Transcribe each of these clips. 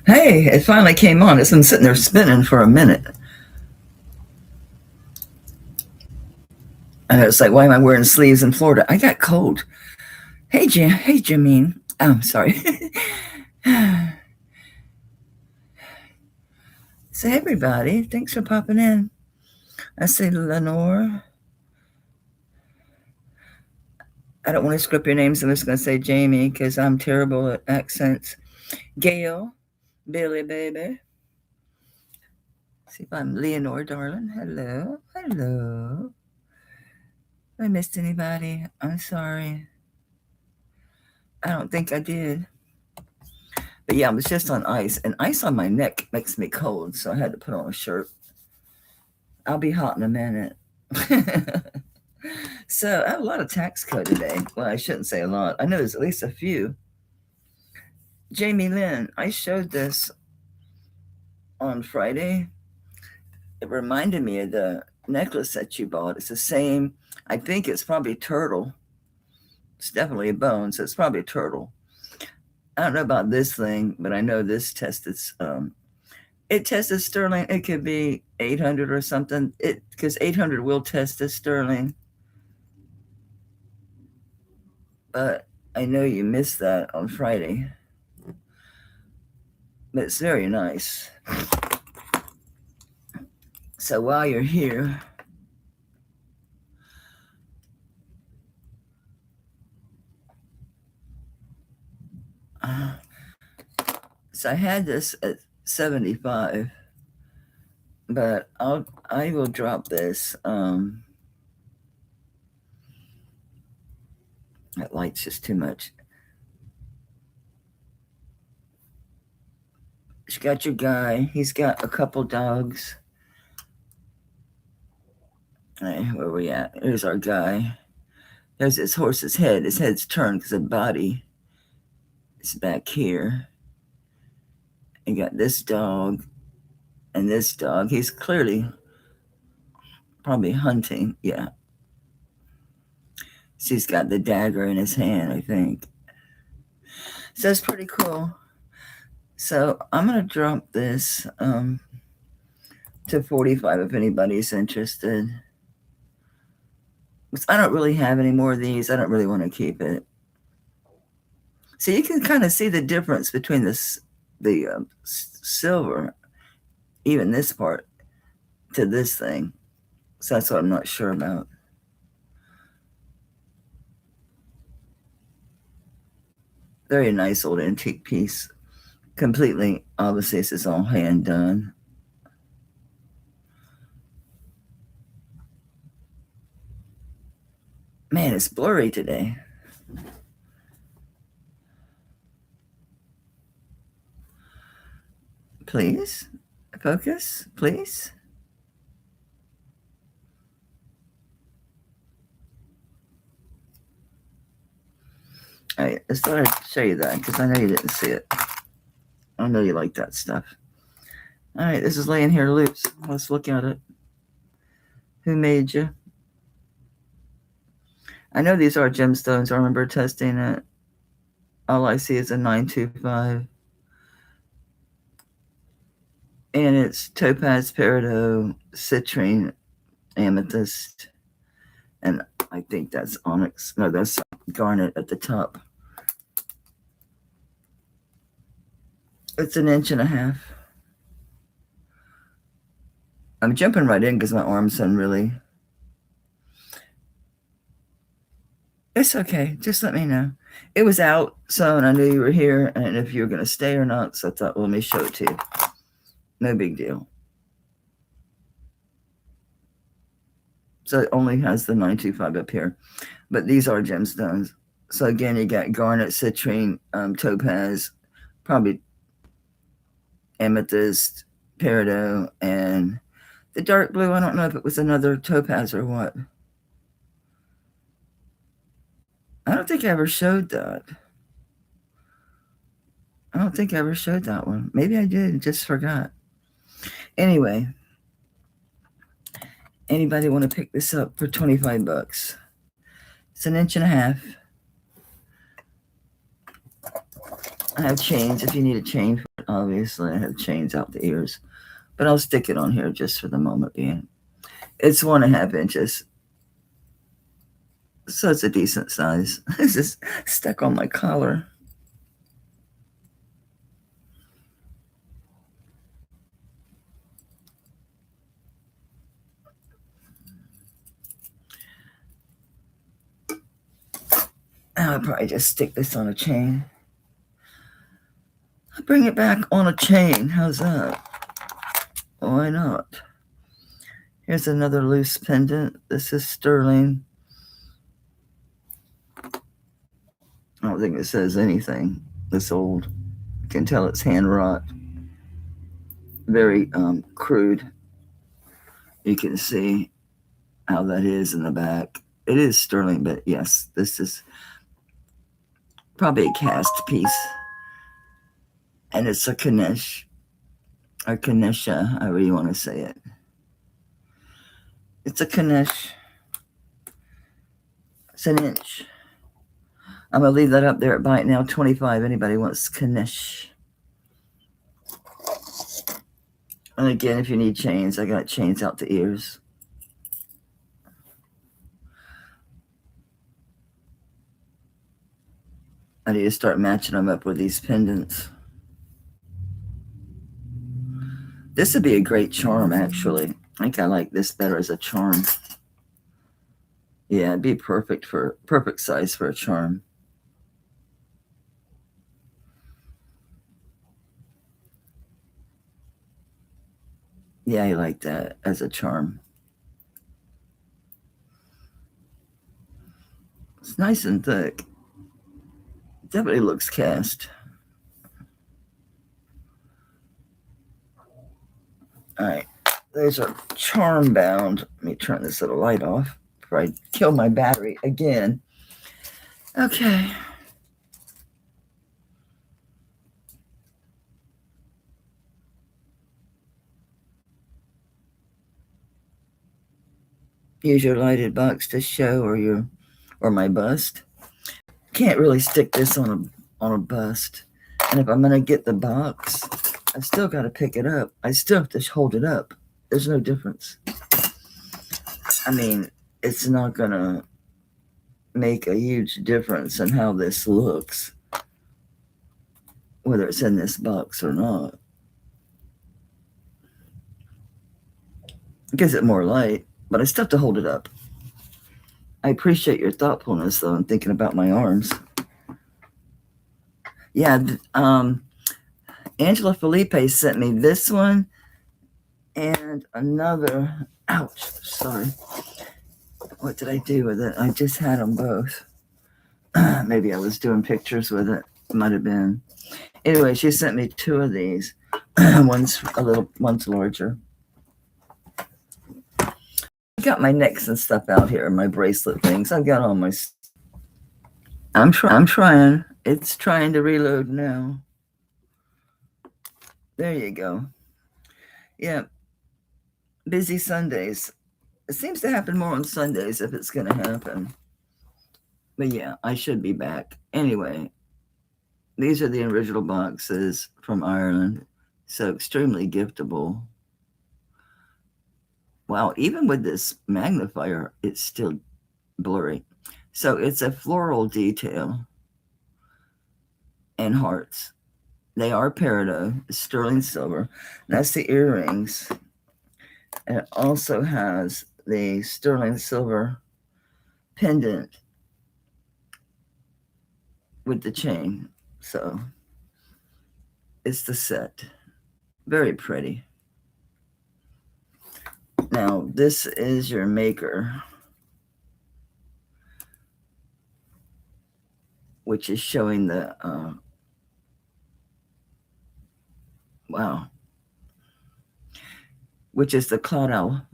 Hey, it finally came on. It's been sitting there spinning for a minute. And it's like, why am I wearing sleeves in Florida? I got cold. Hey, Jim. Hey, Jameen. Oh, sorry. So, hey, everybody. Thanks for popping in. I say Lenore. I don't want to script your names. I'm just going to say Jamie because I'm terrible at accents. Gail. Billy, baby. See if I'm Leonore, darling. Hello. Hello. I missed anybody. I'm sorry. I don't think I did. But yeah, I was just on ice, and ice on my neck makes me cold, so I had to put on a shirt. I'll be hot in a minute. So I have a lot of tax code today. Well, I shouldn't say a lot. I know there's at least a few. Jamie Lynn, I showed this on Friday. It reminded me of the necklace that you bought. It's the same. I think it's probably turtle. It's definitely a bone, so it's probably a turtle. I don't know about this thing, but I know this tested. It tested sterling. It could be 800 or something. Because 800 will test as sterling. But I know you missed that on Friday. But it's very nice. So while you're here, so I had this at 75, but I will drop this. That light's just too much. You got your guy. He's got a couple dogs. Right, where are we at? Here's our guy. There's his horse's head. His head's turned because the body is back here. And got this dog and this dog. He's clearly probably hunting. Yeah. So he's got the dagger in his hand, I think. So it's pretty cool. So I'm going to drop this to 45 if anybody's interested. I don't really have any more of these. I don't really want to keep it. So you can kind of see the difference between the silver, even this part, to this thing. So that's what I'm not sure about. Very nice old antique piece. Completely, obviously, this is all hand done. Man, it's blurry today. Please, focus, please. All right, I thought I'd show you that because I know you didn't see it. I know you like that stuff. All right, this is laying here loose. Let's look at it. Who made you? I know these are gemstones. I remember testing it. All I see is a 925. And it's topaz, peridot, citrine, amethyst. And I think that's onyx. No, that's garnet at the top. It's 1.5 inches. I'm jumping right in because my arms are really. It's okay. Just let me know. It was out, so and I knew you were here, and if you were going to stay or not, so I thought, well, let me show it to you. No big deal. So it only has the 925 up here, but these are gemstones. So again, you got garnet, citrine, topaz, probably amethyst, peridot, and the dark blue. I don't know if it was another topaz or what. I don't think I ever showed that. I don't think I ever showed that one. Maybe I did, just forgot. Anyway, anybody want to pick this up for 25 bucks? It's 1.5 inches. I have chains if you need a chain. Obviously, I have chains out the ears, but I'll stick it on here just for the moment being. It's 1.5 inches, so it's a decent size. It's just stuck on my collar. I'll probably just stick this on a chain. I'll bring it back on a chain. How's that? Why not? Here's another loose pendant. This is sterling. I don't think it says anything. This old. You can tell it's hand wrought. Very crude. You can see how that is in the back. It is sterling, but yes, this is probably a cast piece. And it's a Ganesh, or Ganesha, however you want to say it. It's a Ganesh. It's an inch. I'm going to leave that up there at Buy It Now 25. Anybody wants Ganesh. And again, if you need chains, I got chains out the ears. I need to start matching them up with these pendants. This would be a great charm, actually. I think I like this better as a charm. Yeah, it'd be perfect size for a charm. Yeah, I like that as a charm. It's nice and thick. Definitely looks cast. All right, there's a charm bound. Let me turn this little light off before I kill my battery again. Okay. Use your lighted box to show, or my bust. Can't really stick this on a bust. And if I'm gonna get the box, I still got to pick it up. I still have to hold it up. There's no difference. I mean, it's not gonna make a huge difference in how this looks, whether it's in this box or not. It gives it more light, but I still have to hold it up. I appreciate your thoughtfulness, though, in thinking about my arms. Yeah, Angela Felipe sent me this one and another. Ouch, sorry. What did I do with it? I just had them both. Maybe I was doing pictures with it. Might have been. Anyway, she sent me 2 of these. One's larger. I got my necks and stuff out here, my bracelet things. I've got all my. I'm trying. It's trying to reload now. There you go. Yeah. Busy Sundays. It seems to happen more on Sundays if it's going to happen. But yeah, I should be back. Anyway, these are the original boxes from Ireland. So extremely giftable. Wow, even with this magnifier, it's still blurry. So it's a floral detail and hearts. They are peridot, sterling silver. That's the earrings. And it also has the sterling silver pendant with the chain. So it's the set. Very pretty. Now, this is your maker, which is showing the, wow, which is the cloud owl.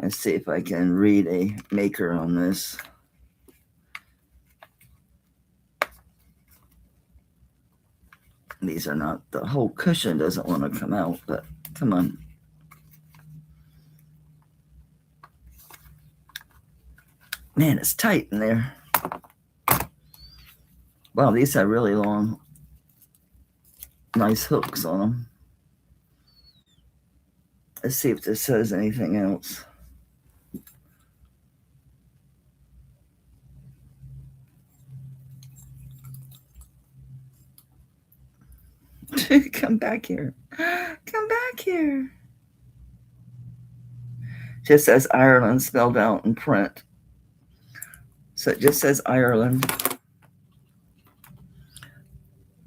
Let's see if I can read a maker on this. These are not, the whole cushion doesn't want to come out, but come on. Man, it's tight in there. Wow, these are really long. nice hooks on them. Let's see if this says anything else. Come back here. Come back here. Just says Ireland spelled out in print. So it just says Ireland.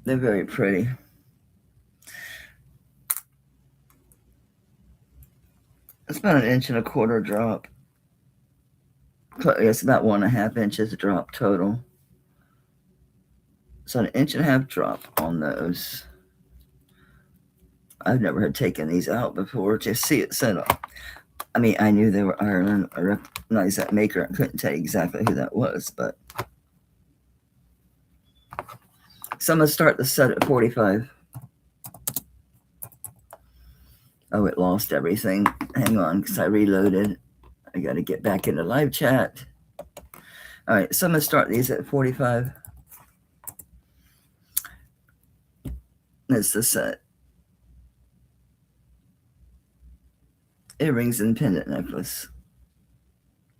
They're very pretty. It's about 1.25 inch drop. It's about 1.5 inches drop total. So 1.5 inch drop on those. I've never had taken these out before. Just see it set up. I mean, I knew they were Ireland. I recognized that maker. I couldn't tell you exactly who that was, but. So I'm going to start the set at 45. Oh, it lost everything. Hang on, because I reloaded. I got to get back into live chat. All right, so I'm going to start these at 45. That's the set. Earrings and pendant necklace.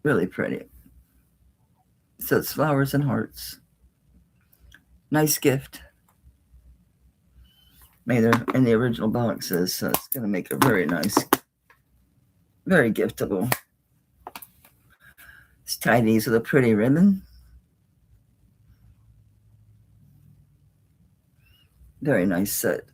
Really pretty. So it's flowers and hearts. Nice gift. Made there in the original boxes, so it's going to make it very nice. Very giftable. Let's tie these with a pretty ribbon. Very nice set.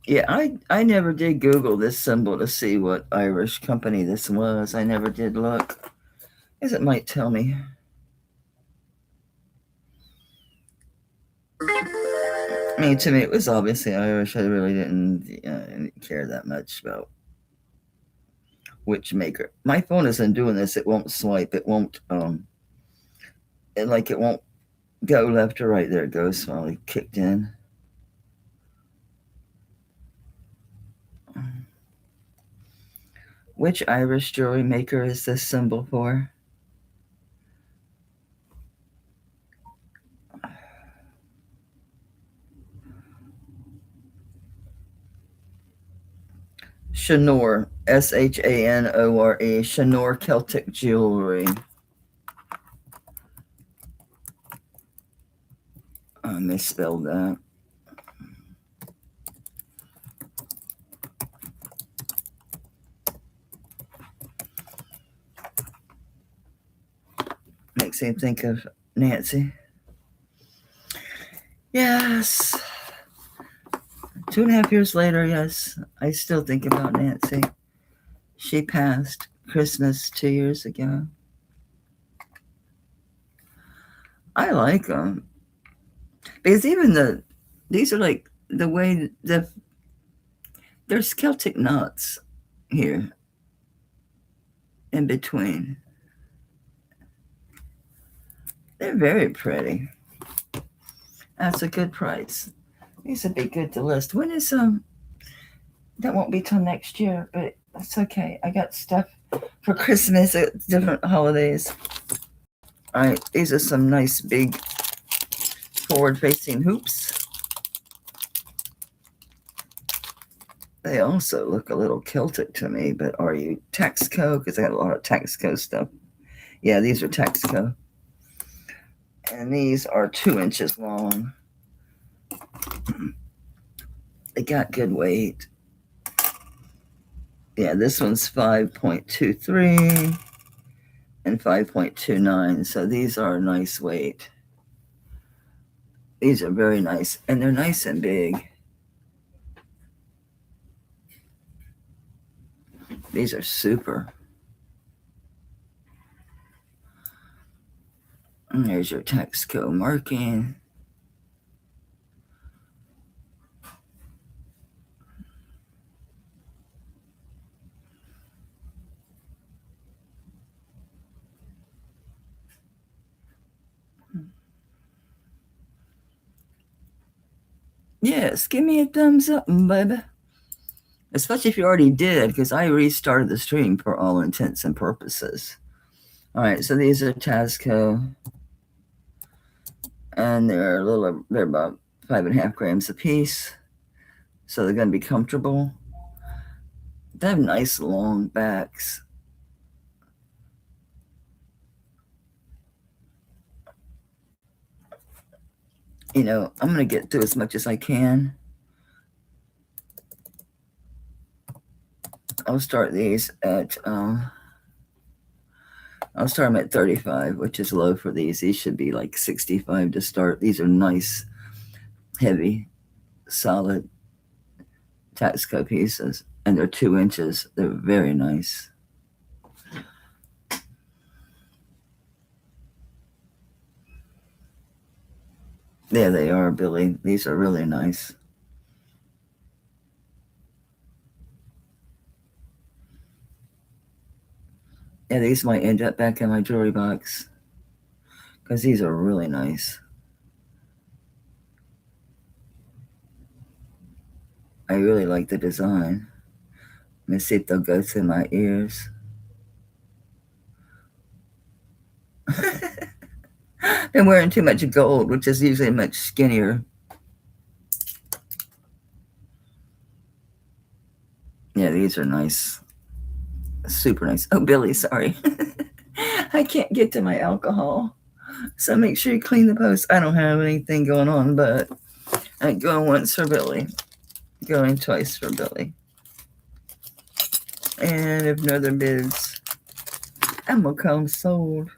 Yeah, I never did Google this symbol to see what Irish company this was. I never did look, as it might tell me. I mean, to me, it was obviously Irish. I really didn't care that much about which maker. My phone isn't doing this. It won't swipe. It won't, it won't go left or right. There it goes. Finally kicked in. Which Irish jewelry maker is this symbol for? Shanore, Shanore, Shanore Celtic Jewelry. I misspelled that. Makes me think of Nancy. Yes. 2.5 years later, yes, I still think about Nancy. She passed Christmas 2 years ago. I like them. Because even these are like the way there's Celtic knots here in between. They're very pretty. That's a good price. These would be good to list. When is that won't be till next year, but that's okay. I got stuff for Christmas at different holidays. All right, these are some nice big forward-facing hoops. They also look a little Celtic to me, but are you Texaco? Because I got a lot of Texaco stuff. Yeah, these are Texaco. And these are 2 inches long. They got good weight. Yeah, this one's 5.23 and 5.29. So these are a nice weight. These are very nice, and they're nice and big. These are super. And there's your Texaco marking. Yes, give me a thumbs up, baby. Especially if you already did, because I restarted the stream for all intents and purposes. All right, so these are Tasco. and they're about 5.5 grams a piece, so they're going to be comfortable. They have nice long backs. You know, I'm going to get through as much as I can. I'll start these at I'll start them at 35, which is low for these. These should be like 65 to start. These are nice, heavy, solid Taxco pieces, and they're 2 inches. They're very nice. There they are, Billy. These are really nice. Yeah, these might end up back in my jewelry box because these are really nice. I really like the design. Let me see if they'll go through my ears. Been wearing too much gold, which is usually much skinnier. Yeah, these are nice. Super nice. Oh, Billy, sorry. I can't get to my alcohol. So make sure you clean the post. I don't have anything going on, but I'm going once for Billy. Going twice for Billy. And if no other bids, I'm gonna come sold.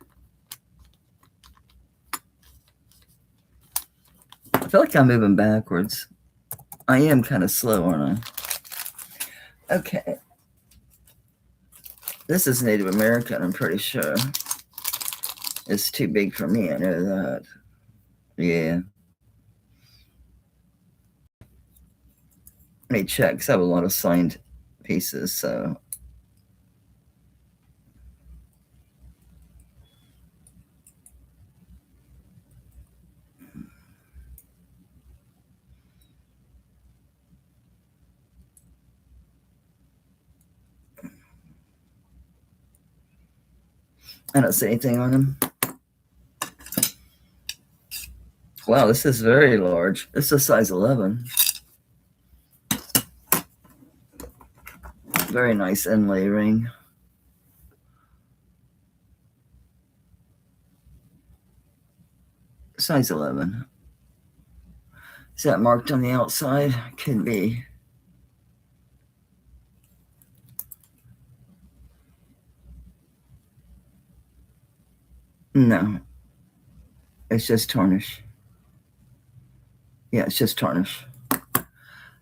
I feel like I'm moving backwards. I am kind of slow, aren't I? Okay. This is Native American, I'm pretty sure. It's too big for me, I know that. Yeah. Let me check, because I have a lot of signed pieces, so. I don't see anything on them. Wow, this is very large. This is a size 11. Very nice inlay ring. Size 11. Is that marked on the outside? Could be. No. It's just tarnish. Yeah, it's just tarnish.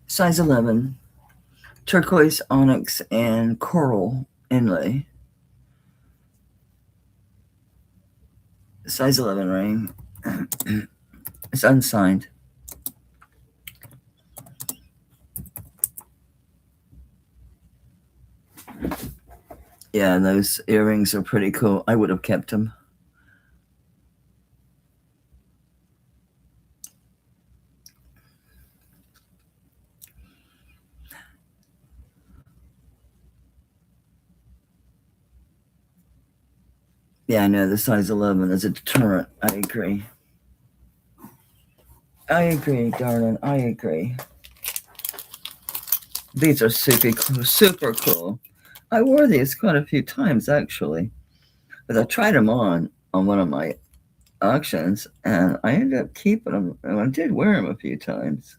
Size 11. Turquoise, onyx, and coral inlay. Size 11 ring. It's unsigned. Yeah, those earrings are pretty cool. I would have kept them. Yeah, I know the size 11 is a deterrent. I agree. I agree, darling. I agree. These are super cool. I wore these quite a few times, actually. But I tried them on one of my auctions, and I ended up keeping them. And I did wear them a few times.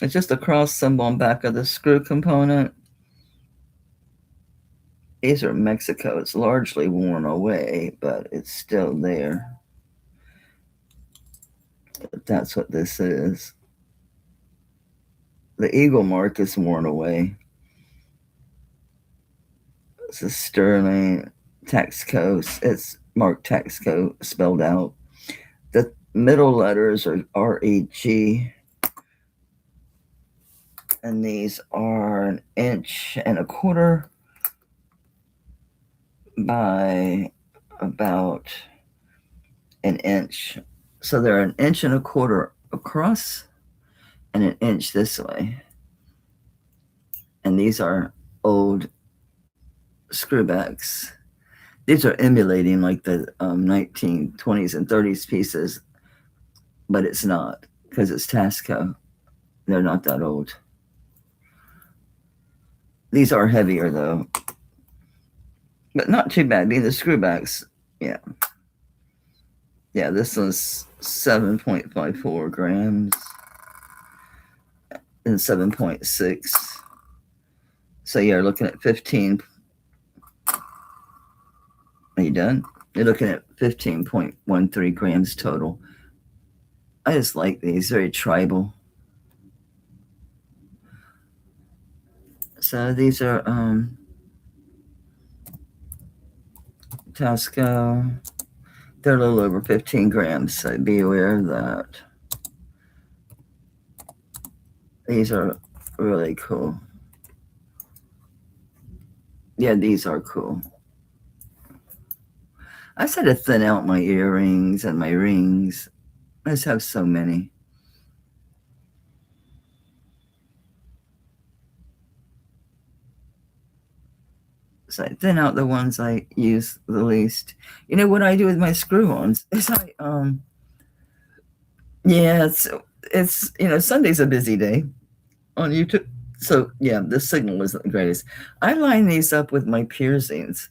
It's just a cross symbol on back of the screw component. These are Mexico. It's largely worn away, but it's still there. But that's what this is. The eagle mark is worn away. This is sterling Taxco. It's marked Taxco spelled out. The middle letters are REG. And these are 1.25 inches by about 1 inch. So they're 1.25 inches across and 1 inch this way. And these are old screwbacks. These are emulating like the 1920s and 30s pieces, but it's not because it's Tasco. They're not that old. These are heavier though, but not too bad. Being the screwbacks, yeah. Yeah, this was 7.54 grams and 7.6. So you're looking at 15. Are you done? You're looking at 15.13 grams total. I just like these, very tribal. So these are Tasco. They're a little over 15 grams, so be aware of that. These are really cool. Yeah, these are cool. I just had to thin out my earrings and my rings. I just have so many. So I thin out the ones I use the least. You know what I do with my screw-ons is yeah, it's Sunday's a busy day on YouTube. So yeah, the signal isn't the greatest. I line these up with my piercings,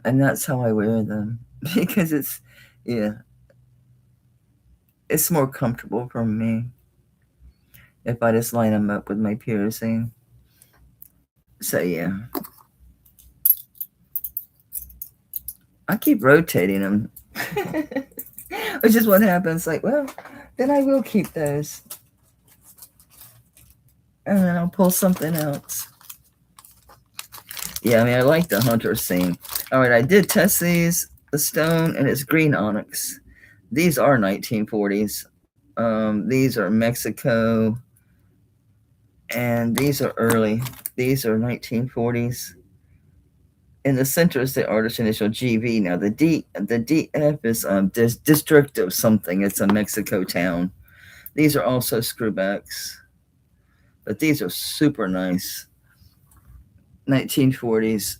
and that's how I wear them because yeah, it's more comfortable for me if I just line them up with my piercing. So yeah, I keep rotating them, which is what happens. Like, well, then I will keep those, and then I'll pull something else. Yeah, I mean, I like the hunter scene. All right, I did test these, the stone, and it's green onyx. These are 1940s. These are Mexico, and these are early. These are 1940s. In the center is the artist initial GV. Now the DF is district of something. It's a Mexico town. These are also screwbacks, but these are super nice. 1940s.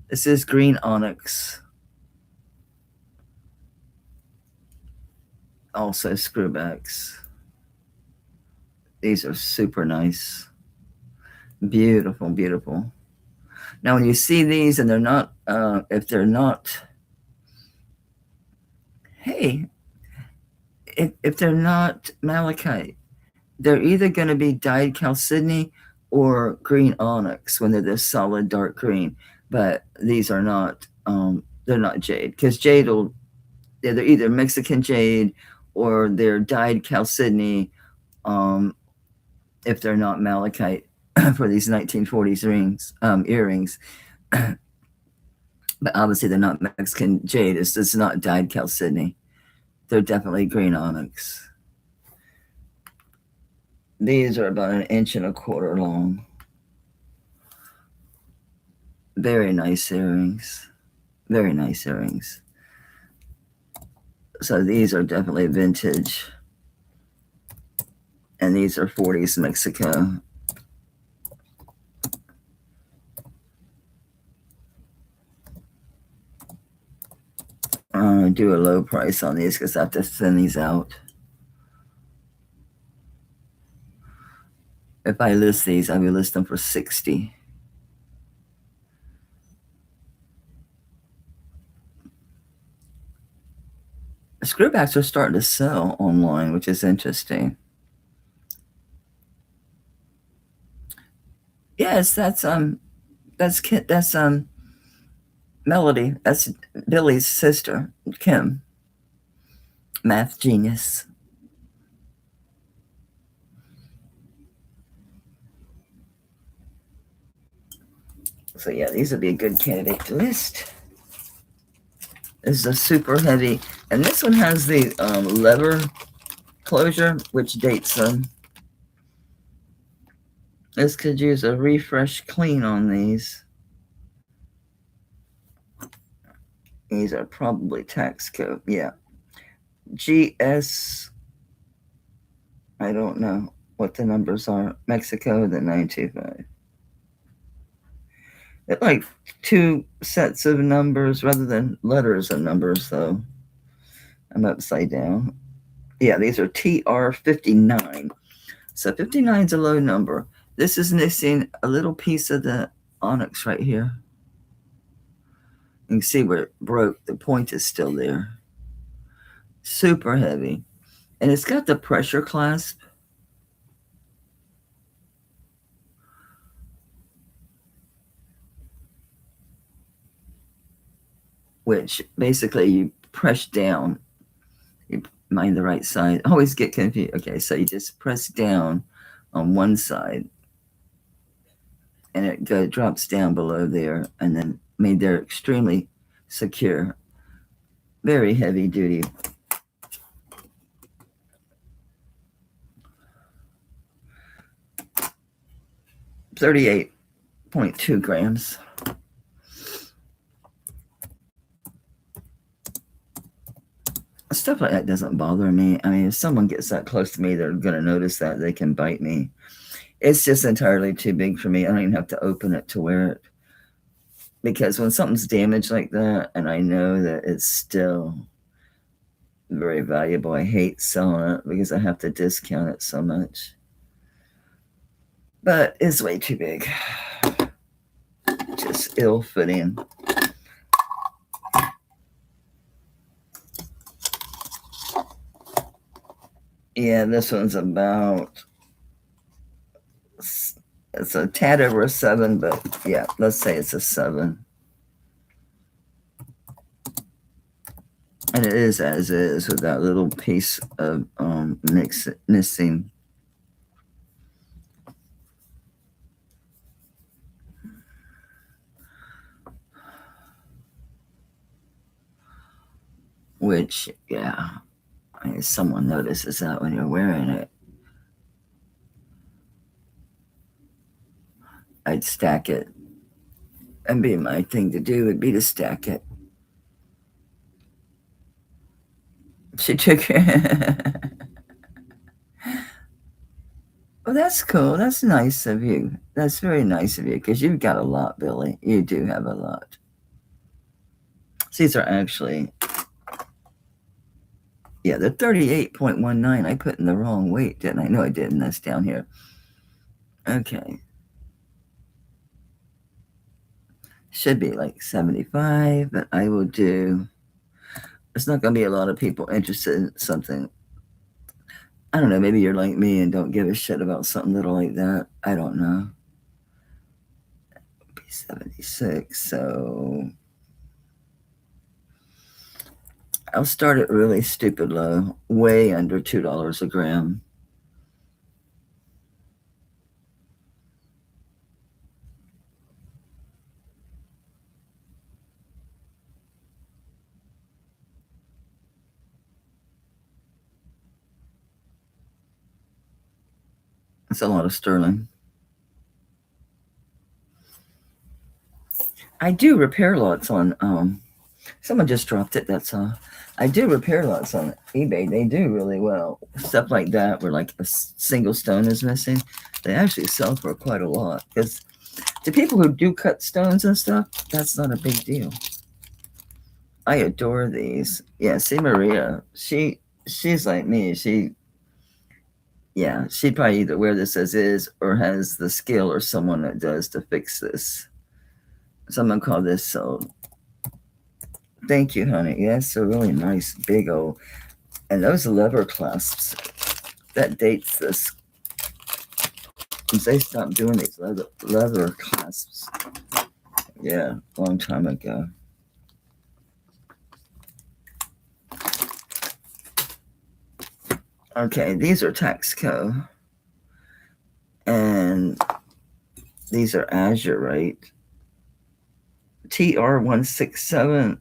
This is green onyx. Also screwbacks. These are super nice. Beautiful, beautiful. Now, when you see these and they're not, if they're not, hey, if they're not malachite, they're either going to be dyed chalcedony or green onyx when they're this solid dark green. But these are not, they're not jade because jade will, they're either Mexican jade or they're dyed chalcedony if they're not malachite for these 1940s rings, earrings. But obviously they're not Mexican jade. It's not dyed chalcedony. They're definitely green onyx. These are about 1.25 inches long. Very nice earrings. Very nice earrings. So these are definitely vintage. And these are 40s Mexico. I'm going to do a low price on these because I have to thin these out. If I list these, I will list them for $60. Screwbacks are starting to sell online, which is interesting. Yes, that's Melody. That's Billy's sister, Kim. Math genius. So yeah, these would be a good candidate to list. This is a super heavy, and this one has the lever closure, which dates them. This could use a refresh clean on these. These are probably tax code. Yeah. GS. I don't know what the numbers are. Mexico, the 925. like two sets of numbers rather than letters and numbers, though. I'm upside down. Yeah, these are TR59. So 59 is a low number. This is missing a little piece of the onyx right here. You can see where it broke. The point is still there. Super heavy. And it's got the pressure clasp. Which basically you press down. You mind the right side. I always get confused. Okay, so you just press down on one side and it drops down below there, and then they're extremely secure, very heavy duty. $38.2 grams. Stuff like that doesn't bother me. I mean, if someone gets that close to me, they're going to notice that. They can bite me. It's just entirely too big for me. I don't even have to open it to wear it. Because when something's damaged like that, and I know that it's still very valuable, I hate selling it because I have to discount it so much. But it's way too big. Just ill-fitting. Yeah, this one's about, it's a tad over a 7, but yeah, let's say it's a 7. And it is as is with that little piece of missing. Which, yeah, I mean, someone notices that when you're wearing it. I'd stack it. And be my thing to do would be to stack it. She took Well, that's cool. That's nice of you. That's very nice of you because you've got a lot, Billy. You do have a lot. These are actually, yeah, they're 38.19. I put in the wrong weight, didn't I? No, I didn't. That's down here. Okay. Should be like 75, but I will do, there's not going to be a lot of people interested in something. I don't know. Maybe you're like me and don't give a shit about something little like that. I don't know. 76. So I'll start it really stupid low, way under $2 a gram. That's a lot of sterling. I do repair lots on, someone just dropped it, that's all. I do repair lots on eBay. They do really well. Stuff like that where like a single stone is missing, they actually sell for quite a lot. Because to people who do cut stones and stuff, that's not a big deal. I adore these. Yeah, see Maria, she's like me. She'd probably either wear this as is or has the skill or someone that does to fix this. Someone called this sold. Thank you, honey. Yes, a really nice big old, and those lever clasps, that dates this. Since they stopped doing these leather clasps. Yeah, a long time ago. Okay, these are Taxco. And these are Azurite. TR167.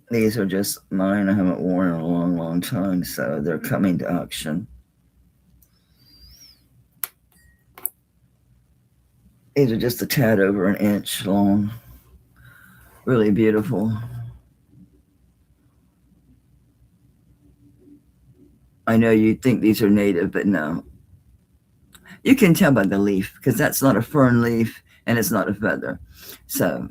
These are just mine. I haven't worn in a long, long time, so they're coming to auction. These are just a tad over an inch long. Really beautiful. I know you think these are native, but no. You can tell by the leaf because that's not a fern leaf and it's not a feather. So,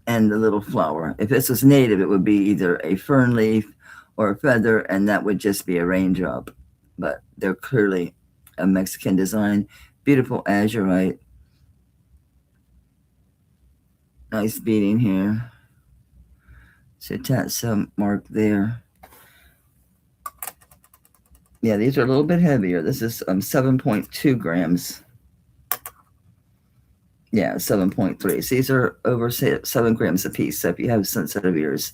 and the little flower. If this was native, it would be either a fern leaf or a feather, and that would just be a raindrop. But they're clearly a Mexican design. Beautiful azurite. Nice beading here. So that's some mark there. Yeah, these are a little bit heavier. This is 7.2 grams. Yeah, 7.3. So these are over 7 grams a piece. So if you have sensitive ears,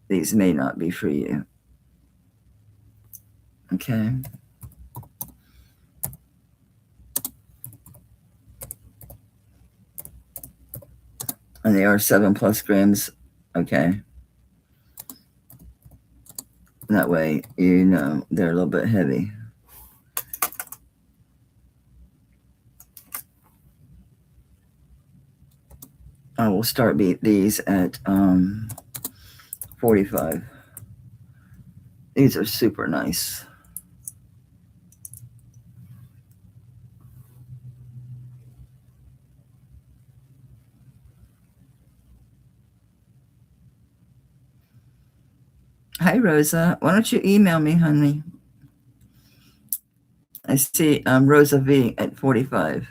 these may not be for you. Okay. And they are 7+ grams. Okay. That way, you know, they're a little bit heavy. I will start these at 45. These are super nice. Hi, Rosa. Why don't you email me, honey? I see Rosa V at 45.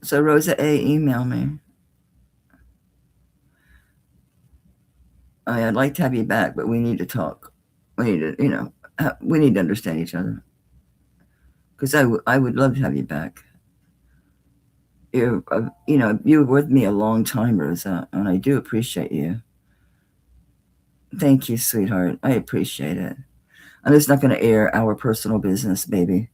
So Rosa A, email me. I'd like to have you back, but we need to talk. We need to, you know, we need to understand each other. Because I would love to have you back. You know, you were with me a long time, Rosa, and I do appreciate you. Thank you, sweetheart. I appreciate it. I'm just not going to air our personal business, baby.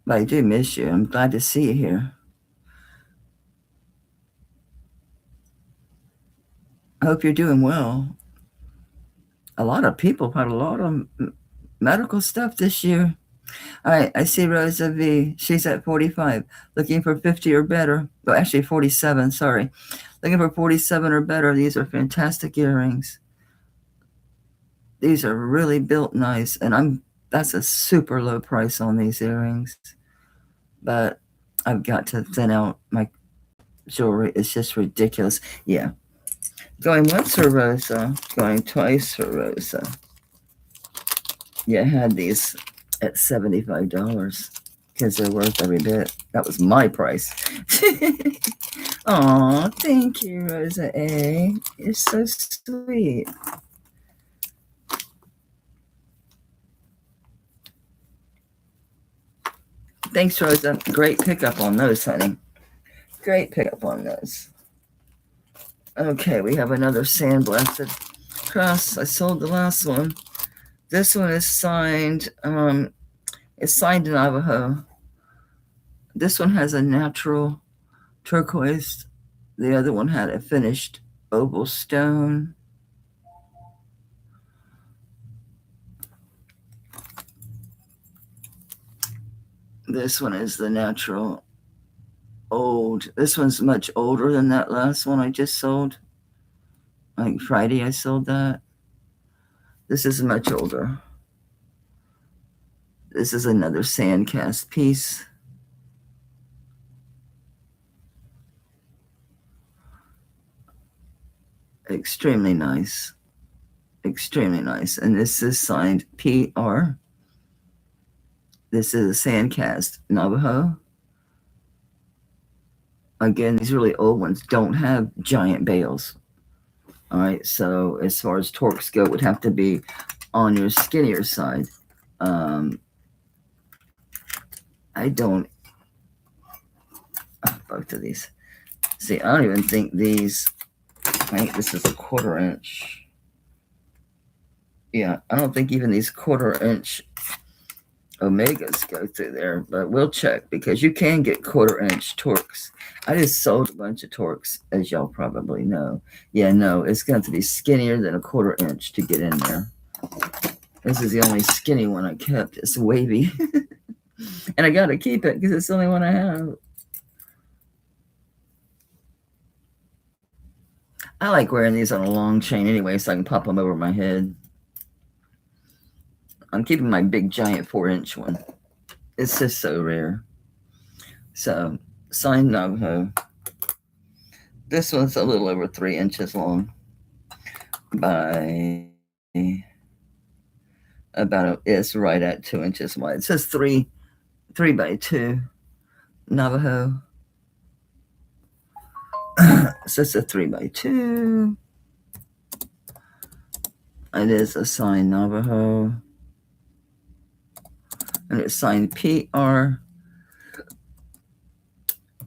But I do miss you. I'm glad to see you here. I hope you're doing well. A lot of people had a lot of medical stuff this year. All right, I see Rosa V. She's at 45, looking for 50 or better. Oh, actually 47, sorry. Looking for 47 or better. These are fantastic earrings. These are really built nice, and that's a super low price on these earrings. But I've got to thin out my jewelry. It's just ridiculous. Yeah. Going once for Rosa, going twice for Rosa. Yeah, I had these at $75 because they're worth every bit. That was my price. Aw, thank you, Rosa A. You're so sweet. Thanks, Rosa. Great pickup on those, honey. Great pickup on those. Okay, we have another sandblasted cross. I sold the last one. This one is signed. It's signed in Navajo. This one has a natural turquoise. The other one had a finished oval stone. This one is the natural old. This one's much older than that last one I just sold. Like Friday, I sold that. This is much older. This is another sand cast piece. Extremely nice. Extremely nice. And this is signed PR. This is a sand cast Navajo. Again, these really old ones don't have giant bales. All right, so as far as torques go, it would have to be on your skinnier side. I don't, both of these. See, I don't even think these, I think this is a 1/4 inch. Yeah, I don't think even these 1/4 inch Omegas go through there, but we'll check because you can get 1/4 inch torques. I just sold a bunch of torques, as y'all probably know. Yeah, no, it's going to be skinnier than a 1/4 inch to get in there. This is the only skinny one I kept. It's wavy. And I got to keep it because it's the only one I have. I like wearing these on a long chain anyway, so I can pop them over my head. I'm keeping my big giant 4-inch one. It's just so rare. So, signed Navajo. This one's a little over 3 inches long by it's right at 2 inches wide. It says 3 by 2 Navajo. So it's a 3 by 2. It is a signed Navajo. And it's signed PR.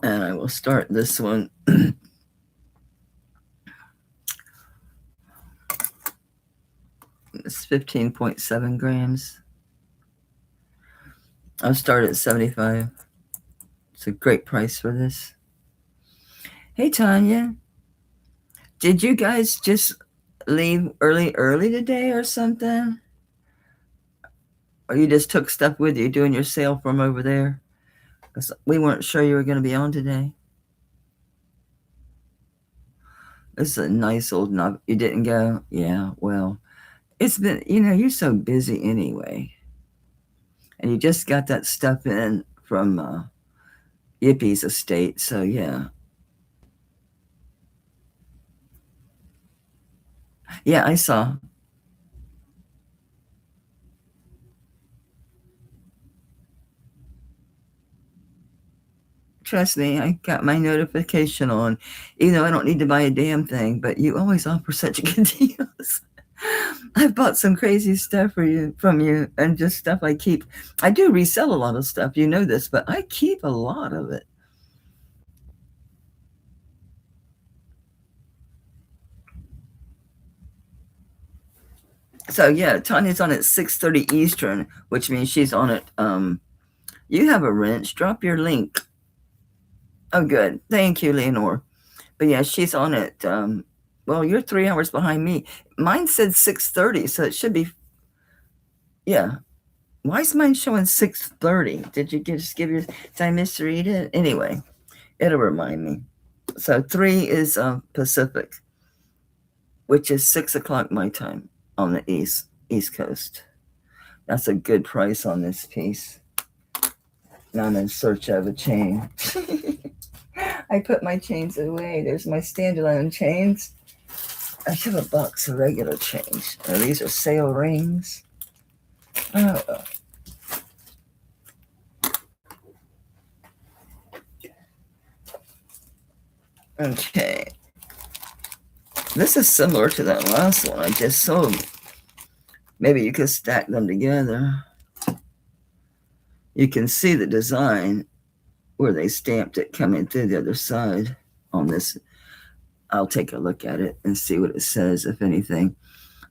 And I will start this one. It's 15.7 grams. I'll start at 75. It's a great price for this. Hey, Tanya. Did you guys just leave early today or something? Or you just took stuff with you doing your sale from over there? Because we weren't sure you were going to be on today. This is a nice old knob. You didn't go? Yeah, well, it's been, you're so busy anyway. And you just got that stuff in from Yippie's estate, so yeah. Yeah, I saw. Trust me, I got my notification on, even though I don't need to buy a damn thing, but you always offer such good deals. I've bought some crazy stuff from you, and just stuff I keep. I do resell a lot of stuff, you know this, but I keep a lot of it. So yeah, Tanya's on at 6:30 Eastern, which means she's on it. You have a wrench. Drop your link. Oh, good. Thank you, Leonore. But yeah, she's on it. Well, you're 3 hours behind me. Mine said 6:30, so it should be. Yeah. Why is mine showing 6:30? Did you just give your time to read it? Anyway, it'll remind me. So 3 is Pacific, which is 6 o'clock my time on the East Coast. That's a good price on this piece. Now I'm in search of a chain. I put my chains away. There's my standalone chains. I should have a box of regular chains. Oh, these are sale rings. Oh. Okay. This is similar to that last one I just sold. Maybe you could stack them together. You can see the design where they stamped it coming through the other side on this. I'll take a look at it and see what it says, if anything.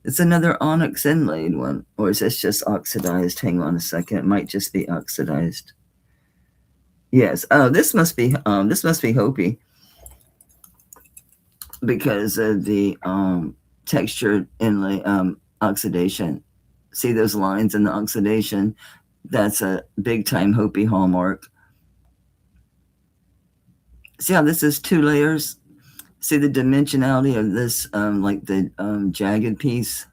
It's another onyx inlaid one, or is this just oxidized? Hang on a second. It might just be oxidized. Yes. Oh, this must be Hopi because of the textured inlay oxidation. See those lines in the oxidation? That's a big time Hopi hallmark. See how this is 2 layers? See the dimensionality of this, like the jagged piece?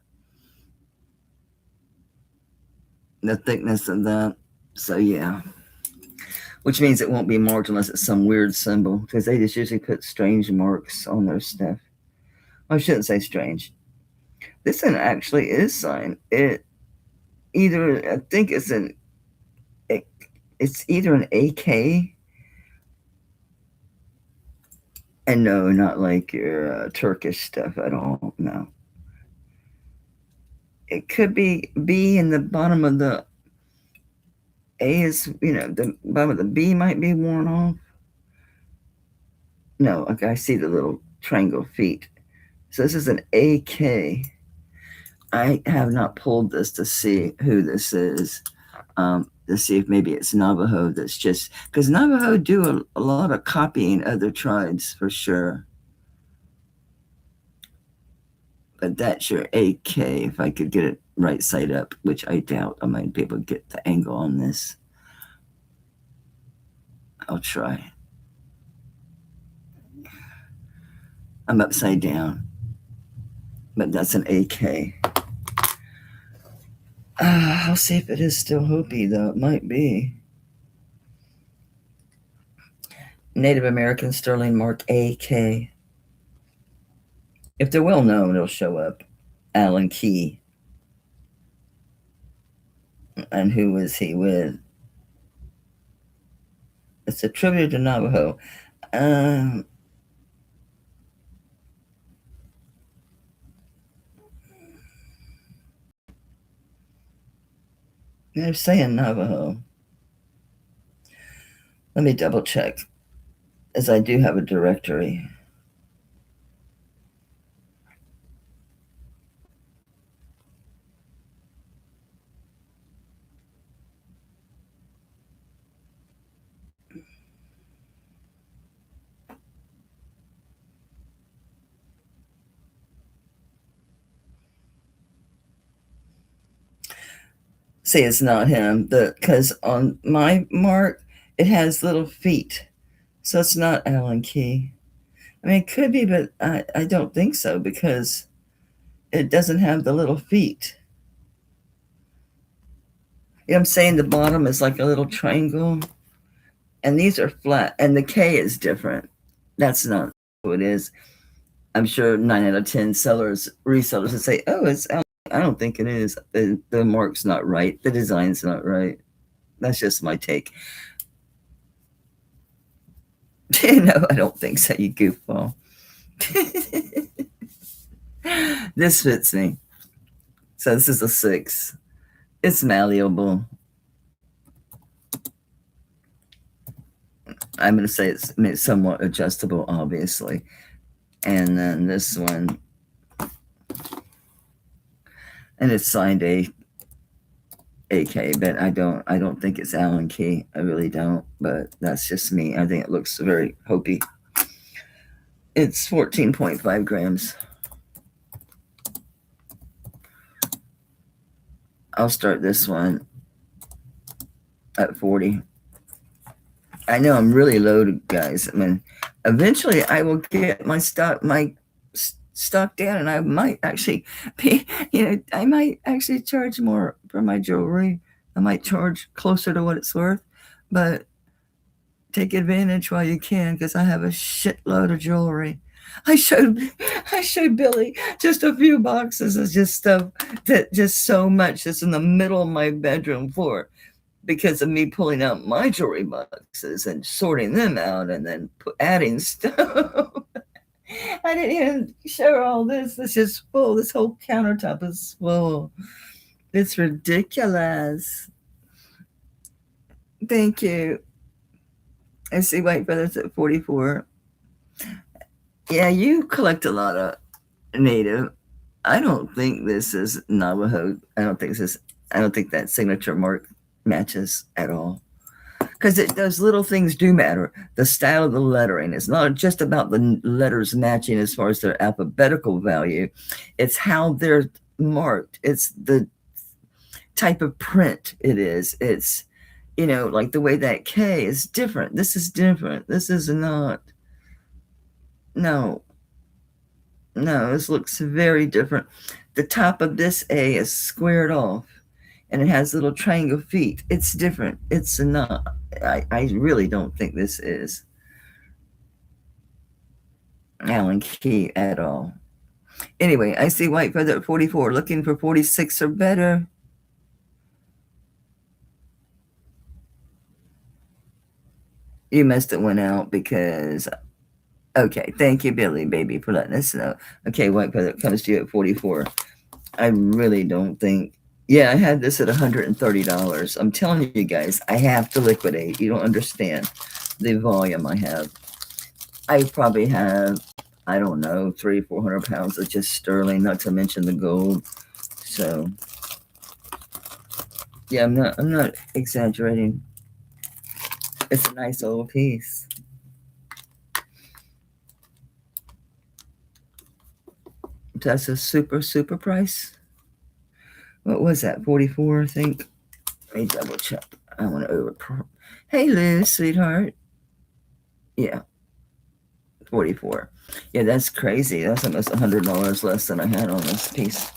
The thickness of that. So yeah. Which means it won't be marked unless it's some weird symbol, because they just usually put strange marks on their stuff. I shouldn't say strange. This one actually is signed. It either, I think it's either an AK. And no, not like your Turkish stuff at all. No. It could be B in the bottom of the A is, the bottom of the B might be worn off. No, okay, I see the little triangle feet. So this is an AK. I have not pulled this to see who this is, to see if maybe it's Navajo. That's just because Navajo do a lot of copying other tribes for sure. But that's your AK. If I could get it right side up, which I doubt I might be able to get the angle on this. I'll try. I'm upside down, but that's an AK. I'll see if it is still Hopi, though. It might be. Native American Sterling Mark AK. If they're well known, it'll show up. Alan Key. And who was he with? It's attributed to Navajo. They're saying Navajo. Let me double check, as I do have a directory. See, it's not him, because on my mark, it has little feet. So it's not Alan Key. I mean, it could be, but I don't think so, because it doesn't have the little feet. You know what I'm saying? The bottom is like a little triangle, and these are flat, and the K is different. That's not who it is. I'm sure 9 out of 10 resellers would say, oh, it's Alan. I don't think it is. The mark's not right. The design's not right. That's just my take. No, I don't think so, you goofball. This fits me. So this is a 6. It's malleable. I'm going to say it's somewhat adjustable, obviously. And then this one, and it's signed AK, but I don't think it's Allen Key. I really don't, but that's just me. I think it looks very Hopi. It's 14.5 grams. I'll start this one at 40. I know I'm really loaded, guys. I mean, eventually I will get my stock down, and I might actually be, I might actually charge more for my jewelry. I might charge closer to what it's worth, but take advantage while you can, because I have a shitload of jewelry. I showed Billy just a few boxes of just stuff that just so much that's in the middle of my bedroom floor because of me pulling out my jewelry boxes and sorting them out and then adding stuff. I didn't even show all this. It's just full. This whole countertop is full. It's ridiculous. Thank you. I see White Feathers at 44. Yeah, you collect a lot of native. I don't think this is Navajo. I don't think that signature mark matches at all. Because those little things do matter. The style of the lettering. It's not just about the letters matching as far as their alphabetical value. It's how they're marked. It's the type of print it is. It's, like the way that K is different. This is different. This is not. No, this looks very different. The top of this A is squared off, and it has little triangle feet. It's different. It's not. I really don't think this is Allen Key at all. Anyway, I see White Feather at 44, looking for 46 or better. You must have went out because... Okay, thank you, Billy, baby, for letting us know. Okay, White Feather comes to you at 44. I really don't think... Yeah, I had this at $130. I'm telling you guys, I have to liquidate. You don't understand the volume I have. I probably have, I don't know, 300-400 pounds of just sterling, not to mention the gold. So, yeah, I'm not exaggerating. It's a nice old piece. That's a super price. What was that? 44, I think. Let me double check. I want to Hey, Liz, sweetheart. Yeah, 44. Yeah, that's crazy. That's almost $100 less than I had on this piece.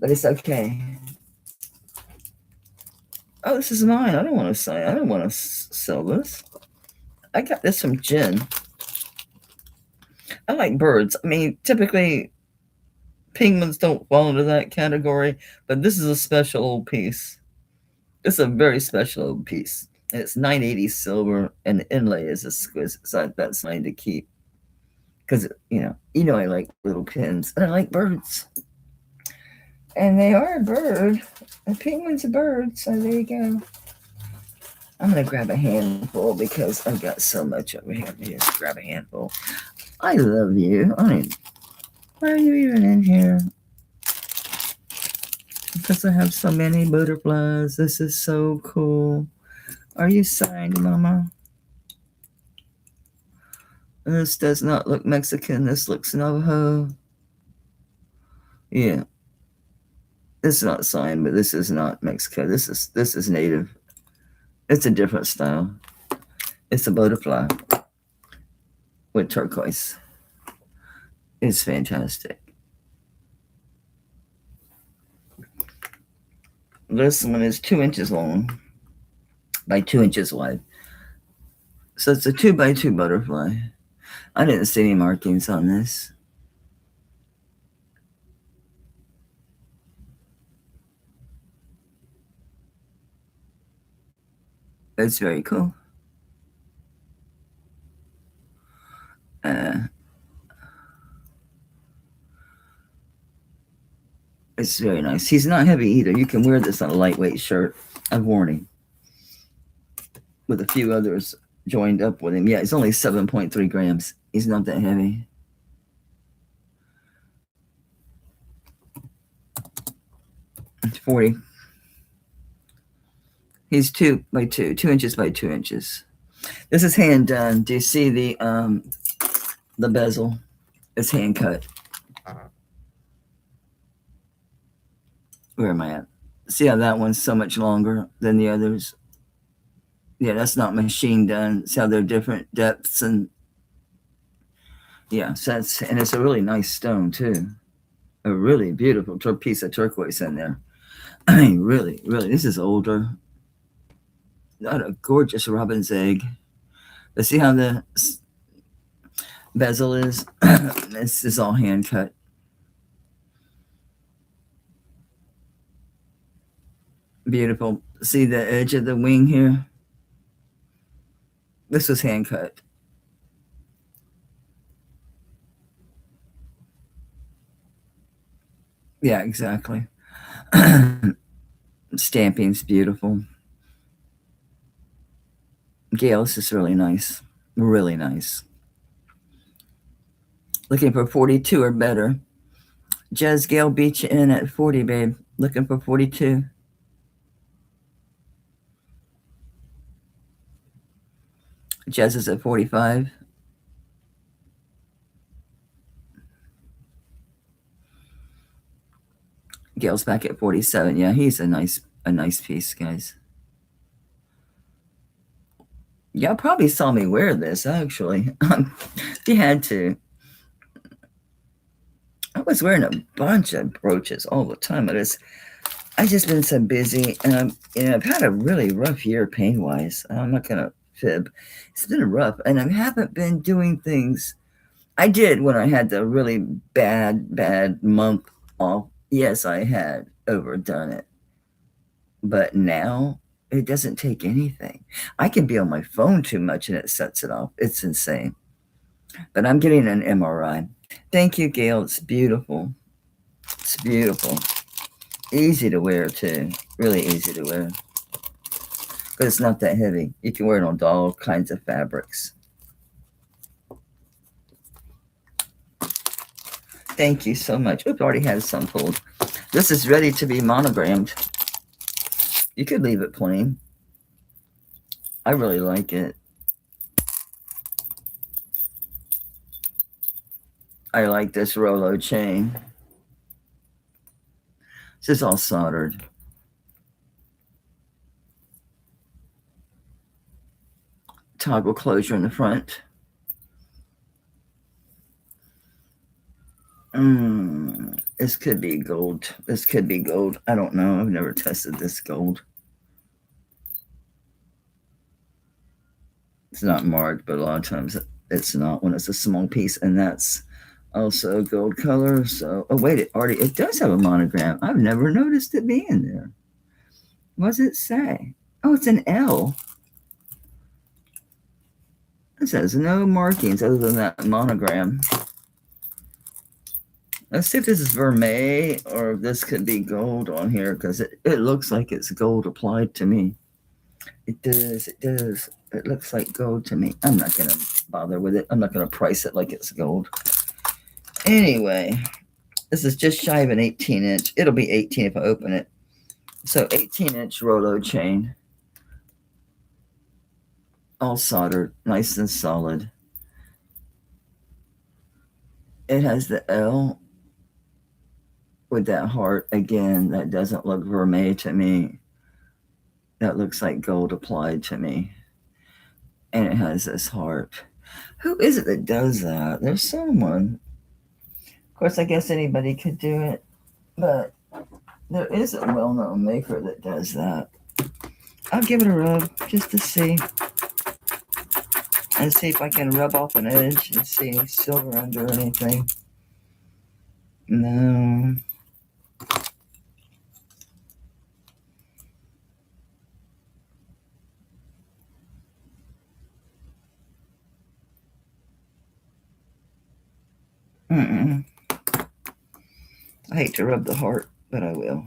But it's okay. Oh, this is mine. I don't want to say. I don't want to sell this. I got this from Jen. I like birds. I mean, typically penguins don't fall into that category, but this is a special old piece. It's a very special old piece. And it's 980 silver, and the inlay is exquisite. So that's mine to keep because I like little pins, and I like birds, and they are a bird. A penguin's a bird, so there you go. I'm gonna grab a handful because I've got so much over here. Let me just grab a handful. I love you. Why are you even in here? Because I have so many butterflies. This is so cool. Are you signed, Mama? This does not look Mexican. This looks Navajo. Yeah. This is not signed, but this is not Mexico. This is native. It's a different style. It's a butterfly with turquoise. It's fantastic. This one is 2 inches long by 2 inches wide. So it's a 2x2 butterfly. I didn't see any markings on this. It's very cool. It's very nice. He's not heavy either. You can wear this on a lightweight shirt. I've worn him with a few others joined up with him. Yeah, it's only 7.3 grams. He's not that heavy. It's 40. He's 2x2, 2 inches by 2 inches. This is hand done. Do you see the bezel? It's hand cut. Where am I at? See how that one's so much longer than the others? Yeah, that's not machine done. See how they're different depths and yeah, so and it's a really nice stone too. A really beautiful piece of turquoise in there. I mean, really, this is older. Not a gorgeous robin's egg. But see how the bezel is? This is all hand cut. Beautiful. See the edge of the wing here? This was hand cut. Yeah, exactly. Stamping's beautiful. Gail, this is really nice. Really nice. Looking for 42 or better. Jez, Gail beat you in at 40, babe. Looking for 42. Jez is at 45. Gail's back at 47. Yeah, he's a nice piece, guys. Y'all probably saw me wear this, actually. You had to. I was wearing a bunch of brooches all the time. I've just been so busy, and I've had a really rough year pain-wise. I'm not gonna fib. It's been rough, and I haven't been doing things. I did when I had the really bad month off. Yes, I had overdone it, but now it doesn't take anything. I can be on my phone too much, and it sets it off. It's insane. But I'm getting an MRI. Thank you, Gail. It's beautiful. It's beautiful. Easy to wear, too. Really easy to wear. But it's not that heavy. You can wear it on all kinds of fabrics. Thank you so much. Oops, already had some pulled. This is ready to be monogrammed. You could leave it plain. I really like it. I like this Rolo chain. This is all soldered. toggle closure in the front. This could be gold. This could be gold. I don't know. I've never tested this gold. It's not marked, but a lot of times it's not when it's a small piece, and that's also gold color. So, oh wait, it does have a monogram. I've never noticed it being there. What does it say? Oh, it's an L. It says no markings other than that monogram. Let's see if this is vermeil or if this could be gold on here, because it looks like it's gold applied to me. It does. It looks like gold to me. I'm not going to bother with it. I'm not going to price it like it's gold. Anyway, this is just shy of an 18-inch. It'll be 18 if I open it. So 18-inch Rolo chain. All soldered, nice and solid. It has the L with that heart. Again, that doesn't look vermeil to me. That looks like gold applied to me. And it has this heart. Who is it that does that? There's someone. Of course, I guess anybody could do it. But there is a well-known maker that does that. I'll give it a rub just to see. And see if I can rub off an edge and see silver under anything. No. I hate to rub the heart, but I will.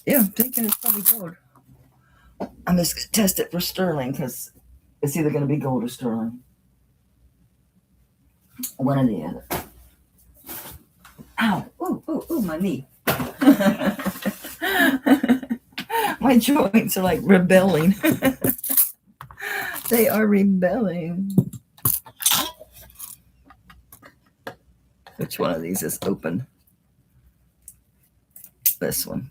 Yeah, I'm thinking it's probably gold. I'm just going to test it for sterling because it's either going to be gold or sterling. One or the other. Ow! Ooh, my knee. My joints are like rebelling. They are rebelling. Which one of these is open? This one.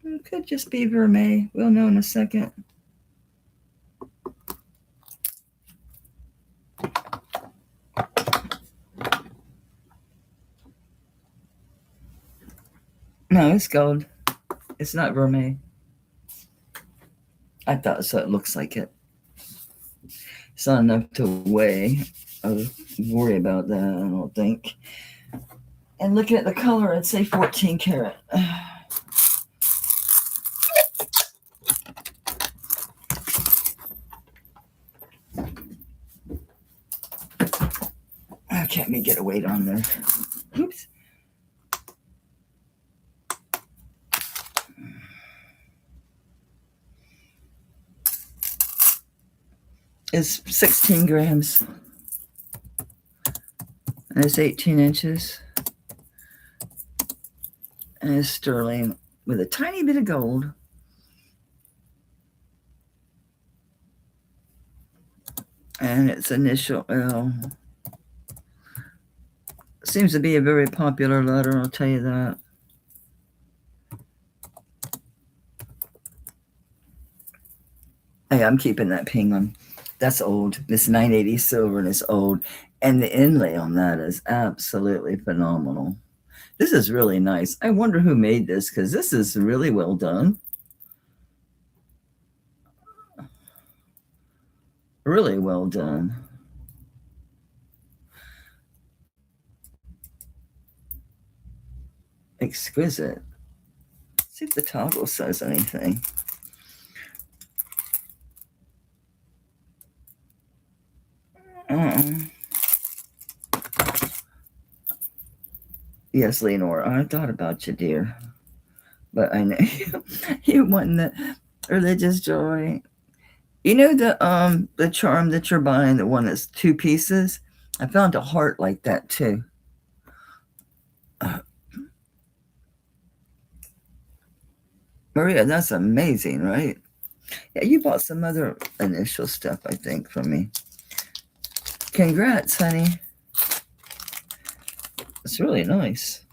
It could just be vermeil. We'll know in a second. No, it's gold. It's not vermeil. I thought so. It looks like it. It's not enough to weigh. I worry about that, I don't think. And looking at the color, I'd say 14 karat. Okay, let me get a weight on there. Oops. It's 16 grams. And it's 18 inches. And it's sterling with a tiny bit of gold. And it's initial L. Seems to be a very popular letter, I'll tell you that. Hey, I'm keeping that ping on. That's old. This 980 silver and it's old. And the inlay on that is absolutely phenomenal. This is really nice. I wonder who made this because this is really well done. Really well done. Exquisite. Let's see if the toggle says anything. Yes, Leonora, I thought about you, dear. But I know you want the religious joy. You know the charm that you're buying, the one that's 2 pieces? I found a heart like that too. Maria, that's amazing, right? Yeah, you bought some other initial stuff, I think, from me. Congrats, honey. It's really nice.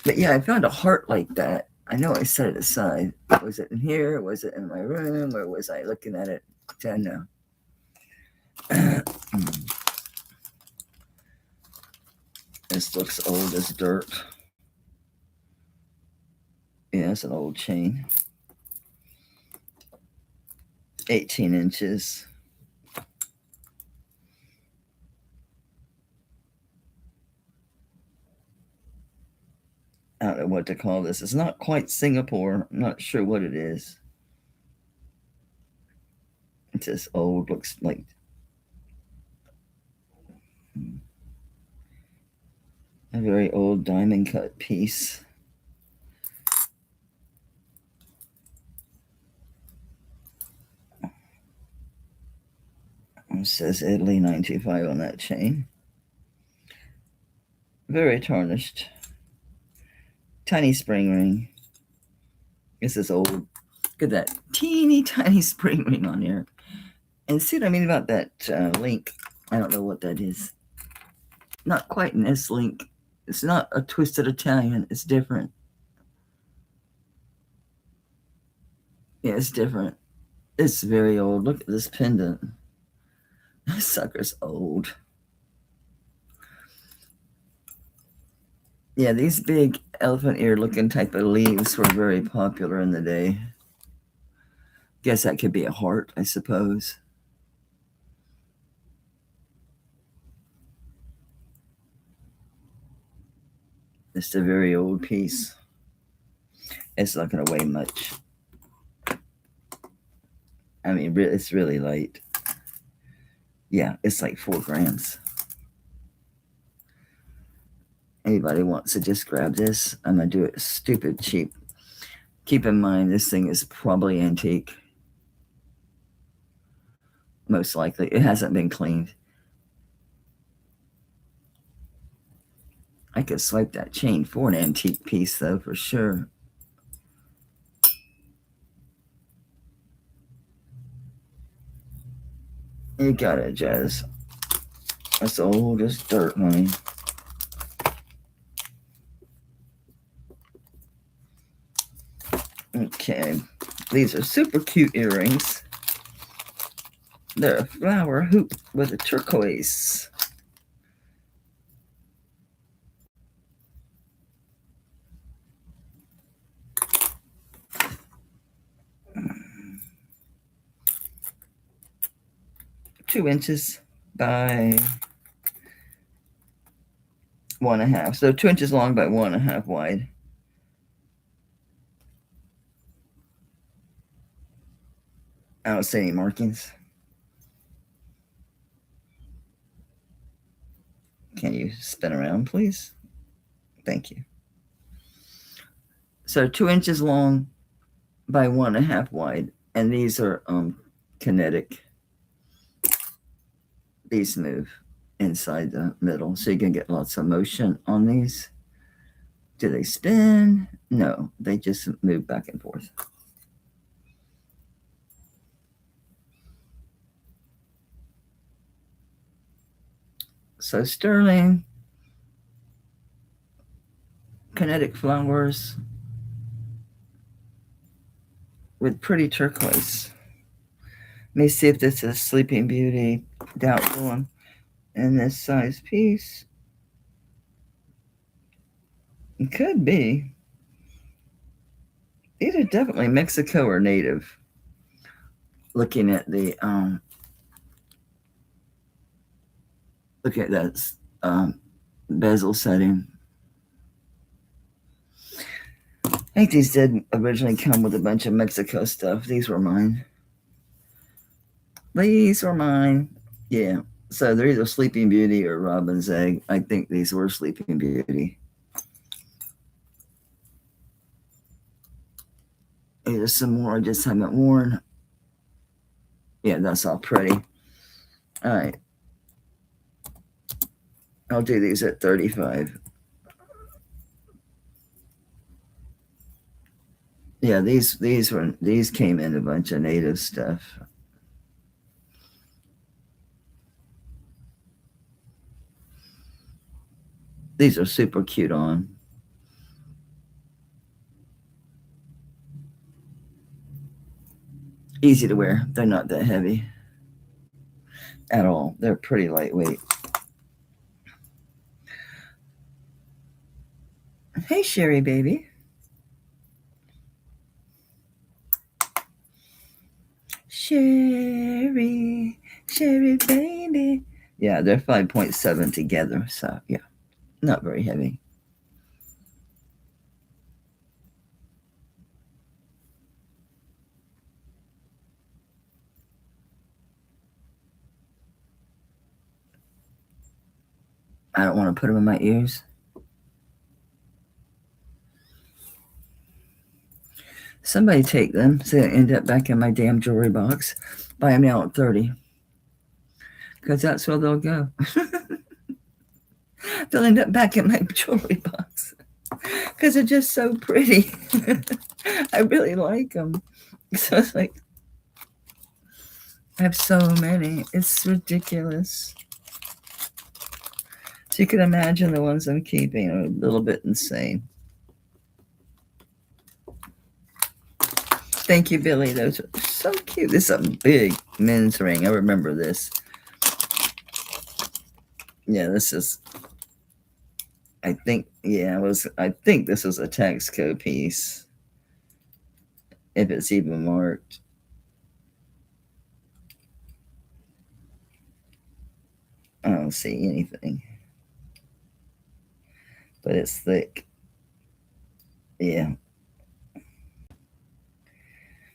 But yeah, I found a heart like that. I know I set it aside. Was it in here? Was it in my room? Or was I looking at it? I don't know. This looks old as dirt. Yeah, it's an old chain. 18 inches. I don't know what to call this. It's not quite Singapore. I'm not sure what it is. It's just old. Looks like a very old diamond cut piece. It says Italy 925 on that chain. Very tarnished. Tiny spring ring. This is old. Look at that teeny tiny spring ring on here. And see what I mean about that link? I don't know what that is. Not quite an S link. It's not a twisted Italian. It's different. Yeah, it's different. It's very old. Look at this pendant. This sucker's old. Yeah, these big elephant ear looking type of leaves were very popular in the day. Guess that could be a heart, I suppose. It's a very old piece. It's not going to weigh much. I mean, it's really light. Yeah, it's like 4 grams. Anybody wants to just grab this, I'm going to do it stupid cheap. Keep in mind, this thing is probably antique. Most likely. It hasn't been cleaned. I could swipe that chain for an antique piece, though, for sure. You got it, Jazz. That's old as dirt, honey. Okay. These are super cute earrings. They're a flower hoop with a turquoise. Two inches by 1.5. So 2 inches long by 1.5 wide. I don't see any markings. Can you spin around, please? Thank you. So 2 inches long by 1.5 wide. And these are kinetic. These move inside the middle, so you can get lots of motion on these. Do they spin? No, they just move back and forth. So sterling, kinetic flowers with pretty turquoise. Let me see if this is Sleeping Beauty. Doubtful. And this size piece. It could be. These are definitely Mexico or native. Looking at the look at that bezel setting. I think these did originally come with a bunch of Mexico stuff. These were mine. These were mine. Yeah. So they're either Sleeping Beauty or Robin's Egg. I think these were Sleeping Beauty. Here's some more I just haven't worn. Yeah, that's all pretty. All right. I'll do these at 35. Yeah, these came in a bunch of native stuff. These are super cute on. Easy to wear. They're not that heavy at all. They're pretty lightweight. Hey, Sherry baby. Sherry, Sherry baby. Yeah, they're 5.7 together, so yeah, not very heavy. I don't want to put them in my ears. Somebody take them so they end up back in my damn jewelry box. Buy them now at 30. Because that's where they'll go. They'll end up back in my jewelry box. Because they're just so pretty. I really like them. So it's like, I have so many. It's ridiculous. So you can imagine the ones I'm keeping are a little bit insane. Thank you, Billy. Those are so cute. This is a big men's ring. I remember this. Yeah, this is. I think. Yeah, I think this was a Texaco piece. If it's even marked. I don't see anything. But it's thick. Yeah.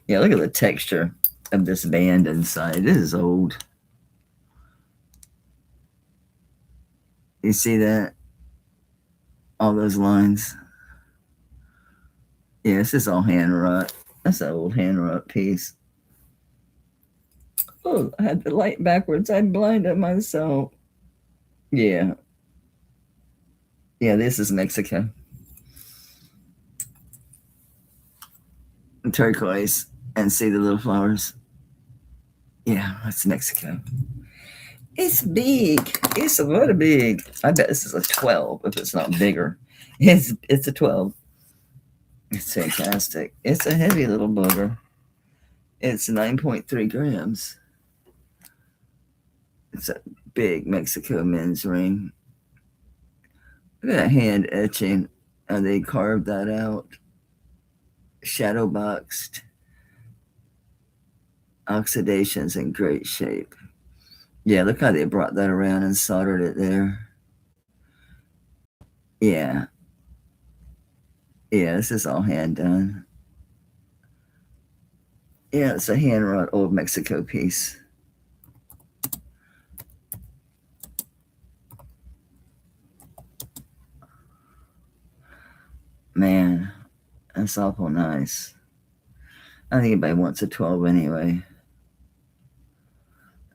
Yeah, look at the texture of this band inside. This is old. You see that? All those lines. Yeah, this is all hand wrought. That's an old hand wrought piece. Oh, I had the light backwards. I blinded myself. Yeah. Yeah, this is Mexico. Turquoise. And see the little flowers. Yeah, that's Mexico. It's big. It's a lot big. I bet this is a 12 if it's not bigger. It's a 12. It's fantastic. It's a heavy little bugger. It's 9.3 grams. It's a big Mexico men's ring. Look at that hand etching. And they carved that out. Shadow boxed. Oxidation's in great shape. Yeah, look how they brought that around and soldered it there. Yeah. Yeah, this is all hand done. Yeah, it's a hand wrought old Mexico piece. Man, that's awful nice. I think anybody wants a 12 anyway.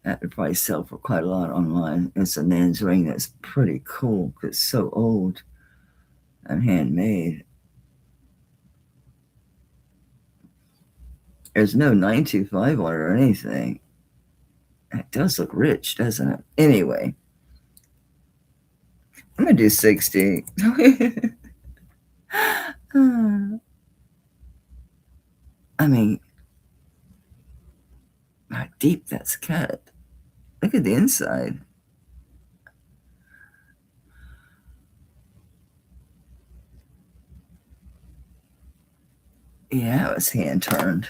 That would probably sell for quite a lot online. It's a man's ring that's pretty cool because it's so old and handmade. There's no 925 on it or anything. It does look rich, doesn't it? Anyway, I'm going to do 60. I mean, how deep that's cut. Look at the inside. Yeah, it was hand turned.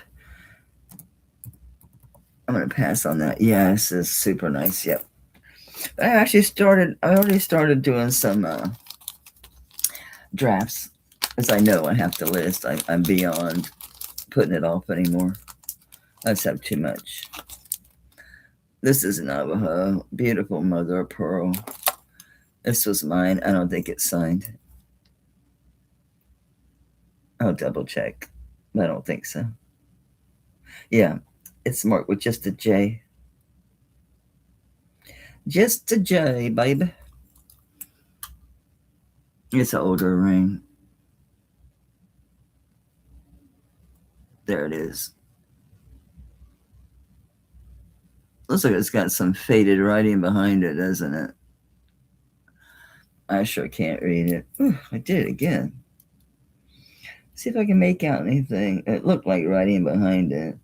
I'm going to pass on that. Yeah, this is super nice. Yep. I already started doing some drafts, as I know I have to list. I'm beyond putting it off anymore. I just have too much. This is Navajo. Beautiful mother of pearl. This was mine. I don't think it's signed. I'll double check. I don't think so. Yeah, it's marked with just a J. Just a J, baby. It's an older ring. There it is. Looks like it's got some faded writing behind it, doesn't it? I sure can't read it. Ooh, I did it again. See if I can make out anything. It looked like writing behind it.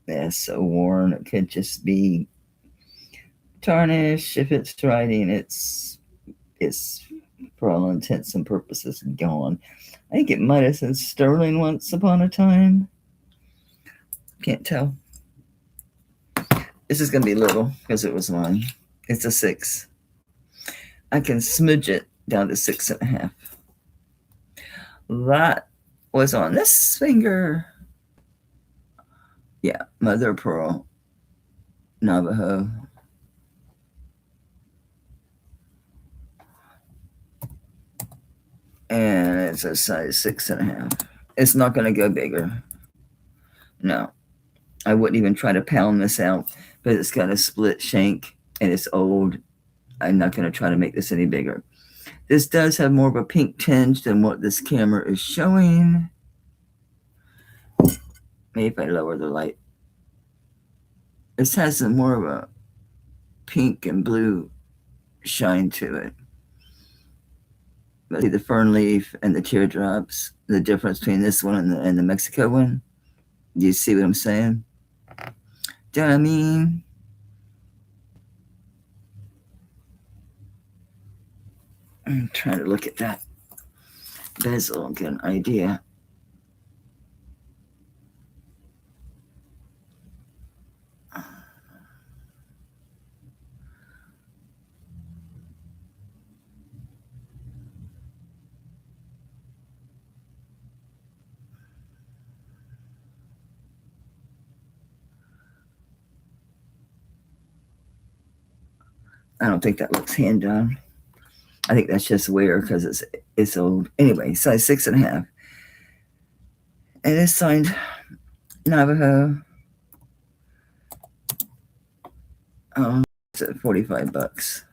Yeah, so worn. It could just be tarnish. If it's writing, it's for all intents and purposes gone. I think it might have said sterling once upon a time. Can't tell. This is gonna be little because it was mine. It's a 6. I can smudge it down to 6.5. That was on this finger. Yeah, mother of pearl, Navajo. And it's a size 6.5. It's not going to go bigger. No, I wouldn't even try to pound this out, but it's got a split shank and it's old. I'm not going to try to make this any bigger. This does have more of a pink tinge than what this camera is showing. Maybe if I lower the light. This has more of a pink and blue shine to it. But see the fern leaf and the teardrops, the difference between this one and the Mexico one? Do you see what I'm saying? Do you know what I mean? I'm trying to look at that bezel and get an idea. I don't think that looks hand done. I think that's just weird because it's old. Anyway, size 6.5. And it's signed Navajo. It's at $45.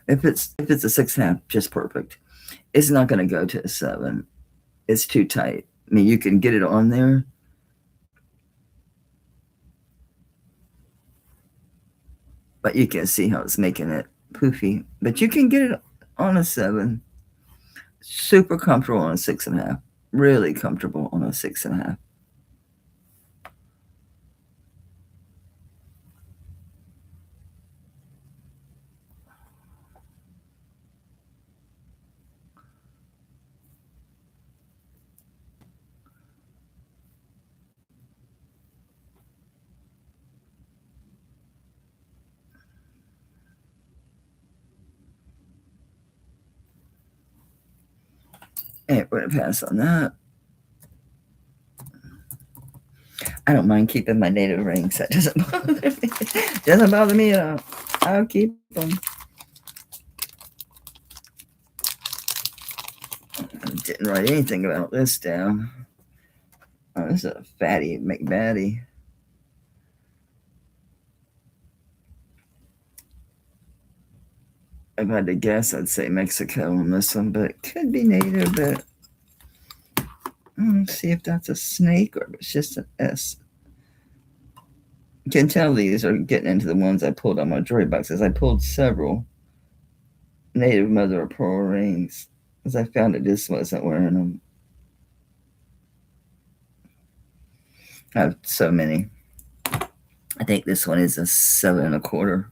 If it's a 6.5, just perfect. It's not going to go to a 7. It's too tight. I mean, you can get it on there. But you can see how it's making it poofy. But you can get it on a 7. Super comfortable on a 6.5. Really comfortable on a 6.5. And we're going to pass on that. I don't mind keeping my native rings. That doesn't bother me. Doesn't bother me at all. I'll keep them. I didn't write anything about this down. Oh, this is a fatty McBatty. If I had to guess, I'd say Mexico on this one, but it could be native. But let's see if that's a snake or if it's just an S. You can tell these are getting into the ones I pulled on my jewelry boxes. I pulled several native mother of pearl rings because I found that this wasn't wearing them. I have so many. I think this one is a 7.25.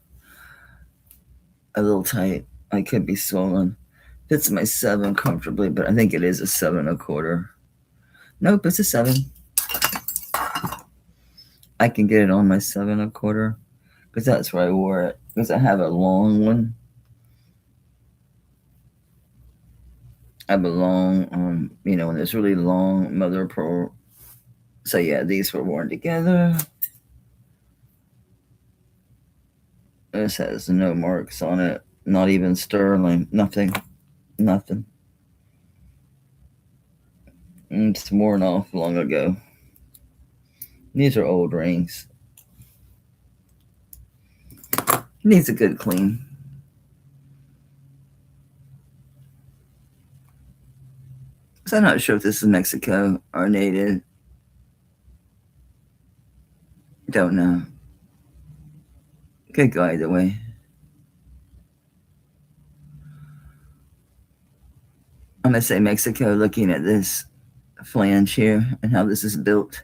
A little tight. I could be swollen. Fits my 7 comfortably, but I think it is a 7.25. Nope, it's a 7. I can get it on my 7.25 because that's where I wore it. Because I have a long one. I have a long, when it's really long mother of pearl. So yeah, these were worn together. This has no marks on it. Not even sterling. Nothing. It's worn off long ago. These are old rings. Needs a good clean. So I'm not sure if this is Mexico or native. Don't know. Could go either way. I'm going to say Mexico, looking at this flange here and how this is built.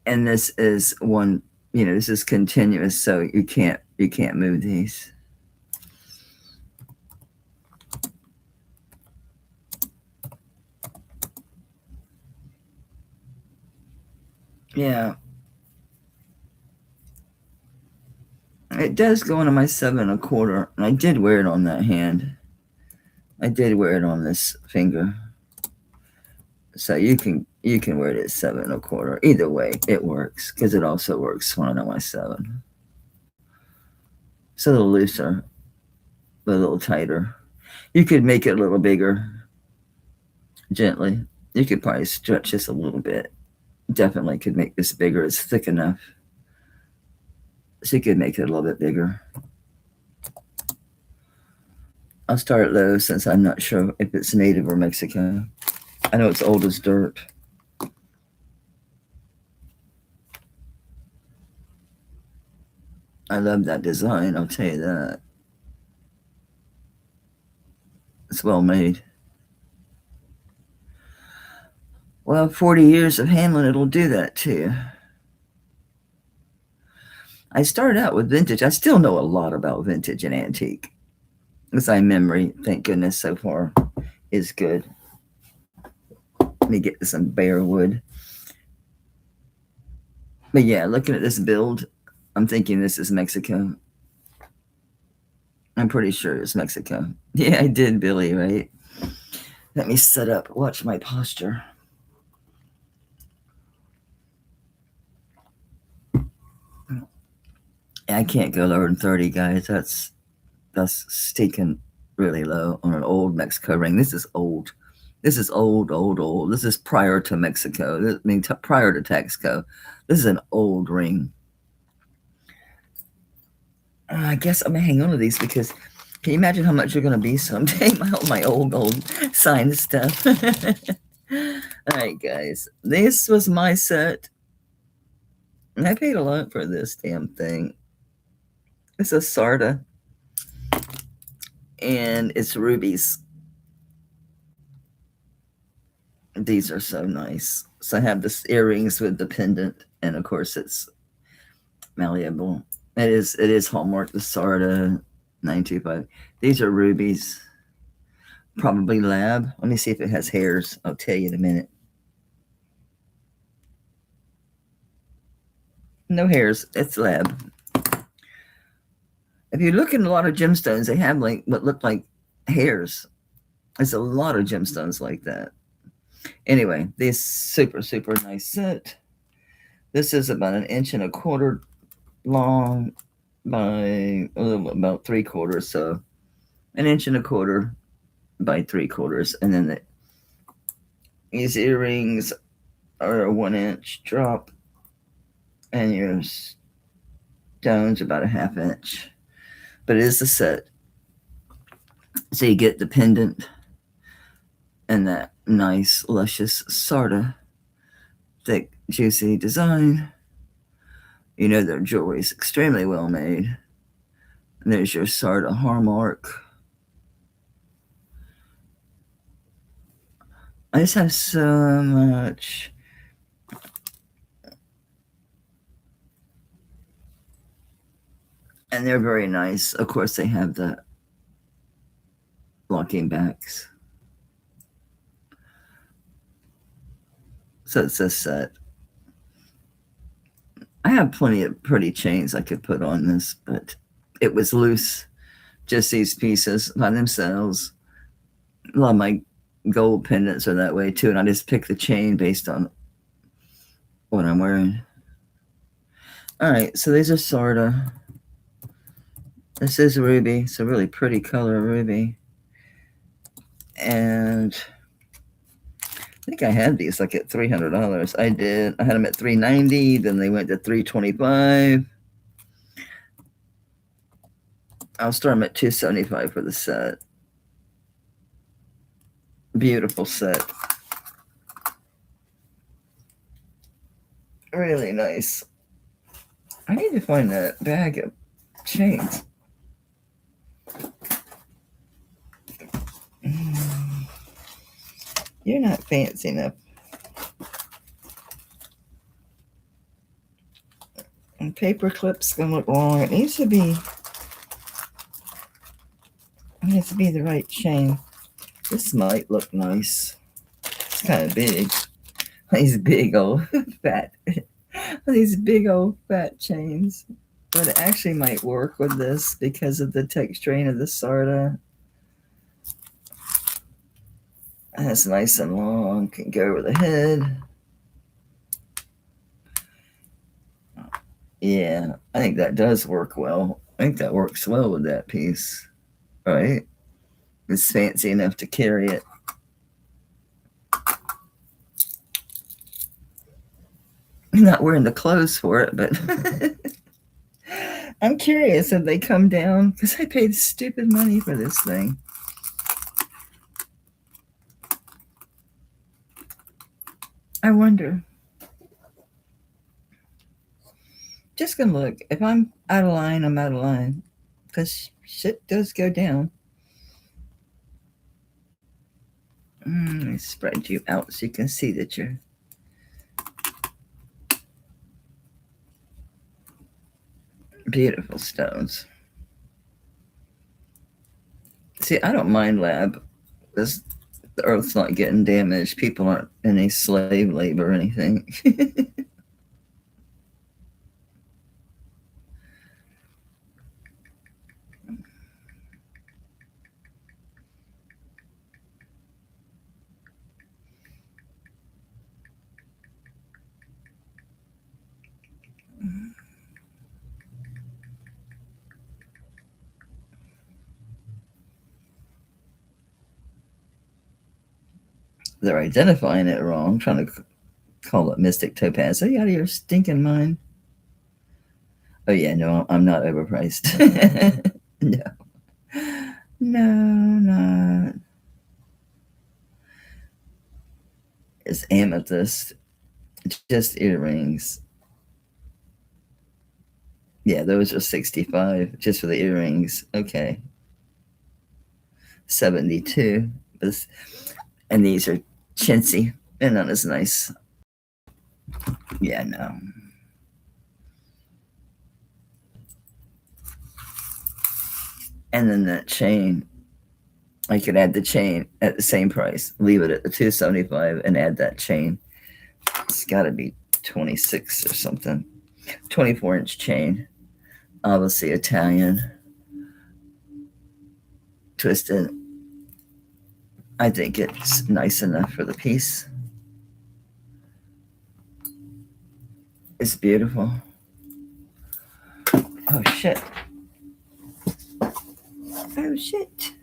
And this is one, this is continuous, so you can't move these. Yeah. It does go into my 7 1/4, and I did wear it on that hand. I did wear it on this finger. So you can wear it at 7 1/4. Either way, it works, because it also works when I my 7. It's a little looser, but a little tighter. You could make it a little bigger, gently. You could probably stretch this a little bit. Definitely could make this bigger. It's thick enough. So you could make it a little bit bigger. I'll start low, since I'm not sure if it's native or Mexican. I know it's old as dirt. I love that design, I'll tell you that. It's well made. Well, 40 years of handling it'll do that to you. I started out with vintage. I still know a lot about vintage and antique, because my memory, thank goodness, so far is good. Let me get some bare wood. But yeah, looking at this build, I'm thinking this is Mexico. I'm pretty sure it's Mexico. Yeah, I did, Billy, right? Let me set up. Watch my posture. I can't go lower than 30, guys. That's stinking really low on an old Mexico ring. This is old. This is old. This is prior to Mexico. I mean, prior to Texaco. This is an old ring. I guess I'm gonna hang on to these, because can you imagine how much you're gonna be someday? My old signed stuff. All right, guys. This was my set. And I paid a lot for this damn thing. It's a Sarda. And it's rubies. These are so nice. So I have this earrings with the pendant, and of course it's malleable. It is Hallmark, the Sarda 925. These are rubies. Probably lab. Let me see if it has hairs. I'll tell you in a minute. No hairs. It's lab. If you look in a lot of gemstones, they have like what look like hairs. There's a lot of gemstones like that. Anyway, this super nice set. This is about 1 1/4 long by about 3/4, so 1 1/4 by 3/4, and then these earrings are a 1 inch drop, and your stones about a 1/2 inch. But it is a set, so you get the pendant and that nice luscious Sarda thick juicy design. You know their jewelry is extremely well made. And there's your Sarda hallmark. I just have so much. And they're very nice. Of course, they have the locking backs. So it's a set. I have plenty of pretty chains I could put on this, but it was loose. Just these pieces by themselves. A lot of my gold pendants are that way too, and I just pick the chain based on what I'm wearing. All right, so these are Sarda. This is ruby. It's a really pretty color ruby. And I think I had these like at $300. I did. I had them at $390. Then they went to $325. I'll start them at $275 for the set. Beautiful set. Really nice. I need to find that bag of chains. You're not fancy enough. And paper clip's gonna look long. It needs to be the right chain. This might look nice. It's kind of big. These big old fat chains. But it actually might work with this because of the texturing of the sarda. That's nice and long. Can go over the head. Yeah, I think that does work well. I think that works well with that piece, right? It's fancy enough to carry it. I'm not wearing the clothes for it, but I'm curious if they come down because I paid stupid money for this thing. I wonder. Just gonna look. If I'm out of line, I'm out of line because shit does go down. Let me spread you out so you can see that you're beautiful stones. See, I don't mind lab because the earth's not getting damaged. People aren't in any slave labor or anything. They're identifying it wrong, trying to call it mystic topaz. Are you out of your stinking mind? Oh yeah, no, I'm not overpriced. No. No, not. It's amethyst. Just earrings. Yeah, those are 65 just for the earrings. Okay. 72. And these are chintzy. They're not as nice. Yeah, no. And then that chain, I could add the chain at the same price, leave it at the 275 and add that chain. It's got to be 26 or something. 24-inch chain, obviously Italian, twisted. I think it's nice enough for the piece. It's beautiful. Oh shit. Oh shit.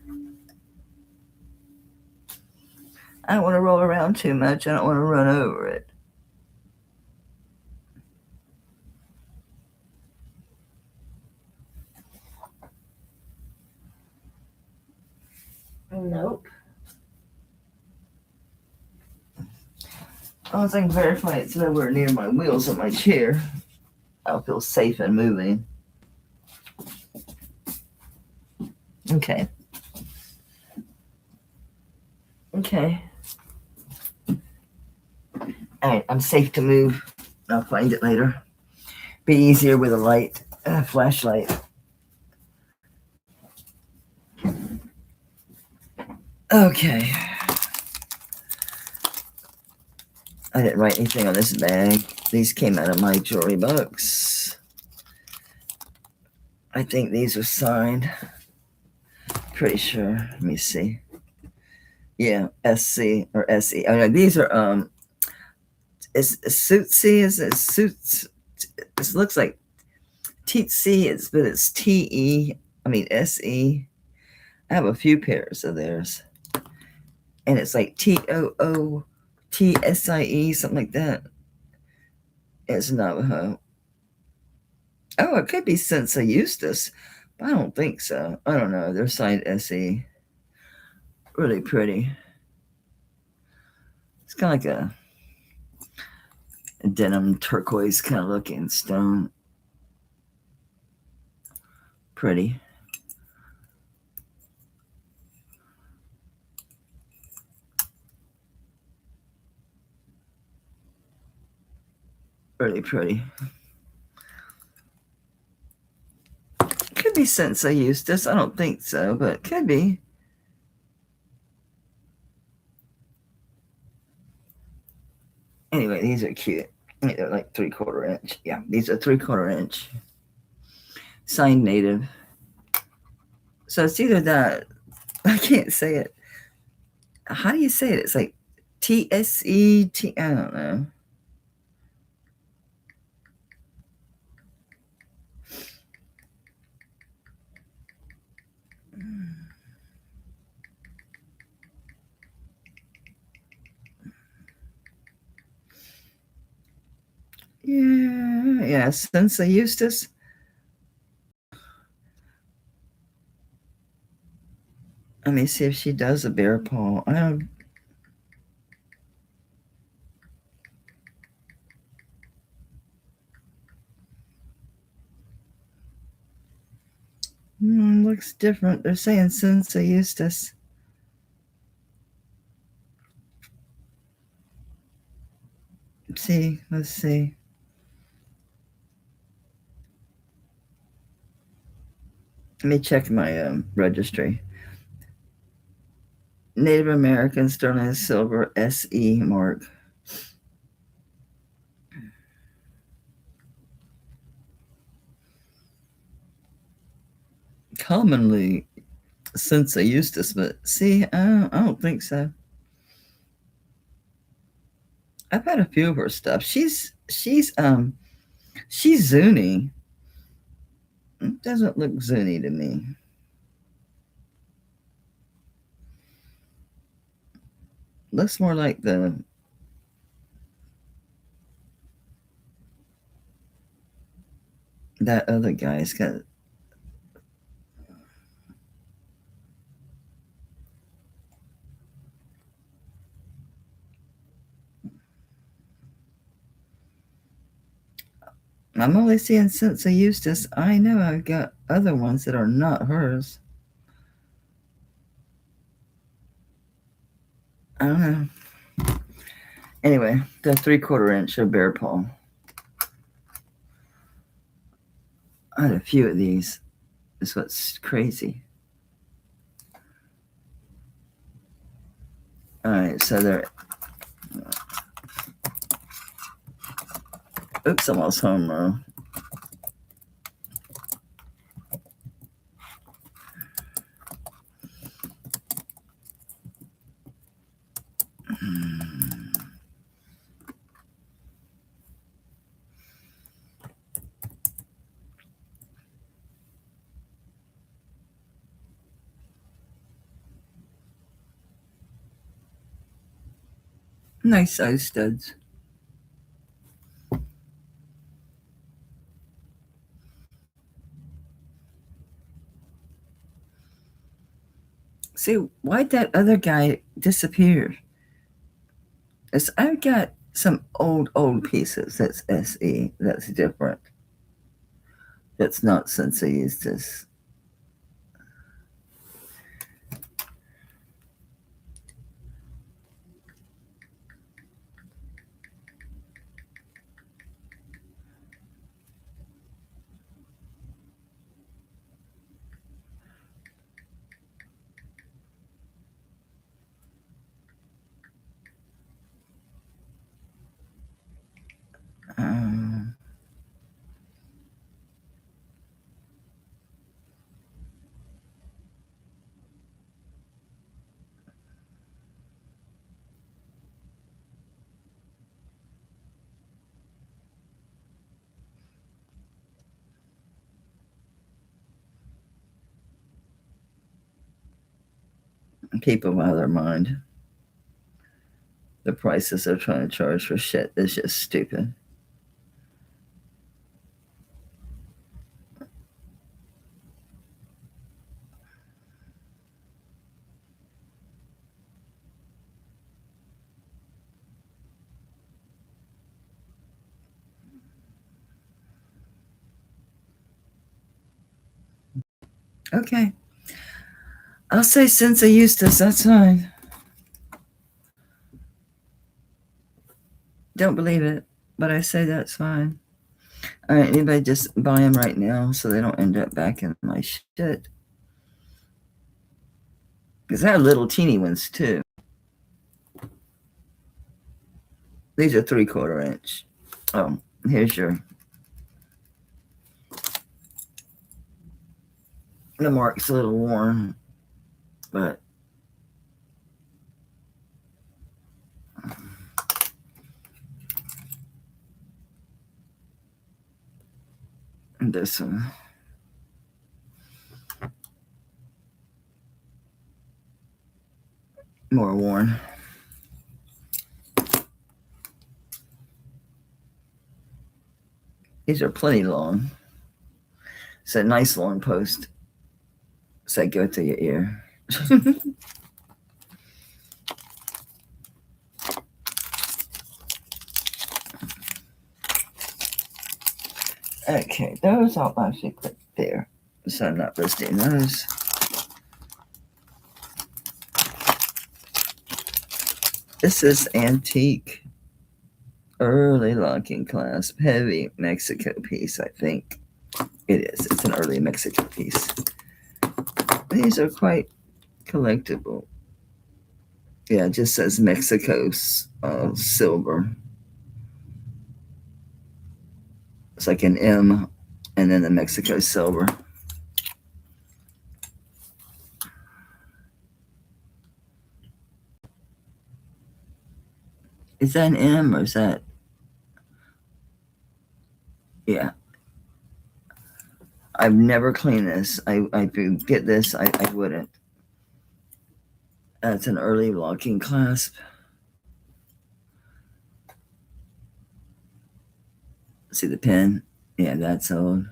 I don't want to roll around too much. I don't want to run over it. Nope. As long as I can verify it's nowhere near my wheels of my chair, I'll feel safe in moving. Okay. Okay. All right, I'm safe to move. I'll find it later. Be easier with a light, flashlight. Okay. I didn't write anything on this bag. These came out of my jewelry box. I think these were signed. Pretty sure. Let me see. Yeah, SC or SE. Oh no, these are is Suitsy, is it Suits? It looks like TC, but it's TE. I mean SE. I have a few pairs of theirs. And it's like TOOTSIE, something like that. It's Navajo. Oh, it could be Sensa Eustace, but I don't think so. I don't know. They're signed SE. Really pretty. It's kind of like a denim turquoise kind of looking stone. Pretty. Really pretty. Could be since I used this. I don't think so, but could be. Anyway, these are cute. They're like 3/4 inch. Yeah, these are 3/4 inch. Signed native. So it's either that. I can't say it. How do you say it? It's like TSET. I don't know. Yeah, since I used this. Let me see if she does a bear paw. I don't. Looks different. They're saying since I used this. See, let's see. Let me check my registry. Native American sterling silver SE mark. Commonly since I used this, but see, I don't think so. I've had a few of her stuff. She's Zuni. It doesn't look Zuni to me. Looks more like that other guy's got. I'm only seeing since I used this. I know I've got other ones that are not hers. I don't know. Anyway, the 3/4 inch of bear paw. I had a few of these. That's what's crazy. All right, so they're. Oops, almost home row. Nice size studs. See, why'd that other guy disappear? I've got some old pieces. That's SE. That's different. That's not since I used this. People out of their mind. The prices they're trying to charge for shit is just stupid. Okay. I'll say since I used this, that's fine. Don't believe it. But I say that's fine. All right, anybody just buy them right now so they don't end up back in my shit. Because I have little teeny ones too. These are 3/4 inch. Oh, here's your. The mark's a little worn, but this one. More worn. These are plenty long. It's a nice long post. So they go to your ear. Okay, those I'll actually put there. So I'm not listing those. This is antique. Early locking clasp. Heavy Mexico piece, I think. It is. It's an early Mexico piece. These are quite collectible. Yeah, it just says Mexico silver. It's like an M and then the Mexico silver. Is that an M or is that? Yeah. I've never cleaned this. I could get this, I wouldn't. That's an early locking clasp. See the pin? Yeah, that's old.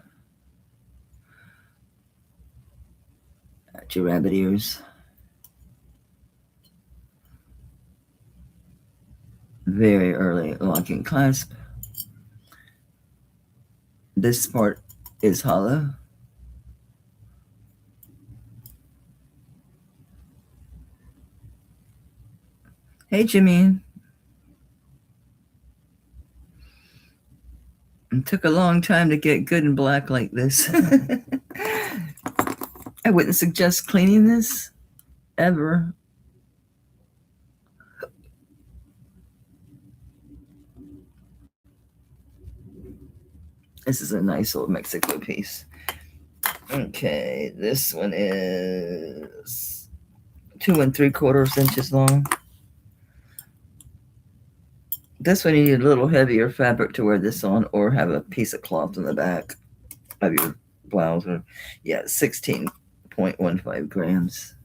Got your rabbit ears. Very early locking clasp. This part is hollow. Hey, Jimmy. It took a long time to get good and black like this. I wouldn't suggest cleaning this ever. This is a nice old Mexico piece. Okay, this one is 2 3/4 inches long. This one you need a little heavier fabric to wear this on, or have a piece of cloth in the back of your blouse. Or, yeah, 16.15 grams.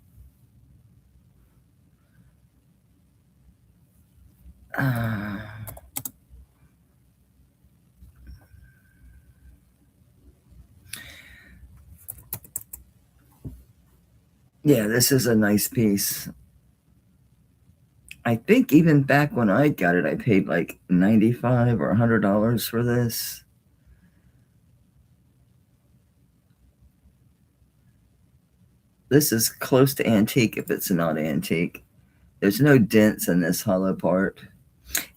Yeah, this is a nice piece. I think even back when I got it, I paid like $95 or $100 for this. This is close to antique if it's not antique. There's no dents in this hollow part.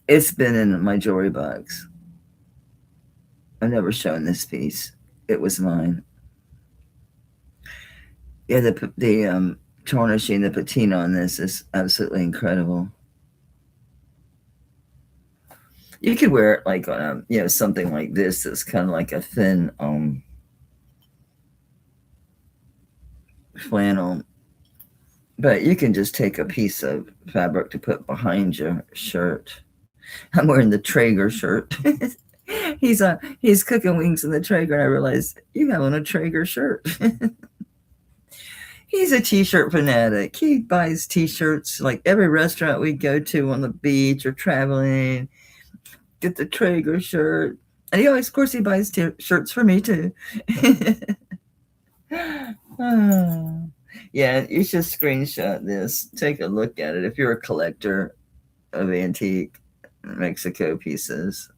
It's been in my jewelry box. I've never shown this piece. It was mine. Yeah, the tarnishing, the patina on this is absolutely incredible. You could wear it like on something like this that's kind of like a thin flannel, but you can just take a piece of fabric to put behind your shirt. I'm wearing the Traeger shirt. He's cooking wings in the Traeger, and I realized you have on a Traeger shirt. He's a t-shirt fanatic. He buys t-shirts like every restaurant we go to on the beach or traveling. Get the Traeger shirt, and he always, of course, he buys shirts for me too. Yeah, you should screenshot this. Take a look at it if you're a collector of antique Mexico pieces.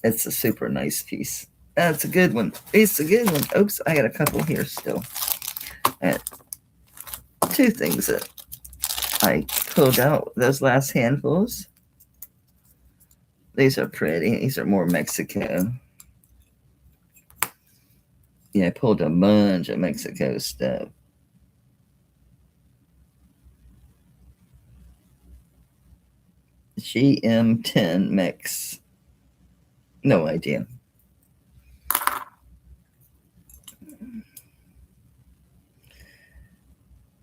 It's a super nice piece. That's a good one. It's a good one. Oops, I got a couple here still. And 2 things that I pulled out those last handfuls. These are pretty. These are more Mexico. Yeah, I pulled a bunch of Mexico stuff. GM10 mix. No idea.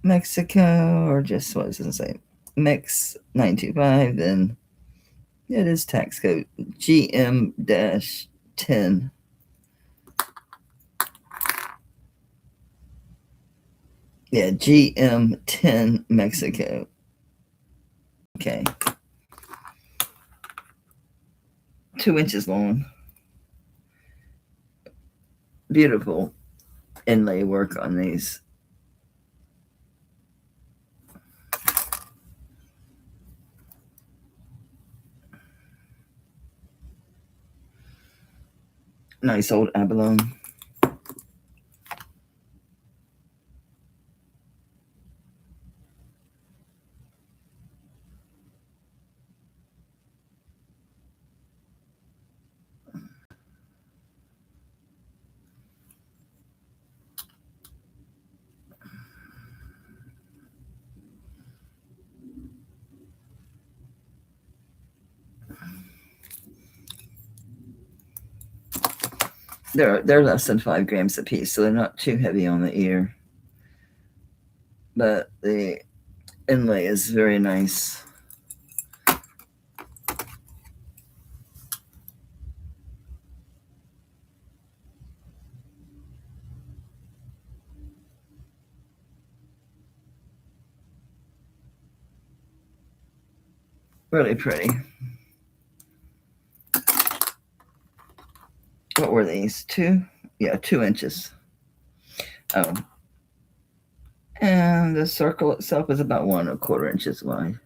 Mexico, or just what does it say? Mix 925, then it is tax code GM-10. Yeah, GM10 Mexico. Okay. 2 inches long. Beautiful inlay work on these. Nice old abalone. They're less than 5 grams a piece, so they're not too heavy on the ear. But the inlay is very nice. Really pretty. What were these? 2? Yeah, 2 inches. Oh. And the circle itself is about 1¼ inches wide.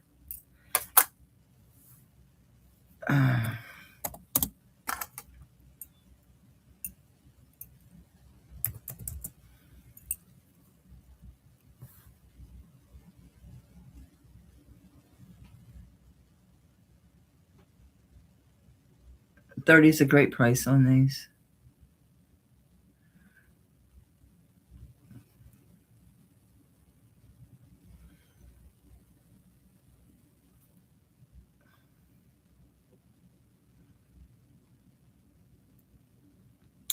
30 is a great price on these.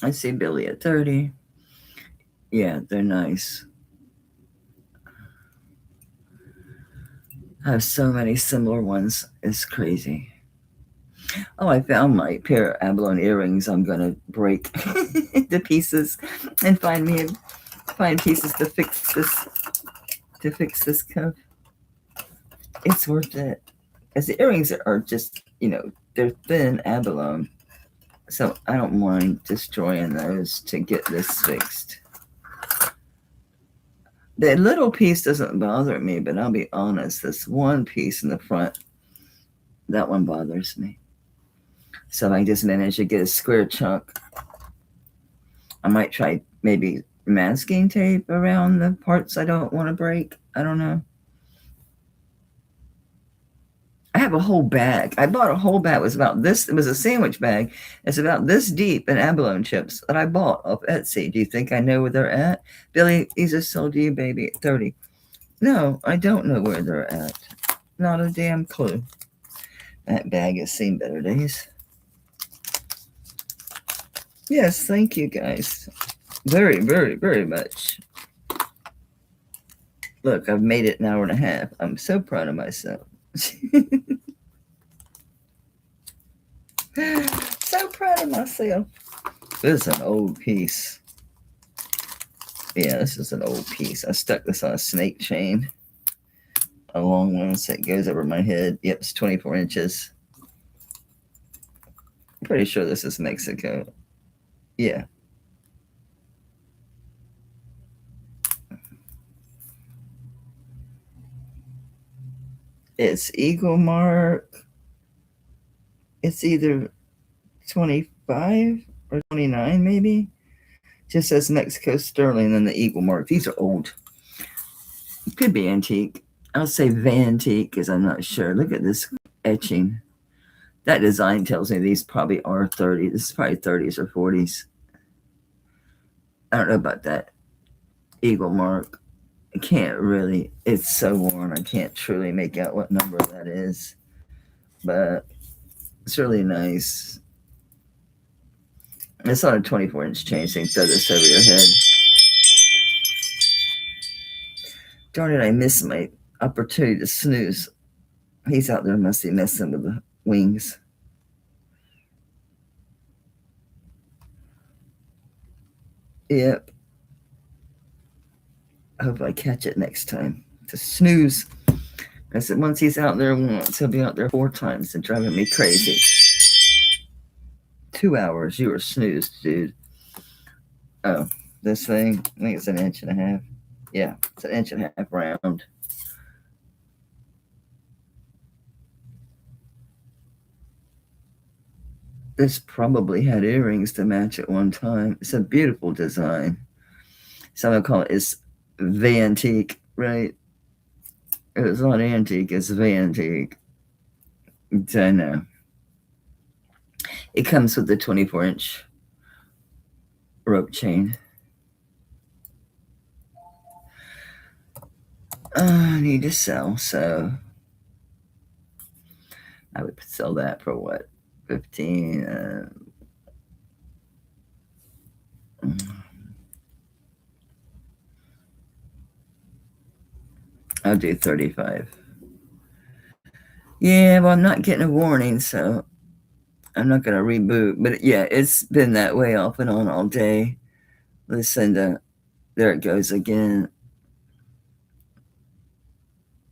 I see Billy at 30. Yeah, they're nice. I have so many similar ones. It's crazy. Oh, I found my pair of abalone earrings. I'm gonna break into pieces and find pieces to fix this cuff. It's worth it. Because the earrings are just, they're thin abalone. So I don't mind destroying those to get this fixed. The little piece doesn't bother me, but I'll be honest, this one piece in the front, that one bothers me. So if I just manage to get a square chunk, I might try maybe masking tape around the parts I don't want to break. I don't know. I have a whole bag. I bought a whole bag. It was about this. It was a sandwich bag. It's about this deep in abalone chips that I bought off Etsy. Do you think I know where they're at? Billy, these are sold to you, baby, at 30. No, I don't know where they're at. Not a damn clue. That bag has seen better days. Yes, thank you guys. Very, very, very much. Look, I've made it an hour and a half. I'm so proud of myself. So proud of myself. This is an old piece. Yeah, this is an old piece. I stuck this on a snake chain. A long one, so it goes over my head. Yep, it's 24 inches. I'm pretty sure this is Mexico. Yeah. It's eagle mark. It's either 25 or 29, maybe. Just says Mexico sterling and then the eagle mark. These are old. It could be antique. I'll say Vantique because I'm not sure. Look at this etching. That design tells me these probably are 30. This is probably 30s or 40s. I don't know about that eagle mark. I can't really, it's so worn, I can't truly make out what number that is. But it's really nice. It's on a 24-inch chain, so you can throw this over your head. Darn it, I missed my opportunity to snooze. He's out there, must be messing with the wings. Yep. I hope I catch it next time. To snooze. I said once he's out there once, he'll be out there 4 times and driving me crazy. 2 hours, you were snoozed, dude. Oh, this thing, I think it's 1.5 inches. Yeah, it's 1.5 inches round. This probably had earrings to match at one time. It's a beautiful design. Some would call it is Vantique, right? It's not antique, it's Vantique. I know. It comes with the 24-inch rope chain. I need to sell, so I would sell that for what? 15. I'll do 35. Yeah, well, I'm not getting a warning, so I'm not going to reboot. But yeah, it's been that way off and on all day. Listen to, there it goes again.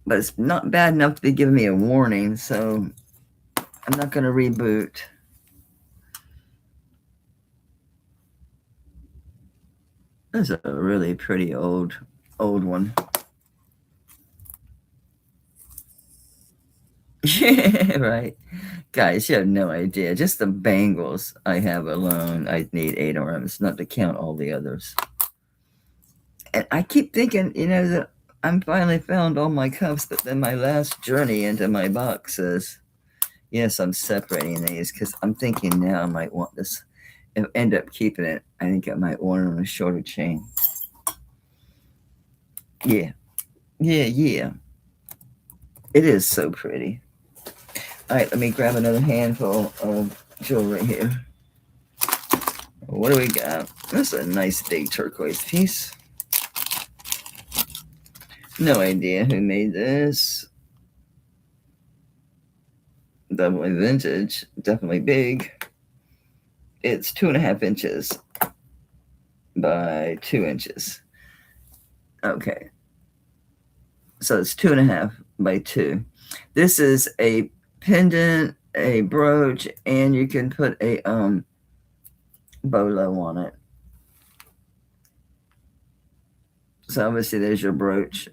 But it's not bad enough to be giving me a warning, so I'm not going to reboot. This is a really pretty old one. Yeah, right. Guys, you have no idea. Just the bangles I have alone, I'd need 8 arms, not to count all the others. And I keep thinking, that I'm finally found all my cups, but then my last journey into my box says, yes, I'm separating these because I'm thinking now I might want this. If I end up keeping it, I think I might want it on a shorter chain. Yeah. Yeah. It is so pretty. All right, let me grab another handful of jewelry here. What do we got? That's a nice big turquoise piece. No idea who made this. Definitely vintage, definitely big. It's 2.5 inches by 2 inches. Okay. So it's 2.5 by 2. This is a pendant, a brooch, and you can put a bolo on it. So obviously there's your brooch.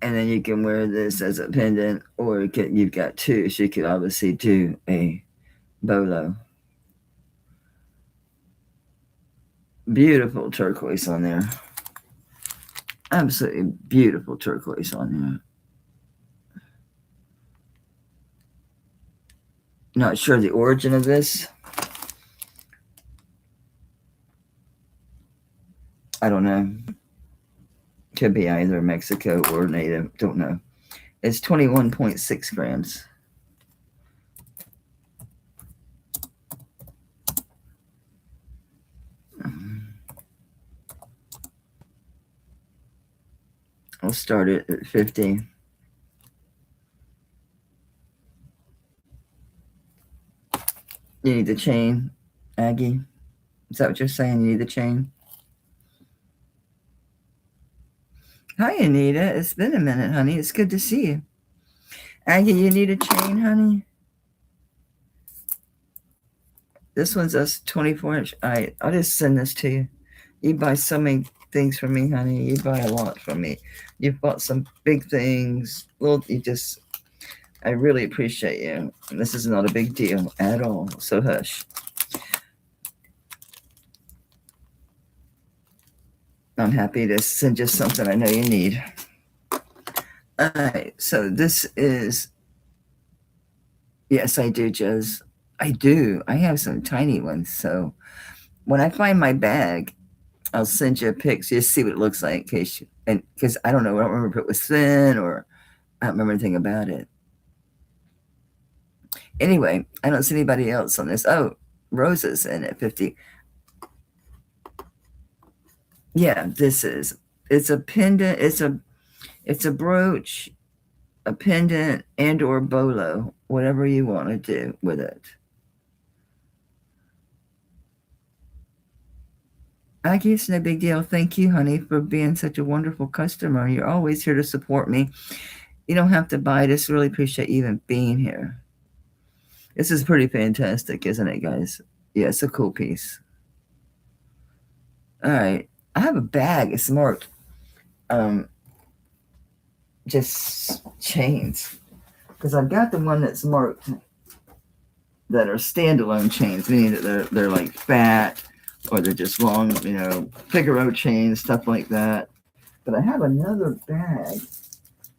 And then you can wear this as a pendant, or you've got 2, so you could obviously do a bolo. Beautiful turquoise on there. Absolutely beautiful turquoise on there. Not sure the origin of this. I don't know. Could be either Mexico or native. Don't know. It's 21.6 grams. I'll start it at 50. You need the chain, Aggie? Is that what you're saying? You need the chain? Hi, Anita. It's been a minute, honey. It's good to see you. Aggie, you need a chain, honey? This one's a 24-inch. I'll just send this to you. You buy so many things from me, honey. You buy a lot from me. You've bought some big things. Well, I really appreciate you. And this is not a big deal at all. So hush. I'm happy to send you something I know you need. All right. So this is Yes, I do, Jez. I do. I have some tiny ones. So when I find my bag, I'll send you a pic so you see what it looks like. And because I don't know, I don't remember if it was thin or I don't remember anything about it. Anyway, I don't see anybody else on this. Oh, Rosa's in at 50. Yeah, this is. It's a pendant. It's a brooch, a pendant, and or bolo, whatever you want to do with it. Aggie, it's no big deal. Thank you, honey, for being such a wonderful customer. You're always here to support me. You don't have to buy. I just really appreciate you even being here. This is pretty fantastic, isn't it, guys? Yeah, it's a cool piece. All right. I have a bag. It's marked um, just chains. Because I've got the one that's marked that are standalone chains, meaning that they're like fat or they're just long, Figaro chains, stuff like that. But I have another bag.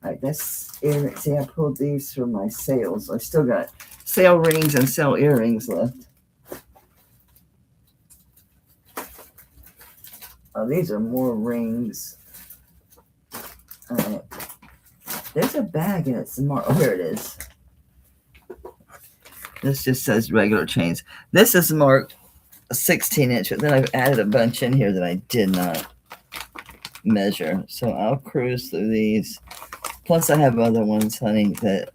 Like that's earrings. See, I pulled these from my sales. I still got sale rings and sale earrings left. Oh, these are more rings. There's a bag and it's marked. Oh, here it is. This just says regular chains. This is marked a 16-inch, but then I've added a bunch in here that I did not measure. So I'll cruise through these. Plus, I have other ones, honey, that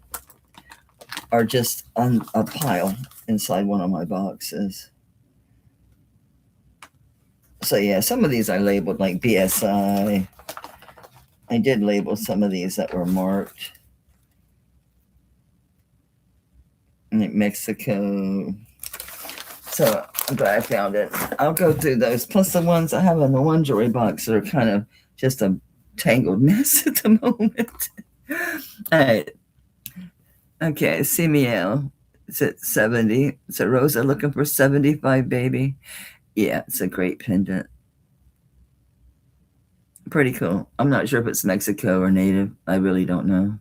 are just on a pile inside one of my boxes. So yeah, some of these I labeled like BSI. I did label some of these that were marked. Like Mexico. So I'm glad I found it. I'll go through those. Plus the ones I have in the lingerie box that are kind of just a tangled mess at the moment. All right. Okay, CML. It's at 70. It's a Rosa looking for 75, baby. Yeah, it's a great pendant. Pretty cool. I'm not sure if it's Mexico or native. I really don't know.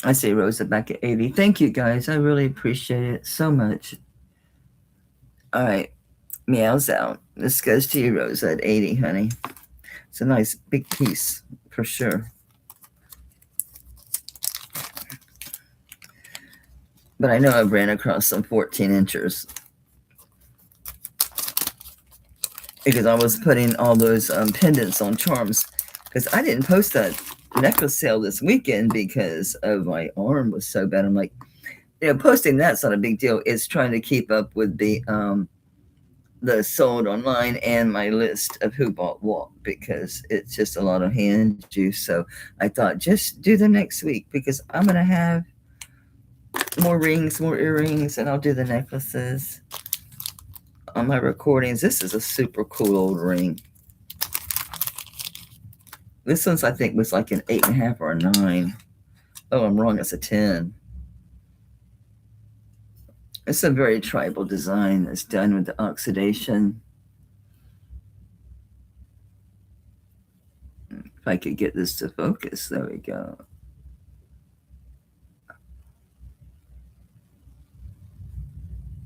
I see Rosa back at 80. Thank you, guys. I really appreciate it so much. All right. Meows out. This goes to you, Rosa, at 80, honey. It's a nice big piece for sure. But I know I ran across some 14 inches because I was putting all those pendants on charms because I didn't post that necklace sale this weekend because of my arm was so bad. I'm like, posting that's not a big deal. It's trying to keep up with the sold online and my list of who bought what because it's just a lot of hand juice. So I thought just do the next week because I'm gonna have more rings, more earrings, and I'll do the necklaces on my recordings. This is a super cool old ring. This one's I think was like an 8.5 or a 9. Oh, I'm wrong. It's a 10. It's a very tribal design that's done with the oxidation. If I could get this to focus, there we go.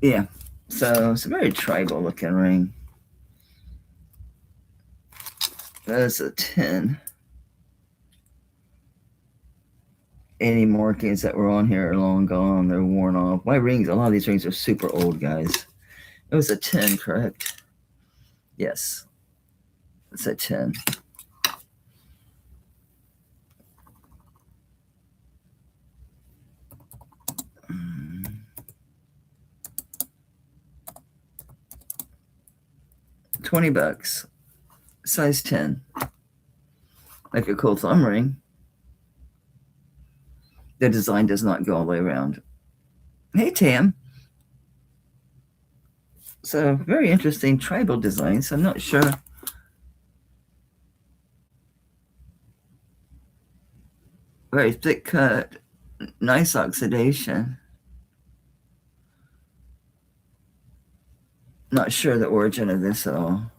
Yeah, so it's a very tribal looking ring. That's a 10. Any markings that were on here are long gone. They're worn off. My rings, a lot of these rings are super old, guys. It was a 10, correct? Yes. It's a 10. $20. Size 10. Like a cool thumb ring. The design does not go all the way around. Hey, Tam. So very interesting tribal design. So I'm not sure. Very thick cut. Nice oxidation. Not sure the origin of this at all.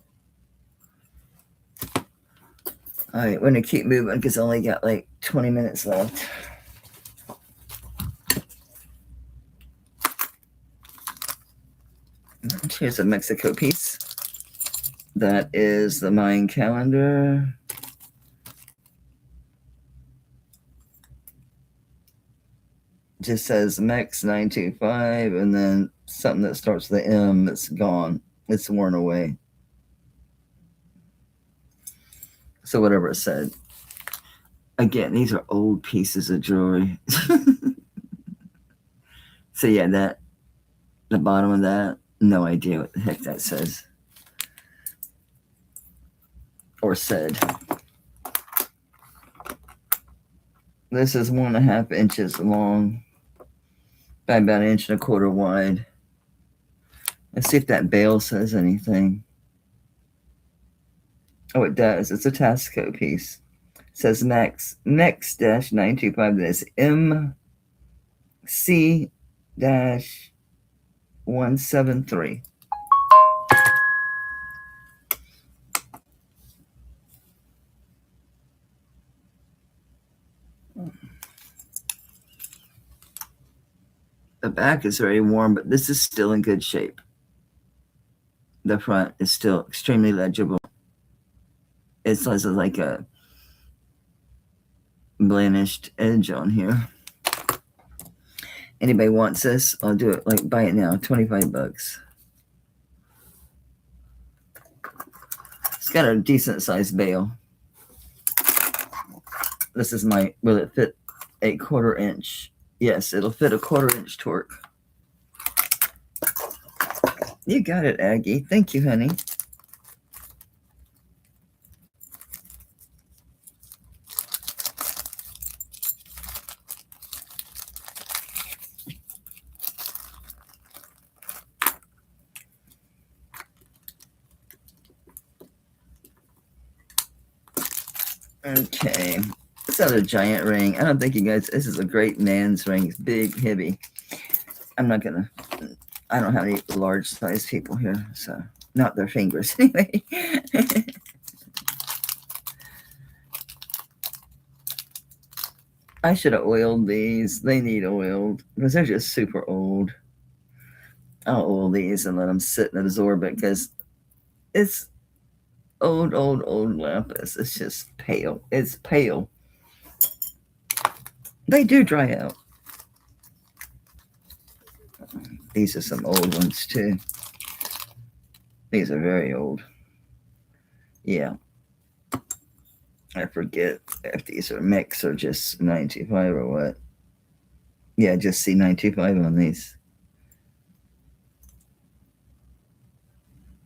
All right, we're gonna keep moving because I only got like 20 minutes left. Here's a Mexico piece. That is the Mayan calendar. Just says Mex 925, and then something that starts with the M that's gone. It's worn away. So whatever it said. Again, these are old pieces of jewelry. So yeah, that the bottom of that, no idea what the heck that says. Or said. This is 1.5 inches long by about 1.25 inches wide. Let's see if that bail says anything. Oh, it does. It's a Tasco piece. It says Mex-925. That's MC-173. The back is very warm, but this is still in good shape. The front is still extremely legible. It's like a blemished edge on here. Anybody wants this? I'll do it. Like, buy it now. $25. It's got a decent sized bail. This is my. Will it fit 1/4 inch? Yes, it'll fit 1/4 inch torque. You got it, Aggie. Thank you, honey. Okay. This other giant ring. I don't think you guys. This is a great man's ring. It's big, heavy. I'm not gonna. I don't have any large size people here, so not their fingers anyway. I should have oiled these. They need oiled because they're just super old. I'll oil these and let them sit and absorb it because it's old lapis. It's just pale. It's pale. They do dry out. These are some old ones too. These are very old. Yeah. I forget if these are mix or just 925 or what. Yeah, just see 925 on these.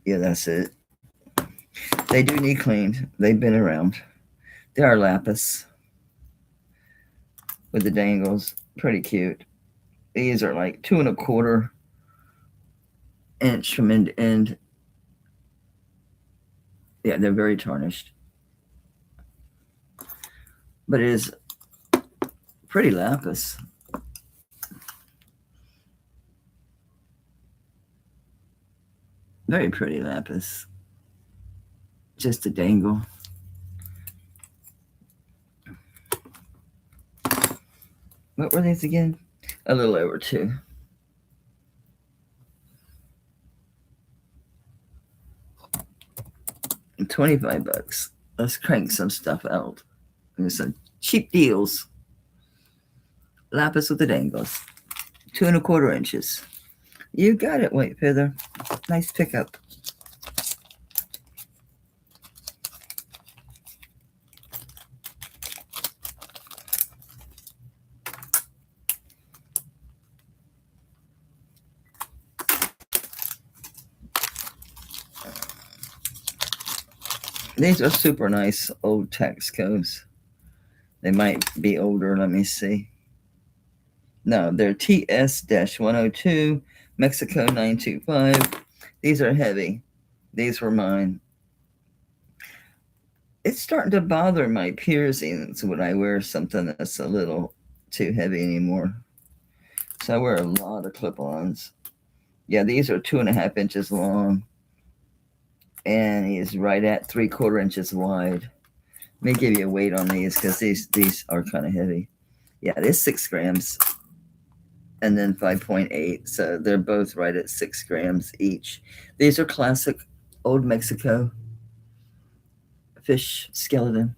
Yeah, that's it. They do need cleaned. They've been around. They are lapis with the dangles. Pretty cute. These are like 2.25 inch from end to end. Yeah, they're very tarnished. But it is pretty lapis. Very pretty lapis. Just a dangle. What were these again? A little over 2. $25. Let's crank some stuff out. There's some cheap deals. Lapis with the dangles. 2.25 inches. You got it, White Feather. Nice pickup. These are super nice old Texcos. They might be older. Let me see. No, they're TS-102, Mexico 925. These are heavy. These were mine. It's starting to bother my piercings when I wear something that's a little too heavy anymore. So I wear a lot of clip-ons. Yeah, these are 2.5 inches long. And he's right at 3/4 inches wide. Let me give you a weight on these because these are kind of heavy. Yeah, this 6 grams. and then 5.8. So they're both right at 6 grams each. These are classic old Mexico fish skeleton.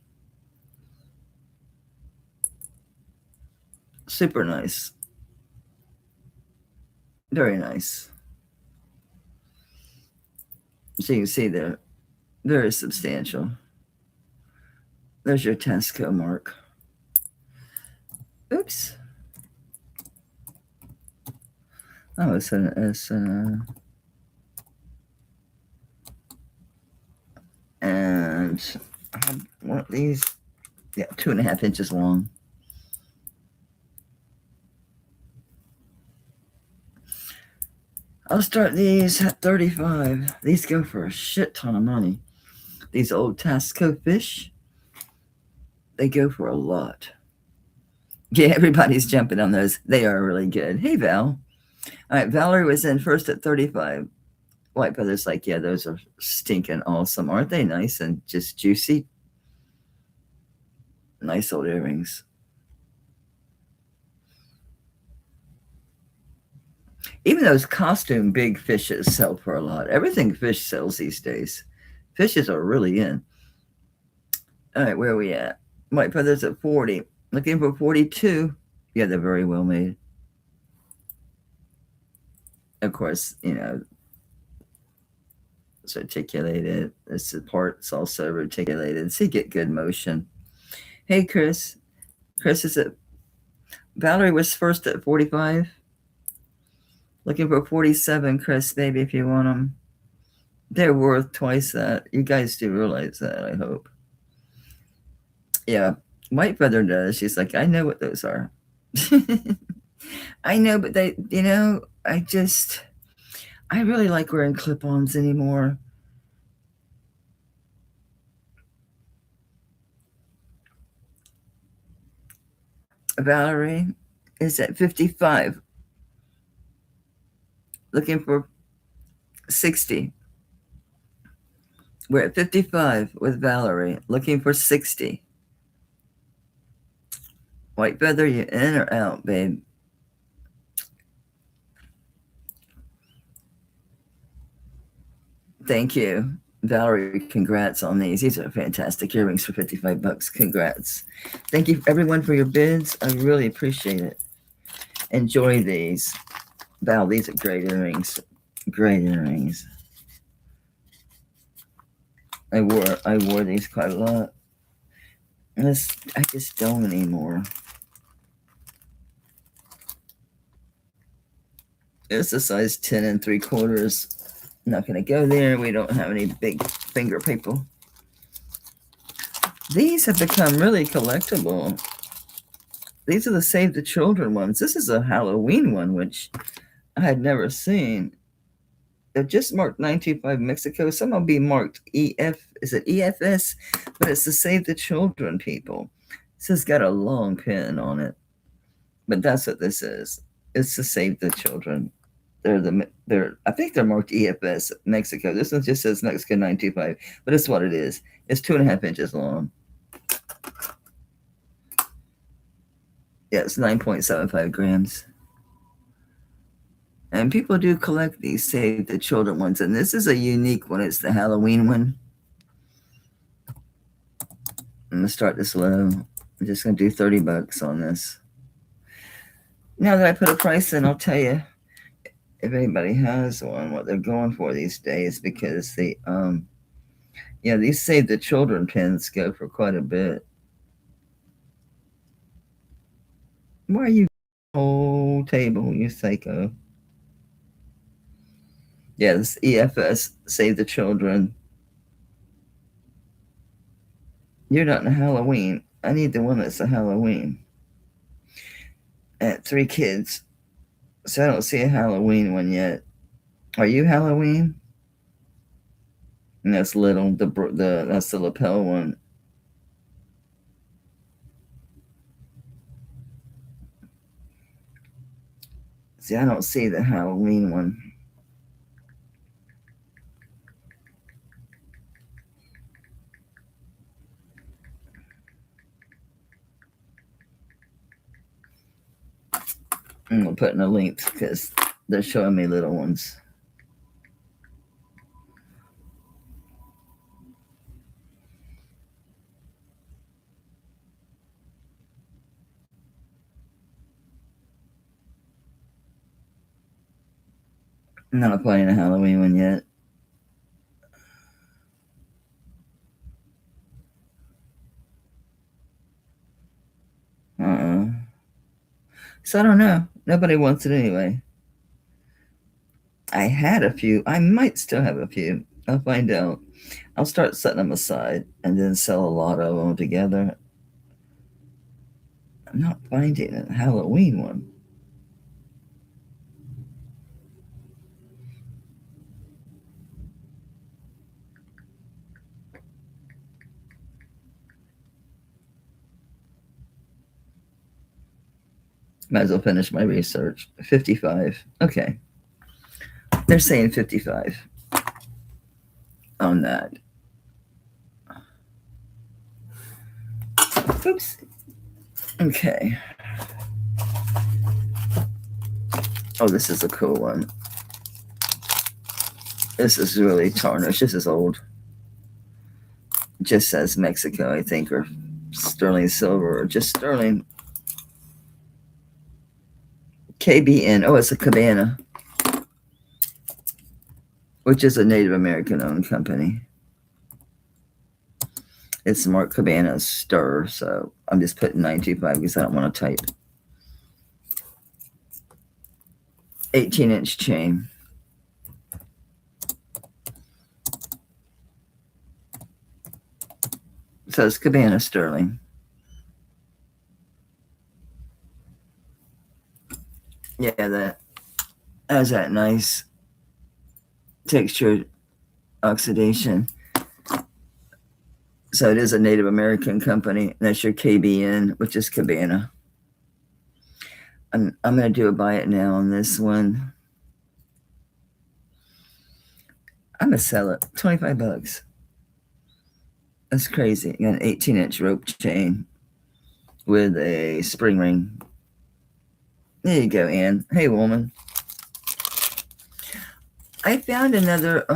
Super nice. Very nice. So you can see they're very substantial. There's your Tesco mark. Oops. Oh, it's and what these? Yeah, 2.5 inches long. I'll start these at 35. These go for a shit ton of money. These old Tesco fish, they go for a lot. Yeah, everybody's jumping on those. They are really good. Hey, Val. All right, Valerie was in first at 35. White Brother's like, yeah, those are stinking awesome. Aren't they nice and just juicy? Nice old earrings. Even those costume big fishes sell for a lot. Everything fish sells these days. Fishes are really in. All right, where are we at? White Brother's at 40. Looking for 42. Yeah, they're very well made. Of course, you know, it's articulated. This part's also articulated. So you get good motion. Hey, Chris. Chris is at Valerie was first at 45. Looking for 47, Chris, baby, if you want them. They're worth twice that. You guys do realize that, I hope. Yeah, White Feather does. She's like, I know what those are. I know, but they, you know, I really like wearing clip-ons anymore. Valerie is at 55. Looking for 60. We're at 55 with Valerie. Looking for 60. White Feather, you in or out, babe? Thank you. Valerie, congrats on these. These are fantastic earrings for 55 bucks. Congrats. Thank you, everyone, for your bids. I really appreciate it. Enjoy these. Val, these are great earrings. Great earrings. I wore these quite a lot. I just don't anymore. It's a size 10 3/4. Not going to go there. We don't have any big finger people. These have become really collectible. These are the Save the Children ones. This is a Halloween one, which I had never seen. They're just marked 925 Mexico. Some will be marked EF. Is it EFS? But it's the Save the Children people. This has got a long pin on it. But that's what this is. It's the Save the Children. I think they're marked EFS Mexico. This one just says Mexico 925, but it's what it is. It's 2.5 inches long. Yeah, it's 9.75 grams. And people do collect these Save the Children ones, and this is a unique one. It's the Halloween one. I'm gonna start this low. I'm just gonna do 30 bucks on this. Now that I put a price in, I'll tell you if anybody has one, what they're going for these days, because these Save the Children pins go for quite a bit. Why are you whole table, you psycho? Yeah, this EFS Save the Children. You're not in Halloween. I need the one that's a Halloween. At 3 kids. So I don't see a Halloween one yet. Are you Halloween? And that's little. That's the lapel one. See, I don't see the Halloween one. I'm going to put in a link because they're showing me little ones. I'm not playing a Halloween one yet. So I don't know. Nobody wants it anyway. I had a few. I might still have a few. I'll find out. I'll start setting them aside and then sell a lot of them together. I'm not finding a Halloween one. Might as well finish my research. 55. Okay. They're saying 55 on that. Oops. Okay. Oh, this is a cool one. This is really tarnished. This is old. It just says Mexico, I think, or sterling silver, or just sterling. KBN. Oh, it's a Cabana, which is a Native American owned company. It's marked Cabana Stir, so I'm just putting 925 because I don't want to type. 18-inch chain. So it's Cabana sterling. Yeah, that has that nice textured oxidation. So it is a Native American company. That's your KBN, which is Cabana. I'm going to do a buy it now on this one. I'm going to sell it. 25 bucks. That's crazy. You got an 18-inch rope chain with a spring ring. There you go, Ann. Hey, woman. I found another,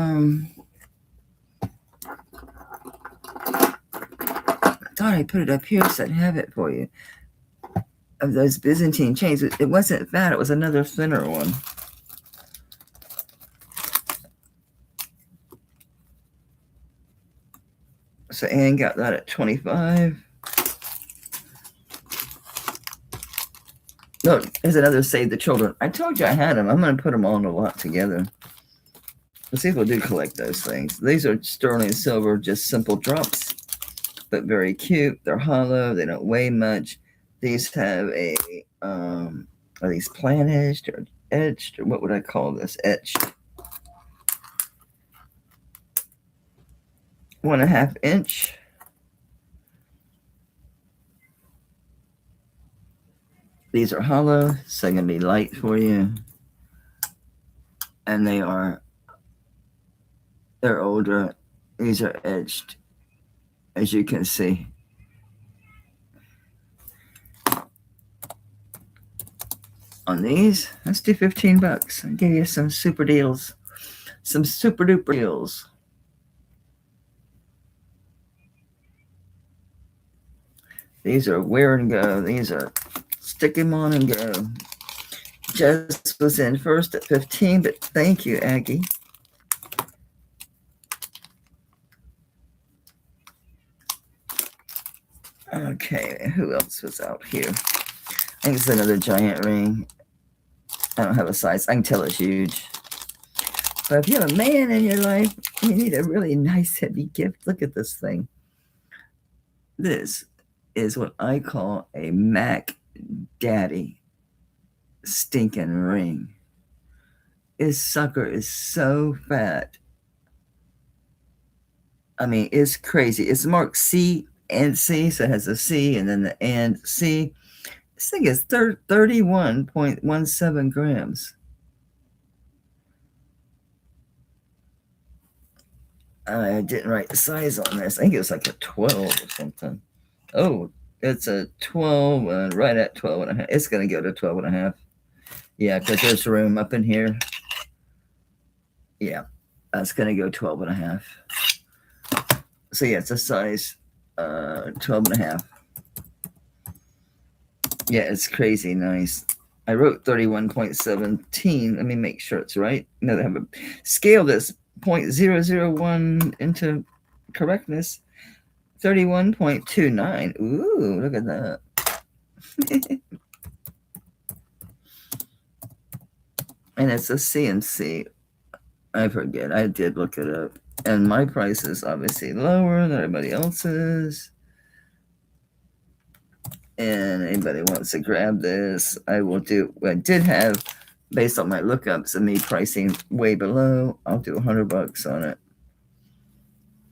thought I put it up here so I'd have it for you. Of those Byzantine chains. It wasn't that. It was another thinner one. So Ann got that at 25. Look, there's another Save the Children. I told you I had them. I'm going to put them all in a lot together. Let's see if we'll do collect those things. These are sterling silver, just simple drops, but very cute. They're hollow. They don't weigh much. These have a, are these planished or etched, or what would I call this? Etched. 1.5 inch. These are hollow, so they're going to be light for you. And they're older. These are etched, as you can see. On these, let's do 15 bucks. I'll give you some super deals. Some super duper deals. These are wear and go. These are stick them on and go. Jess was in first at 15, but thank you, Aggie. Okay, who else was out here? I think it's another giant ring. I don't have a size. I can tell it's huge. But if you have a man in your life, you need a really nice heavy gift. Look at this thing. This is what I call a Mac Daddy stinking ring. This sucker is so fat. I mean, it's crazy. It's marked C and C, so it has a C and then the and C. This thing is 31.17 grams. I didn't write the size on this. I think it was like a 12 or something. Oh, it's a 12, right at 12 and a half. It's going to go to 12 and a half. Yeah, because there's room up in here. Yeah, that's gonna go 12 and a half. So yeah, it's a size 12 and a half. Yeah, it's crazy nice. I wrote 31.17. Let me make sure it's right. No, they have a scale that's 0.001 into correctness. 31.29. Ooh, look at that. And it's a CNC. I forget. I did look it up. And my price is obviously lower than everybody else's. And anybody wants to grab this, I will do. I did have, based on my lookups and me pricing way below, I'll do $100 on it.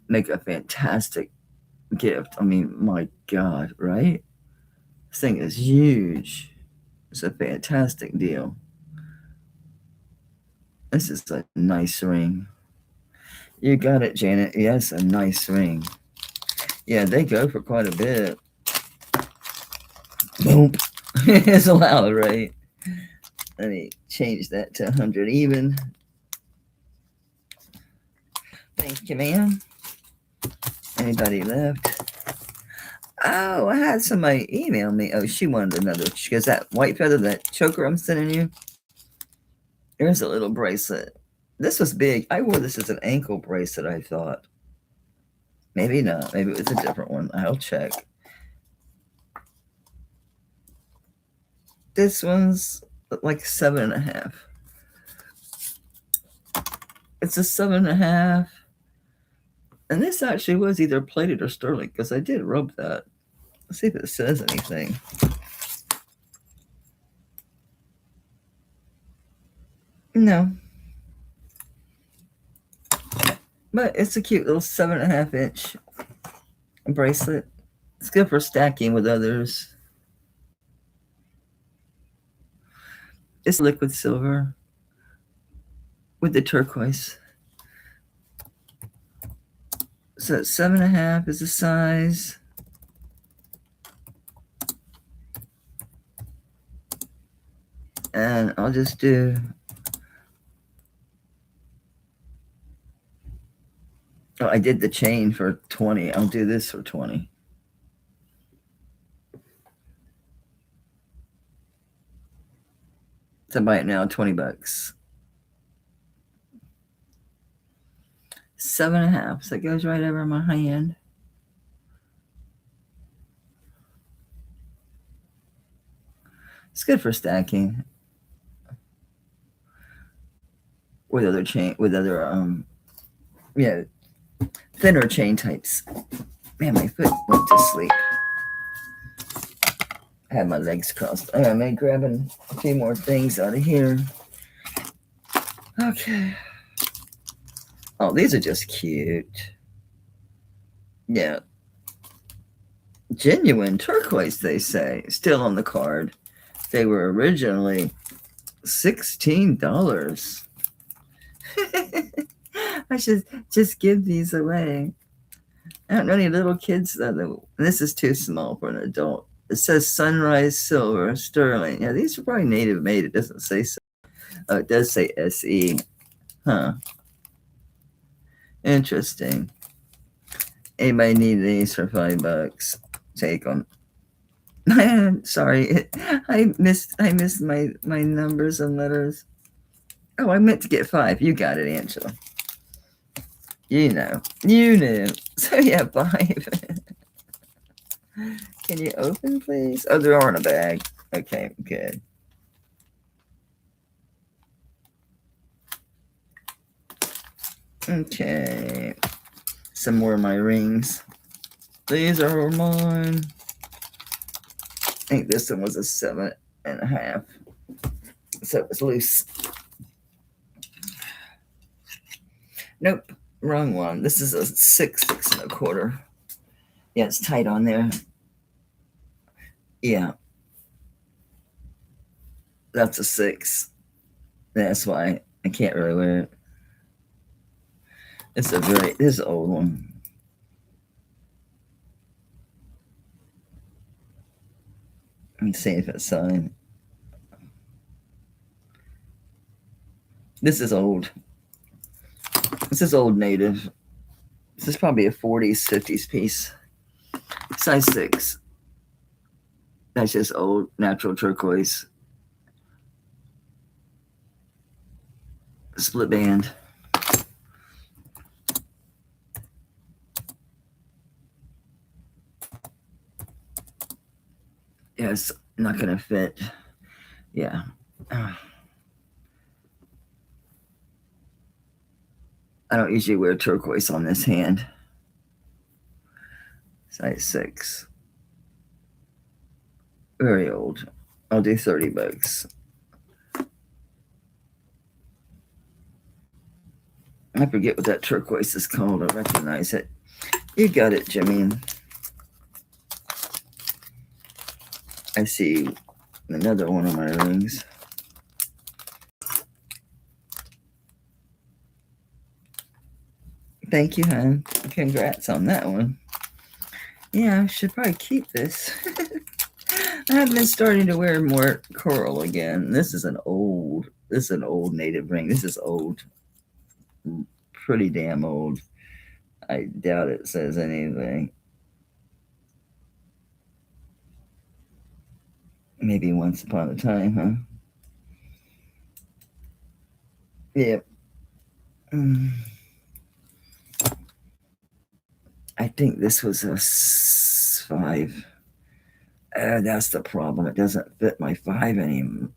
Make a fantastic gift. I mean, my God, right? This thing is huge. It's a fantastic deal. This is a nice ring. You got it, Janet. Yes, a nice ring. Yeah, they go for quite a bit. Boom. It's loud, right? Let me change that to 100 even. Thank you, ma'am. Anybody left? Oh, I had somebody email me. Oh, she wanted another. She goes, that white feather, that choker I'm sending you. There's a little bracelet. This was big. I wore this as an ankle bracelet, I thought. Maybe not. Maybe it was a different one. I'll check. This one's like 7.5. It's a 7.5. And this actually was either plated or sterling because I did rub that. Let's see if it says anything. No. But it's a cute little 7.5-inch bracelet. It's good for stacking with others. It's liquid silver with the turquoise. So 7.5 is the size. And I'll just do. Oh, I did the chain for 20. I'll do this for 20. So buy it now, $20. 7.5. So it goes right over my hand. It's good for stacking with other yeah, thinner chain types. Man, my foot went to sleep. I had my legs crossed. I'm grabbing a few more things out of here. Okay. Oh, these are just cute. Yeah. Genuine turquoise, they say. Still on the card. They were originally $16. I should just give these away. I don't know any little kids though. This is too small for an adult. It says sunrise silver sterling. Yeah, these are probably native made. It doesn't say so. Oh, it does say SE. Huh. Interesting. Anybody need these for $5? Take them. Sorry, I missed my numbers and letters. Oh, I meant to get 5. You got it, Angela. You knew. So yeah, 5. Can you open, please? Oh, they're all in a bag. Okay, good. Okay, some more of my rings. These are mine. I think this one was a 7.5. So it was loose. Nope, wrong one. This is a 6.25. Yeah, it's tight on there. Yeah. That's a 6. That's why I can't really wear it. This is an old one. Let me see if it's signed. This is old. This is old native. This is probably a 40s, 50s piece. Size 6. That's just old natural turquoise. Split band. Yeah, it's not going to fit. Yeah. I don't usually wear turquoise on this hand. Size 6. Very old. I'll do $30. I forget what that turquoise is called. I recognize it. You got it, Jimmy. I see another one of my rings. Thank you, hon. Congrats on that one. Yeah, I should probably keep this. I have been starting to wear more coral again. This is an old native ring. This is old. Pretty damn old. I doubt it says anything. Maybe once upon a time, huh? Yep. I think this was a 5. That's the problem. It doesn't fit my 5 anymore.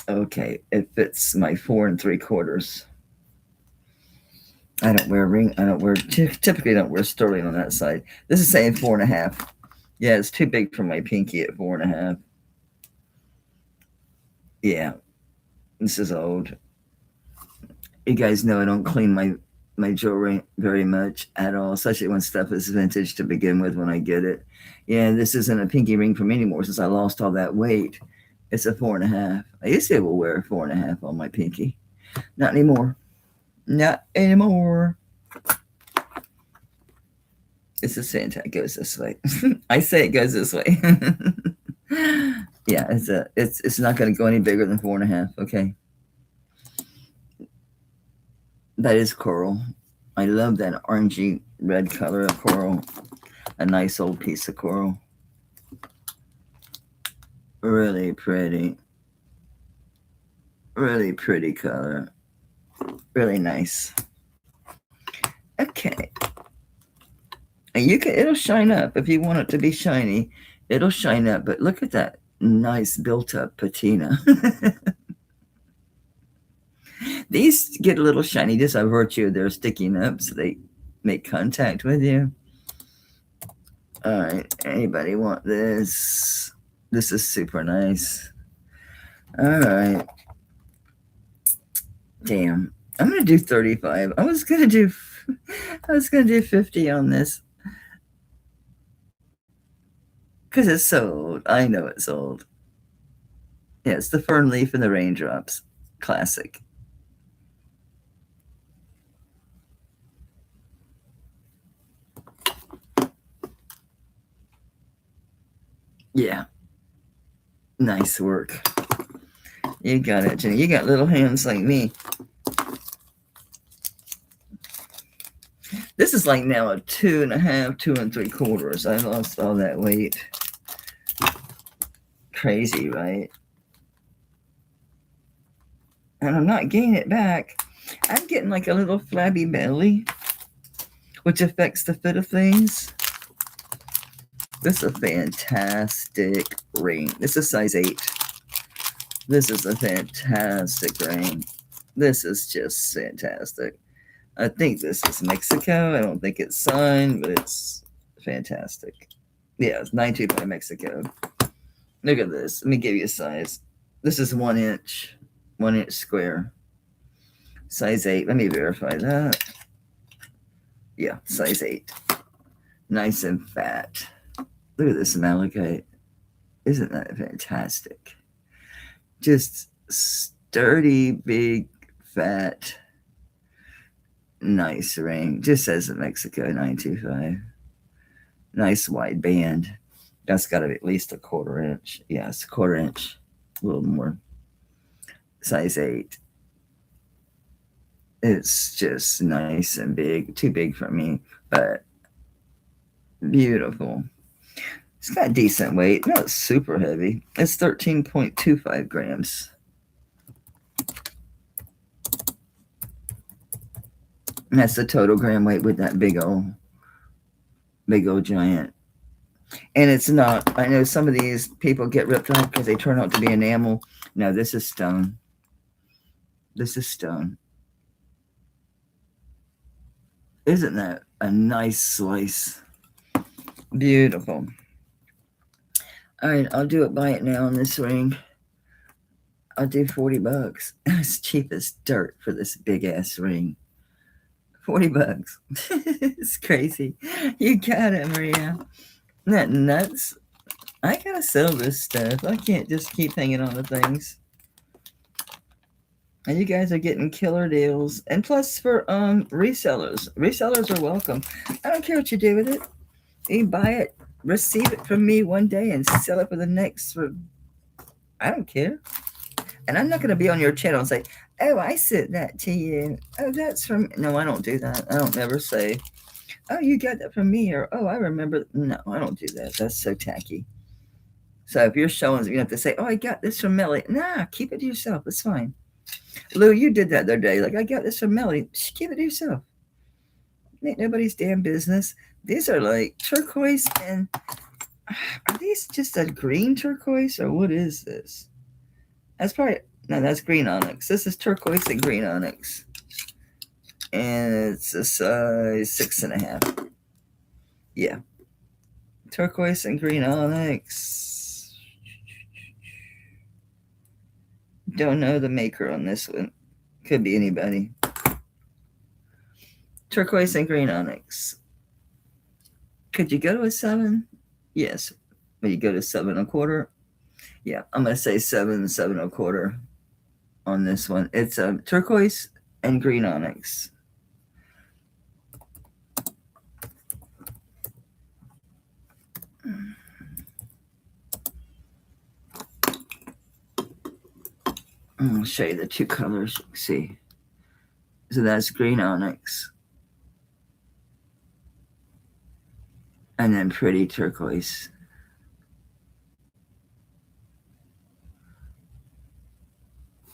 Okay, it fits my 4 3/4. I don't wear ring. I don't wear typically don't wear sterling on that side. This is saying 4.5. Yeah, it's too big for my pinky at 4.5. Yeah, this is old. You guys know I don't clean my jewelry very much at all, especially when stuff is vintage to begin with when I get it. Yeah, this isn't a pinky ring for me anymore since I lost all that weight. It's a 4.5. I used to be able to wear a 4.5 on my pinky. Not anymore. Not anymore. It's a Santa. It goes this way. I say it goes this way. Yeah, it's not going to go any bigger than 4.5. Okay. That is coral. I love that orangey red color of coral. A nice old piece of coral. Really pretty. Really pretty color. Really nice. Okay. And it'll shine up if you want it to be shiny. It'll shine up, but look at that nice built up patina. These get a little shiny just by virtue of their sticking up, so they make contact with you. All right, anybody want this? This is super nice. All right. Damn, I'm gonna do 35. I was gonna do 50 on this because it's so old. I know it's old. Yeah, it's the fern leaf and the raindrops. Classic. Yeah. Nice work. You got it, Jenny. You got little hands like me. This is like now a 2.5, 2 3/4. I lost all that weight. Crazy, right? And I'm not gaining it back. I'm getting like a little flabby belly, which affects the fit of things. This is a fantastic ring. This is size 8. This is a fantastic ring. This is just fantastic. I think this is Mexico. I don't think it's signed, but it's fantastic. Yeah, it's 92 by Mexico. Look at this. Let me give you a size. This is 1 inch, 1 inch square. Size 8. Let me verify that. Yeah, size 8. Nice and fat. Look at this malachite. Isn't that fantastic? Just sturdy, big, fat, nice ring. Just says in Mexico 925. Nice wide band. That's got to be at least a 1/4 inch. Yeah, it's a 1/4 inch. A little more. Size 8. It's just nice and big. Too big for me, but beautiful. It's got decent weight. Not super heavy. It's 13.25 grams. And that's the total gram weight with that big old giant. And it's not, I know some of these people get ripped off because they turn out to be enamel. No, this is stone. This is stone. Isn't that a nice slice? Beautiful. All right, I'll do it, buy it now on this ring. I'll do $40. It's cheap as dirt for this big ass ring. $40. It's crazy. You got it, Maria. Isn't that nuts? I gotta sell this stuff. I can't just keep hanging on to things. And you guys are getting killer deals. And plus for resellers. Resellers are welcome. I don't care what you do with it. You buy it, receive it from me one day and sell it for the next for, I don't care. And I'm not going to be on your channel and say, oh, I sent that to you. Oh, that's from, no, I don't do that. I don't never say, oh, you got that from me, or, oh, I remember. No, I don't do that. That's so tacky. So if you're showing, you have to say, oh, I got this from Melly. Nah, keep it to yourself. It's fine. Lou, you did that the other day. Like, I got this from Melly. Shh, keep it to yourself. Ain't nobody's damn business. These are like turquoise, and are these just a green turquoise, or what is this? That's probably, no, that's green onyx. This is turquoise and green onyx. And it's a size 6.5. Yeah. Turquoise and green onyx. Don't know the maker on this one. Could be anybody. Turquoise and green onyx. Could you go to a 7? Yes. Will you go to 7.25? Yeah, I'm going to say 7.25 on this one. It's a turquoise and green onyx. I'll show you the two colors. See. So that's green onyx. And then pretty turquoise.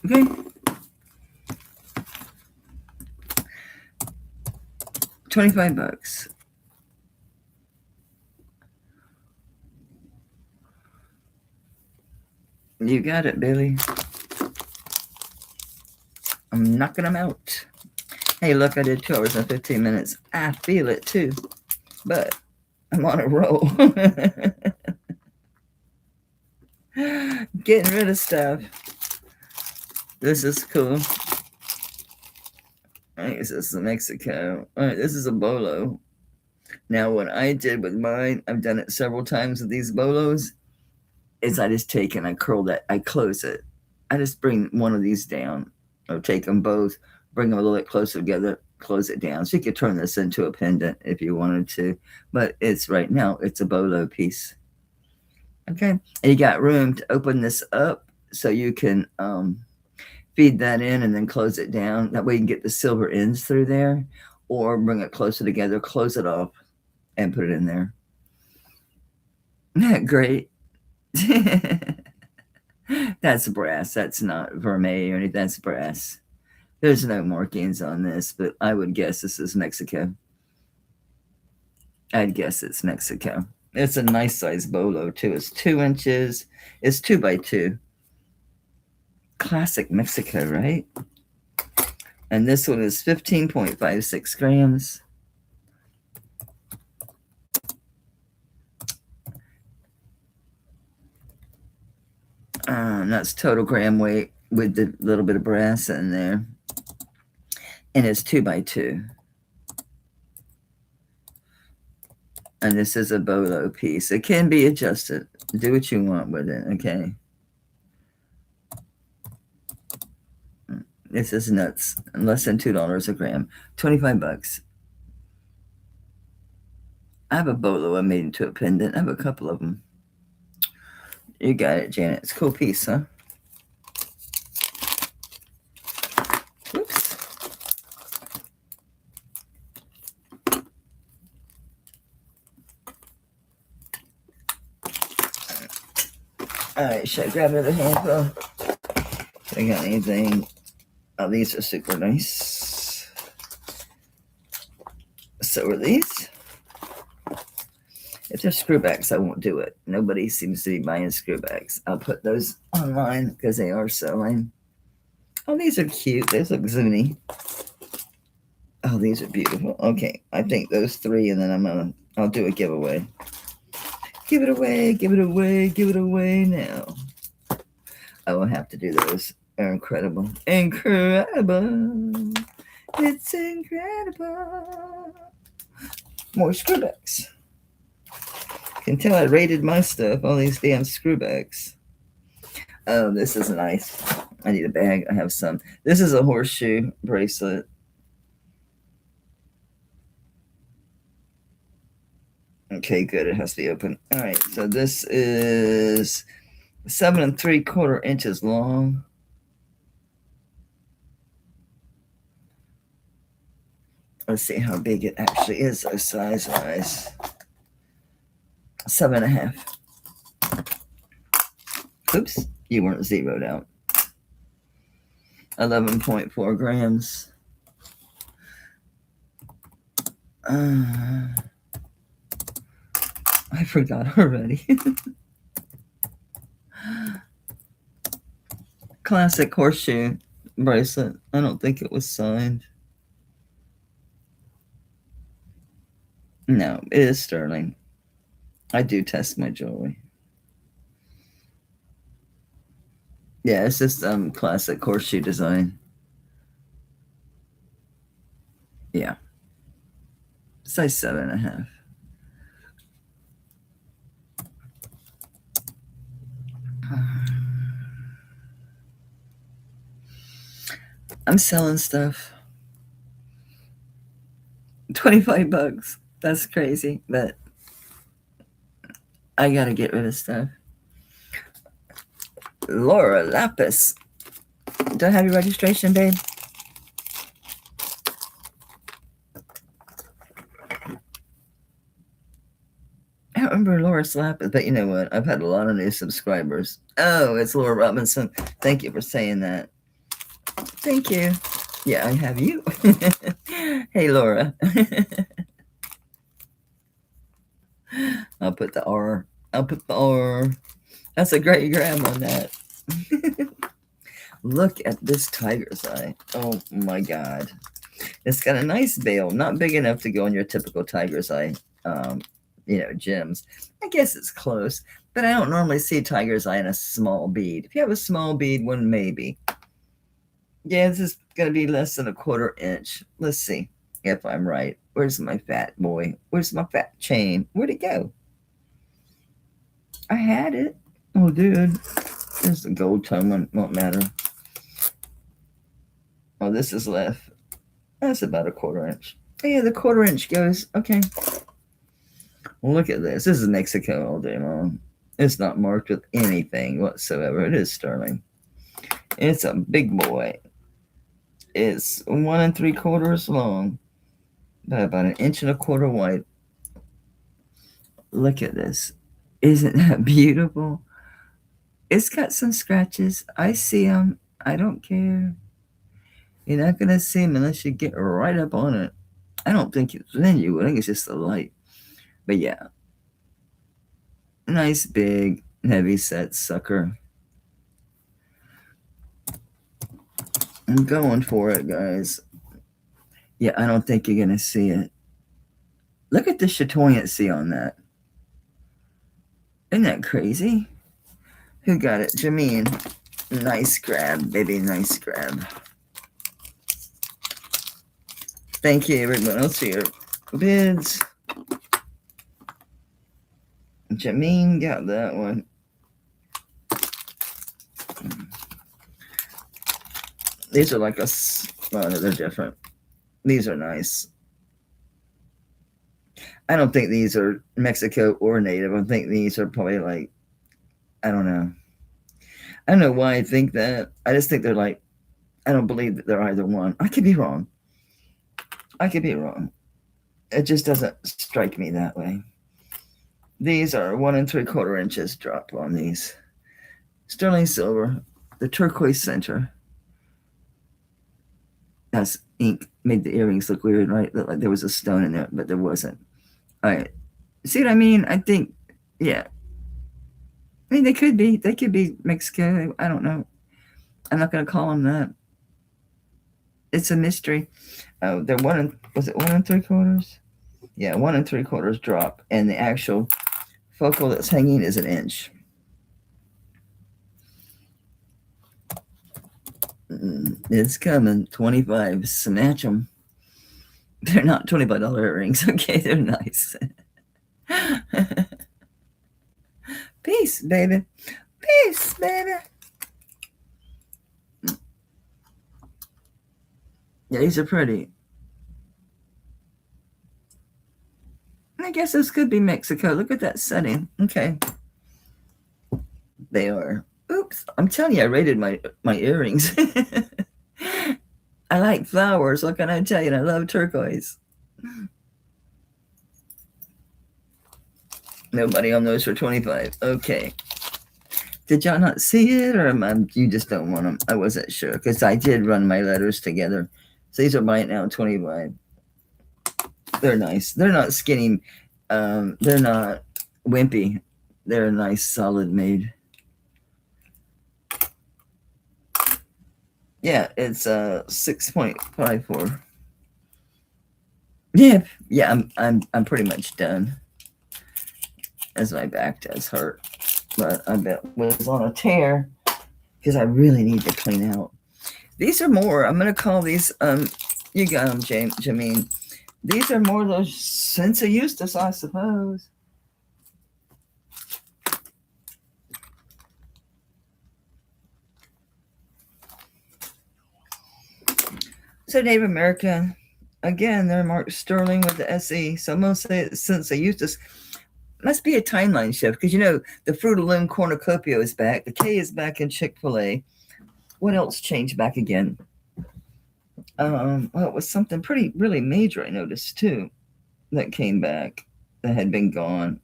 Okay. $25. You got it, Billy. I'm knocking them out. Hey, look, I did 2 hours and 15 minutes. I feel it too, but I'm on a roll. Getting rid of stuff. This is cool. I guess this is Mexico. All right, this is a bolo. Now, what I did with mine, I've done it several times with these bolos, is I just take and I curl that, I close it. I just bring one of these down, or take them both, bring them a little bit closer together, close it down. So you could turn this into a pendant if you wanted to, but it's right now, it's a bolo piece. Okay, and you got room to open this up so you can feed that in and then close it down. That way you can get the silver ends through there, or bring it closer together, close it off, and put it in there. Isn't that great? That's brass. That's not vermeil or anything. That's brass. There's no markings on this, but I would guess this is Mexico. I'd guess it's Mexico. It's a nice size bolo too. It's 2 inches. It's 2 by 2. Classic Mexico, right? And this one is 15.56 grams. That's total gram weight with the little bit of brass in there. And it's 2 by 2. And this is a bolo piece. It can be adjusted. Do what you want with it, okay? This is nuts. Less than $2 a gram. $25. I have a bolo I made into a pendant. I have a couple of them. You got it, Janet. It's a cool piece, huh? Oops. All right, should I grab another handful? I got anything? Oh, these are super nice. So are these. If they're screwbacks, I won't do it. Nobody seems to be buying screwbacks. I'll put those online because they are selling. Oh, these are cute. Those look zuni. Oh, these are beautiful. Okay, I think those three, and then I'll do a giveaway. Give it away, give it away, give it away now. I will have to do those. They're incredible. Incredible. It's incredible. More screwbacks. Can tell I rated my stuff. All these damn screwbacks. Oh, this is nice. I need a bag. I have some. This is a horseshoe bracelet. Okay, good. It has to be open. All right. So this is 7 3/4 inches long. Let's see how big it actually is, so size-wise. 7.5. Oops, you weren't zeroed out. 11.4 grams. I forgot already. Classic horseshoe bracelet. I don't think it was signed. No, it is sterling. I do test my jewelry. Yeah, it's just classic horseshoe design. Yeah. Size 7.5. I'm selling stuff. 25 bucks. That's crazy, but I gotta get rid of stuff. Laura Lapis. Do I have your registration, babe? I don't remember Laura Lapis, but you know what? I've had a lot of new subscribers. Oh, it's Laura Robinson. Thank you for saying that. Thank you. Yeah, I have you. Hey, Laura. I'll put the R. I'll put the R. That's a great grab on that. Look at this tiger's eye. Oh my God. It's got a nice veil, not big enough to go on your typical tiger's eye, gems. I guess it's close, but I don't normally see tiger's eye in a small bead. If you have a small bead one, maybe. Yeah, this is going to be less than 1/4 inch. Let's see if I'm right. Where's my fat boy? Where's my fat chain? Where'd it go? I had it. Oh, dude. There's the gold tone one. Won't matter. Oh, this is left. That's about 1/4 inch. Yeah, the 1/4 inch goes. Okay. Well, look at this. This is Mexico all day long. It's not marked with anything whatsoever. It is sterling. It's a big boy. It's 1 3/4 long, by about 1.25 inches wide. Look at this. Isn't that beautiful? It's got some scratches. I see them. I don't care. You're not going to see them unless you get right up on it. I don't think it's then you would. I think it's just the light. But yeah. Nice, big, heavy set sucker. I'm going for it, guys. Yeah, I don't think you're going to see it. Look at the chatoyancy on that. Isn't that crazy? Who got it? Jameen. Nice grab, baby. Nice grab. Thank you, everyone else for your bids. Jameen got that one. These are like they're different. These are nice. I don't think these are Mexico or native. I think these are probably like, I don't know. I don't know why I think that. I just think they're like, I don't believe that they're either one. I could be wrong. It just doesn't strike me that way. These are 1 3/4 inches drop on these. sterling silver, the turquoise center. That's ink made the earrings look weird, right? Looked like there was a stone in there, but there wasn't. All right. See what I mean? I think, yeah. I mean, they could be Mexican. I don't know. I'm not going to call them that. It's a mystery. Oh, they're was it 1 3/4? Yeah, 1 3/4 drop, and the actual focal that's hanging is 1 inch. It's coming. 25. Snatch them. They're not $25 earrings. Okay, they're nice. Peace, baby. Peace, baby. Yeah, these are pretty. I guess this could be Mexico. Look at that setting. Okay. They are. Oops. I'm telling you, I rated my earrings. I like flowers. What can I tell you? And I love turquoise. Nobody on those for 25. Okay. Did y'all not see it, or you just don't want them? I wasn't sure because I did run my letters together. So these are right now 25. They're nice. They're not skinny. They're not wimpy. They're nice, solid made. Yeah, it's 6.54. Yeah. I'm pretty much done. As my back does hurt, but I bet was on a tear because I really need to clean out. These are more. I'm gonna call these. You got them, Jameen. These are more those Senza Eustace, I suppose. So Native American, again, they're marked sterling with the SE. So most say it's Senza Eustace. Must be a timeline shift because the Fruit of the Loom cornucopia is back. The K is back in Chick-fil-A. What else changed back again? Well, it was something really major I noticed too that came back that had been gone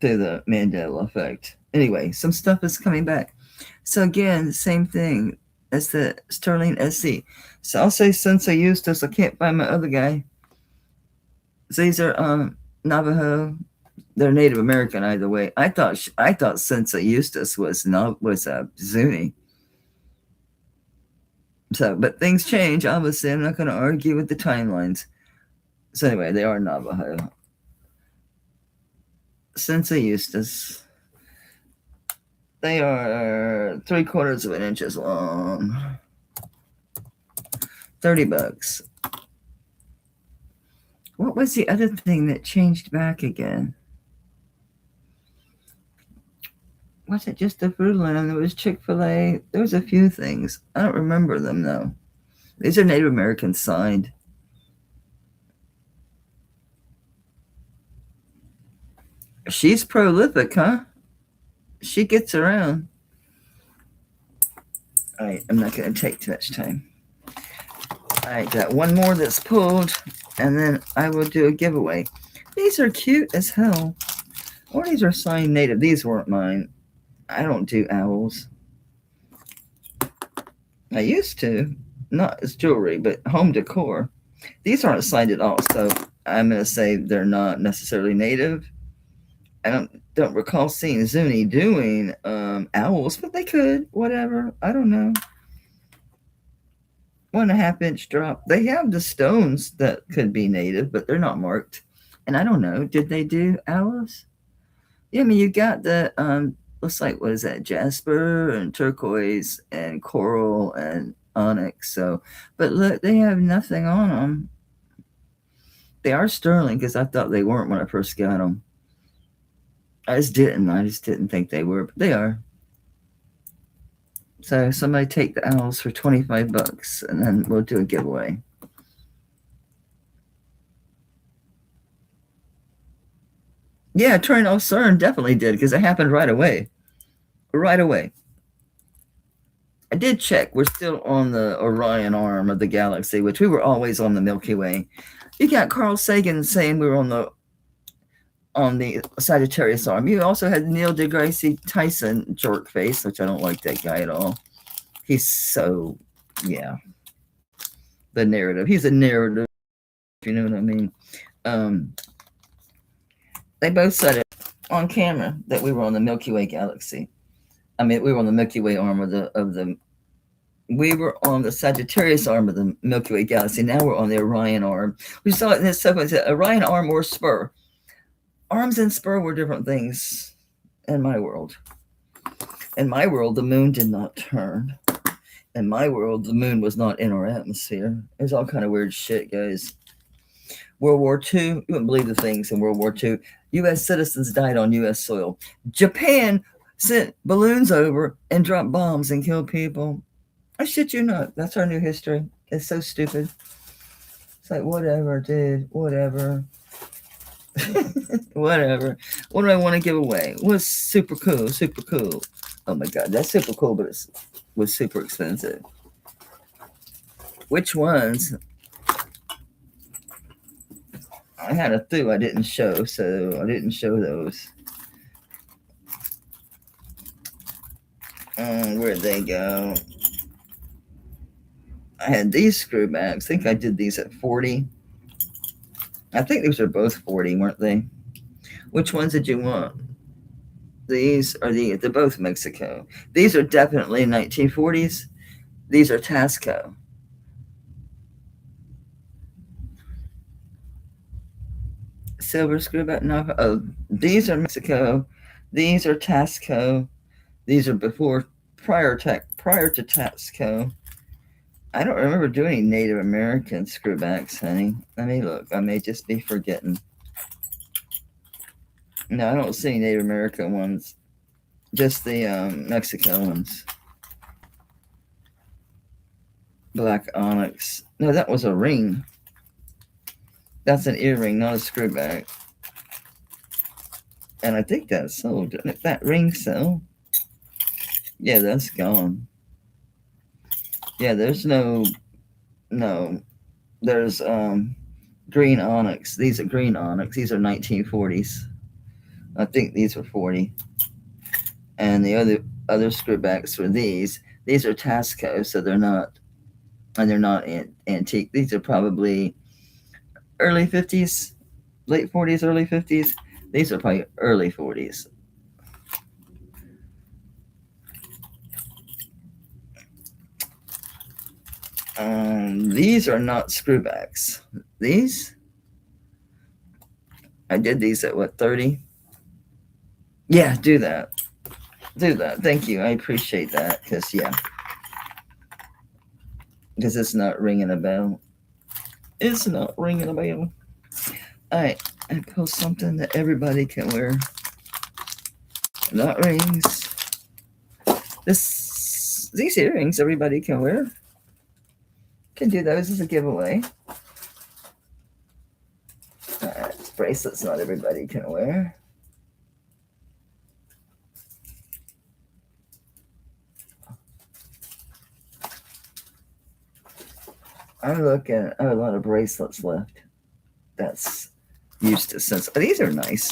through the Mandela effect. Anyway, some stuff is coming back. So again, the same thing as the sterling SC. So I'll say Senza Eustace. I can't find my other guy. So these are Navajo. They're Native American either way. I thought Senza Eustace was Zuni. So, but things change. Obviously, I'm not going to argue with the timelines. So anyway, they are Navajo. Senza Eustace. They are 3/4 of an inch long. $30. What was the other thing that changed back again? Was it just the Fruit Loom? There was Chick-fil-A. There was a few things. I don't remember them, though. These are Native American signed. She's prolific, huh? She gets around. All right, I'm not going to take too much time. All right, got one more that's pulled, and then I will do a giveaway. These are cute as hell. Or these are signed Native. These weren't mine. I don't do owls. I used to, not as jewelry, but home decor. These aren't signed at all, so I'm going to say they're not necessarily Native. I don't recall seeing Zuni doing owls, but they could. Whatever. I don't know. 1.5 inch drop. They have the stones that could be Native, but they're not marked. And I don't know. Did they do owls? Yeah, I mean, you got the looks like, what is that, jasper and turquoise and coral and onyx. So, but look, they have nothing on them. They are sterling because I thought they weren't when I first got them. I just didn't think they were, but they are. So somebody take the owls for $25, and then we'll do a giveaway. Yeah, Tornado CERN definitely did because it happened right away. Right away. I did check. We're still on the Orion arm of the galaxy, which we were always on the Milky Way. You got Carl Sagan saying we were on the on the Sagittarius arm. You also had Neil deGrasse Tyson jerk face, which I don't like that guy at all. He's so, yeah, the narrative. He's a narrative, if you know what I mean. They both said it on camera that we were on the Milky Way galaxy. I mean, we were on the Milky Way arm of the. We were on the Sagittarius arm of the Milky Way galaxy. Now we're on the Orion arm. We saw it in this sequence: Orion arm or spur. Arms and spur were different things in my world. In my world, the moon did not turn. In my world, the moon was not in our atmosphere. There's all kind of weird shit, guys. World War II, you wouldn't believe the things in World War II. U.S. citizens died on U.S. soil. Japan sent balloons over and dropped bombs and killed people. I shit you not. That's our new history. It's so stupid. It's like, whatever, dude. Whatever. Whatever. What do I want to give away? What's super cool? Super cool. Oh my God, that's super cool, but it was super expensive. Which ones? I had a few I didn't show, so I didn't show those. Where'd they go? I had these screw backs. I think I did these at 40. I think these are both 40, weren't they? Which ones did you want? These are they're both Mexico. These are definitely 1940s. These are Tasco. Silver screw back knock. Oh, these are Mexico. These are Tasco. These are prior to Tasco. I don't remember doing any Native American screwbacks, honey. Let me look. I may just be forgetting. No, I don't see Native American ones. Just the Mexico ones. Black onyx. No, that was a ring. That's an earring, not a screwback. And I think that's sold. Didn't it? That ring sell? Yeah, that's gone. Yeah, there's no. There's green onyx. These are green onyx. These are 1940s. I think these were 40. And the other screwbacks were these. These are Tasco, so they're not, and they're not antique. These are probably early 50s, late 40s, early 50s. These are probably early 40s. These are not screwbacks. These, I did these at what, 30? Yeah, do that. Do that. Thank you. I appreciate that because, yeah. Because it's not ringing a bell. It's not ringing a bell. All right. I post something that everybody can wear. Not rings. These earrings everybody can wear. Can do those as a giveaway. Bracelets not everybody can wear. I'm looking. I have a lot of bracelets left. That's used to since. These are nice.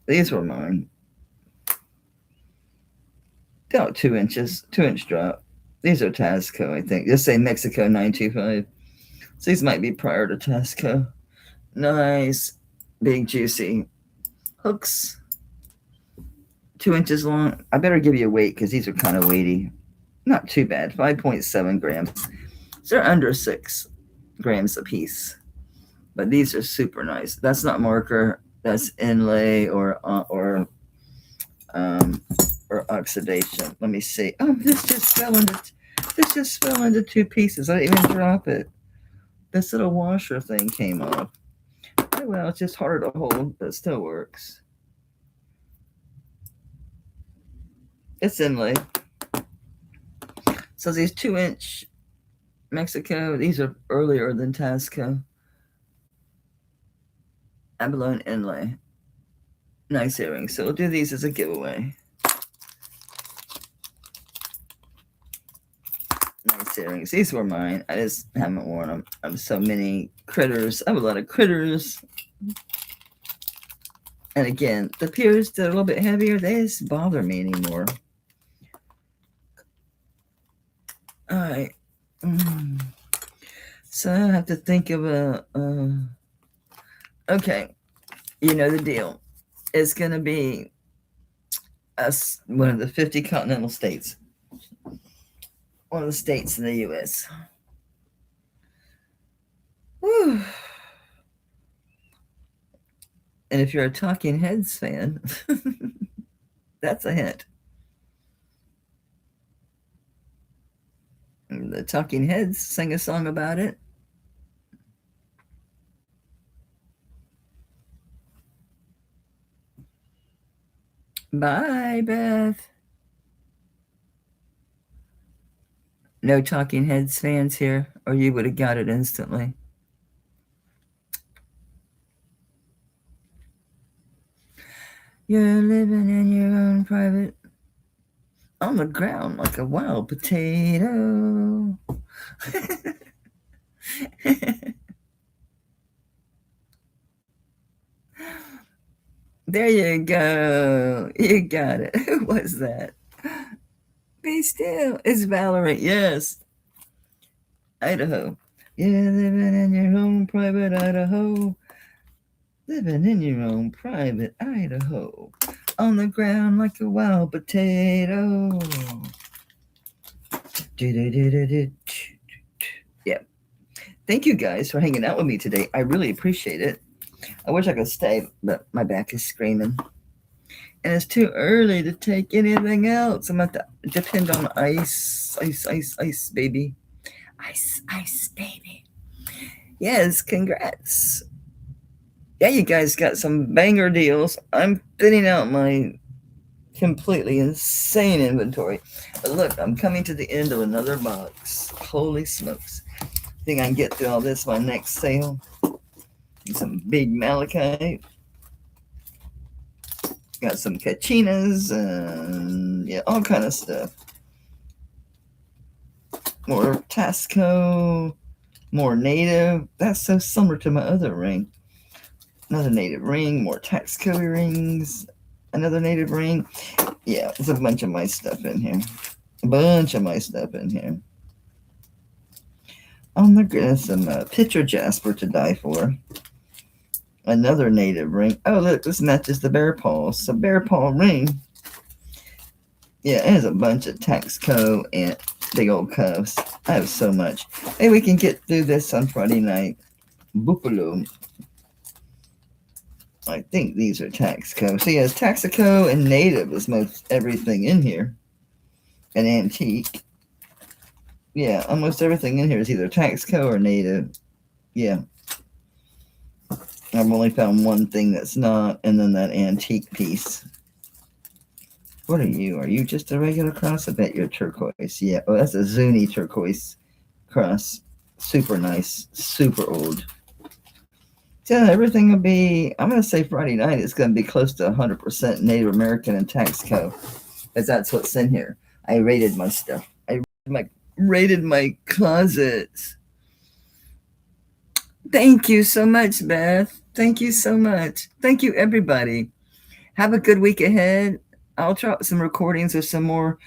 These were mine. About 2 inches, 2-inch drop. These are Tasco, I think. Just say Mexico 925. So these might be prior to Tasco. Nice, big, juicy hooks. 2 inches long. I better give you a weight because these are kind of weighty. Not too bad. 5.7 grams. So they're under 6 grams a piece. But these are super nice. That's not marker. That's inlay or oxidation. Let me see. Oh, this just fell into 2 pieces. I didn't even drop it. This little washer thing came off. Oh, well, it's just harder to hold, but it still works. It's inlay. So these 2-inch Mexico, these are earlier than Tasco. Abalone inlay. Nice earrings. So we'll do these as a giveaway. Nice earrings. These were mine. I just haven't worn them. I have so many critters. I have a lot of critters. And again, the peers that are a little bit heavier, they just bother me anymore. All right. So I have to think of a. Okay, you know the deal. It's going to be us, one of the 50 continental states, one of the states in the U.S. Whew. And if you're a Talking Heads fan, that's a hint. The Talking Heads sang a song about it. Bye, Beth. No Talking Heads fans here, or you would have got it instantly. You're living in your own private, on the ground like a wild potato. There you go. You got it. Who was that? Be still. It's Valerie. Yes. Idaho. Yeah, living in your own private Idaho. Living in your own private Idaho. On the ground like a wild potato. Yeah. Thank you guys for hanging out with me today. I really appreciate it. I wish I could stay, but my back is screaming. And it's too early to take anything else. I'm about to depend on ice, baby. Ice, baby. Yes, congrats. Yeah, you guys got some banger deals. I'm thinning out my completely insane inventory. But look, I'm coming to the end of another box. Holy smokes. Think I can get through all this by next sale. Some big malachite. Got some kachinas and yeah, all kind of stuff. More Tasco, more native. That's so similar to my other ring. Another native ring, more Taxco rings, another native ring. Yeah, there's a bunch of my stuff in here. Oh my goodness, some picture jasper to die for. Another native ring. Oh look, this matches the bear paw. So bear paw ring. Yeah, it has a bunch of Taxco and big old cuffs. I have so much. Hey, we can get through this on Friday night. Buffalo. I think these are Taxco. So yes, Taxco and native is most everything in here. And antique. Yeah, almost everything in here is either Taxco or native. Yeah. I've only found one thing that's not, and then that antique piece. What are you? Are you just a regular cross? I bet you're turquoise. Yeah. Oh, that's a Zuni turquoise cross. Super nice. Super old. So everything will be, I'm going to say Friday night, it's going to be close to 100% Native American and Taxco. Because that's what's in here. I rated my stuff. I rated my closets. Thank you so much, Beth. Thank you so much. Thank you, everybody. Have a good week ahead. I'll drop some recordings of some more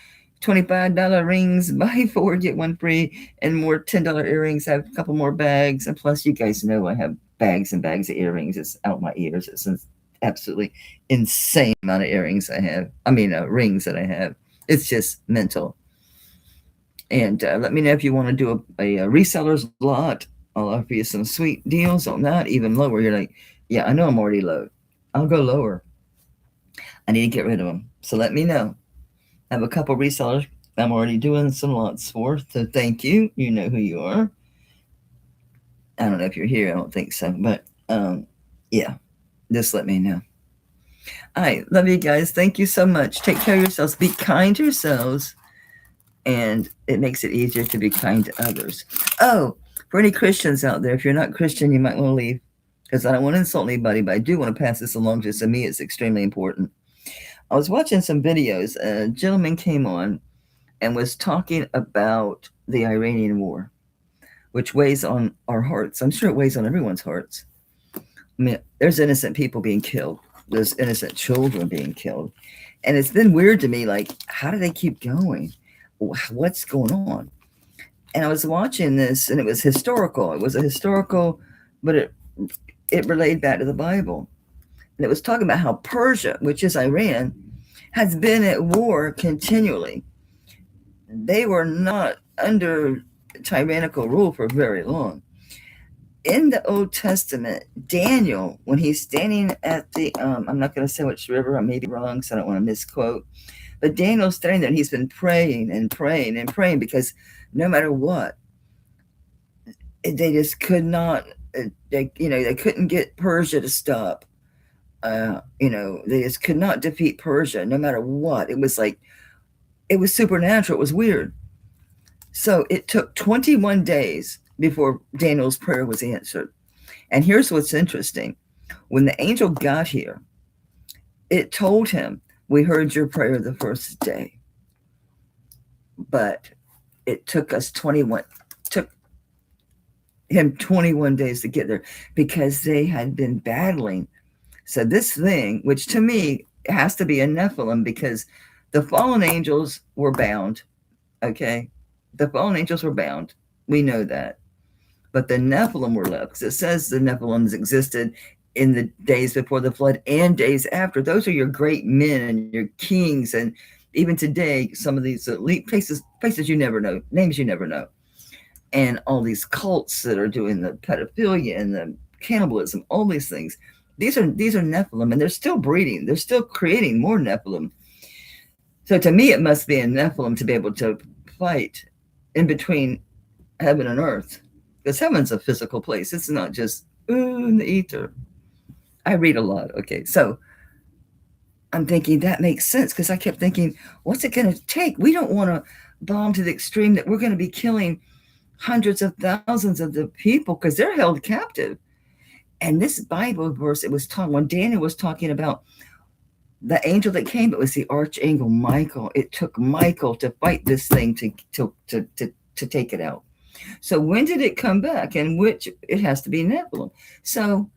$25 rings, buy 4, get 1 free, and more $10 earrings. I have a couple more bags. And plus, you guys know I have bags and bags of earrings. It's out my ears. It's an absolutely insane amount of earrings I have. I mean, rings that I have. It's just mental. And let me know if you want to do a reseller's lot. I'll offer you some sweet deals on that, even lower. You're like, yeah, I know I'm already low. I'll go lower. I need to get rid of them. So let me know. I have a couple resellers I'm already doing some lots for. So thank you. You know who you are. I don't know if you're here. I don't think so. But yeah, just let me know. All right. Love you guys. Thank you so much. Take care of yourselves. Be kind to yourselves. And it makes it easier to be kind to others. Oh, for any Christians out there, if you're not Christian, you might want to leave. Because I don't want to insult anybody, but I do want to pass this along because to me it's extremely important. I was watching some videos. A gentleman came on and was talking about the Iranian war, which weighs on our hearts. I'm sure it weighs on everyone's hearts. I mean, there's innocent people being killed. those innocent children being killed. And it's been weird to me, like, how do they keep going? What's going on? And I was watching this, and it was historical. It was a historical, but it relayed back to the Bible. And it was talking about how Persia, which is Iran, has been at war continually. They were not under tyrannical rule for very long. In the Old Testament, Daniel, when he's standing at the, I'm not going to say which river, I may be wrong, so I don't want to misquote, but Daniel's standing there and he's been praying and praying and praying because no matter what, they just could not, they couldn't get Persia to stop. They just could not defeat Persia no matter what. It was like, it was supernatural. It was weird. So it took 21 days before Daniel's prayer was answered. And here's what's interesting. When the angel got here, it told him, we heard your prayer the first day. But it took him 21 days to get there because they had been battling. So this thing, which to me has to be a Nephilim, because the fallen angels were bound. Okay. The fallen angels were bound. We know that. But the Nephilim were left, because it says the Nephilims existed in the days before the flood and days after. Those are your great men and your kings. And even today, some of these elite places you never know, names you never know. And all these cults that are doing the pedophilia and the cannibalism, all these things. These are Nephilim, and they're still breeding. They're still creating more Nephilim. So to me, it must be a Nephilim to be able to fight in between heaven and earth. Because heaven's a physical place. It's not just, in the ether. I read a lot. Okay, so I'm thinking that makes sense, because I kept thinking, what's it going to take? We don't want to bomb to the extreme that we're going to be killing hundreds of thousands of the people, because they're held captive. And this Bible verse, it was talking, when Daniel was talking about the angel that came, it was the archangel Michael. It took Michael to fight this thing to take it out. So when did it come back? And which it has to be Nephilim. So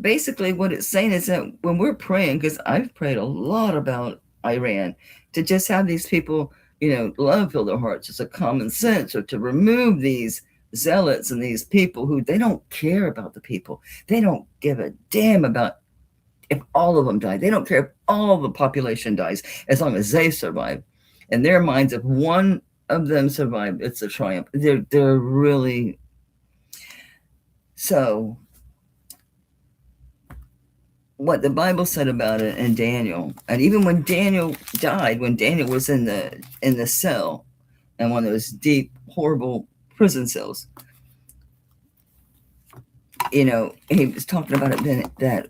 basically what it's saying is that when we're praying, because I've prayed a lot about Iran, to just have these people, love fill their hearts, just a common sense, or to remove these zealots and these people who, they don't care about the people. They don't give a damn about if all of them die. They don't care if all the population dies, as long as they survive. In their minds, if one of them survive, it's a triumph. They're really, so what the Bible said about it in Daniel, and even when Daniel died, when Daniel was in the cell, in one of those deep, horrible prison cells, he was talking about it then, that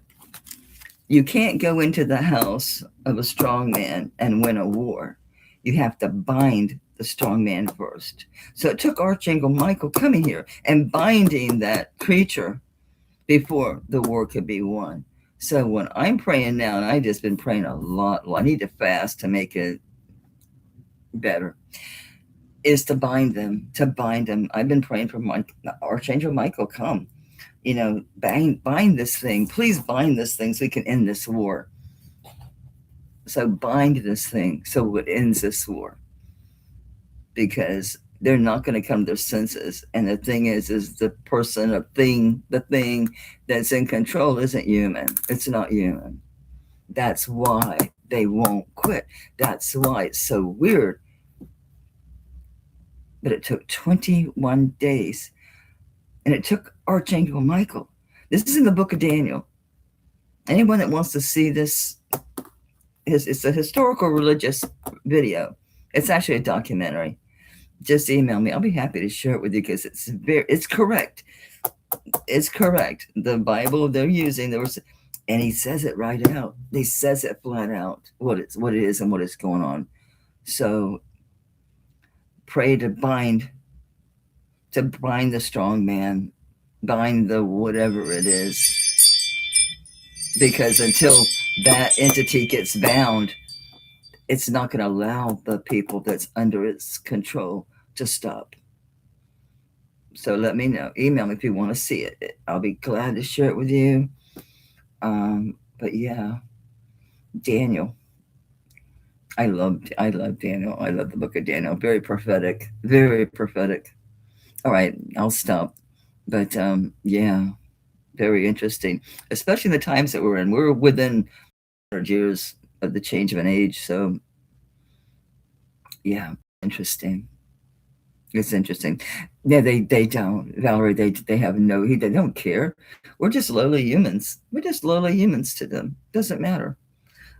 you can't go into the house of a strong man and win a war. You have to bind the strong man first. So it took Archangel Michael coming here and binding that creature before the war could be won. So when I'm praying now, and I've just been praying a lot, I need to fast to make it better, is to bind them, I've been praying for Archangel Michael, come, bind this thing. Please bind this thing so we can end this war. So bind this thing so it ends this war. Because they're not going to come to their senses. And the thing is the person or thing, the thing that's in control isn't human. It's not human. That's why they won't quit. That's why it's so weird. But it took 21 days. And it took Archangel Michael. This is in the book of Daniel. Anyone that wants to see this, it's a historical religious video. It's actually a documentary. Just email me. I'll be happy to share it with you, because it's correct. It's correct. The Bible they're using, and he says it right out. He says it flat out what it is and what is going on. So pray to bind the strong man, bind the whatever it is, because until that entity gets bound, it's not going to allow the people that's under its control to stop. So let me know. Email me if you want to see it. I'll be glad to share it with you. But yeah, Daniel. I love Daniel. I love the book of Daniel. Very prophetic. Very prophetic. All right, I'll stop. But yeah, very interesting, especially in the times that we're in. We're within 100 years of the change of an age. So yeah, interesting. It's interesting. Yeah, they don't, Valerie. They have no. They don't care. We're just lowly humans. We're just lowly humans to them. Doesn't matter.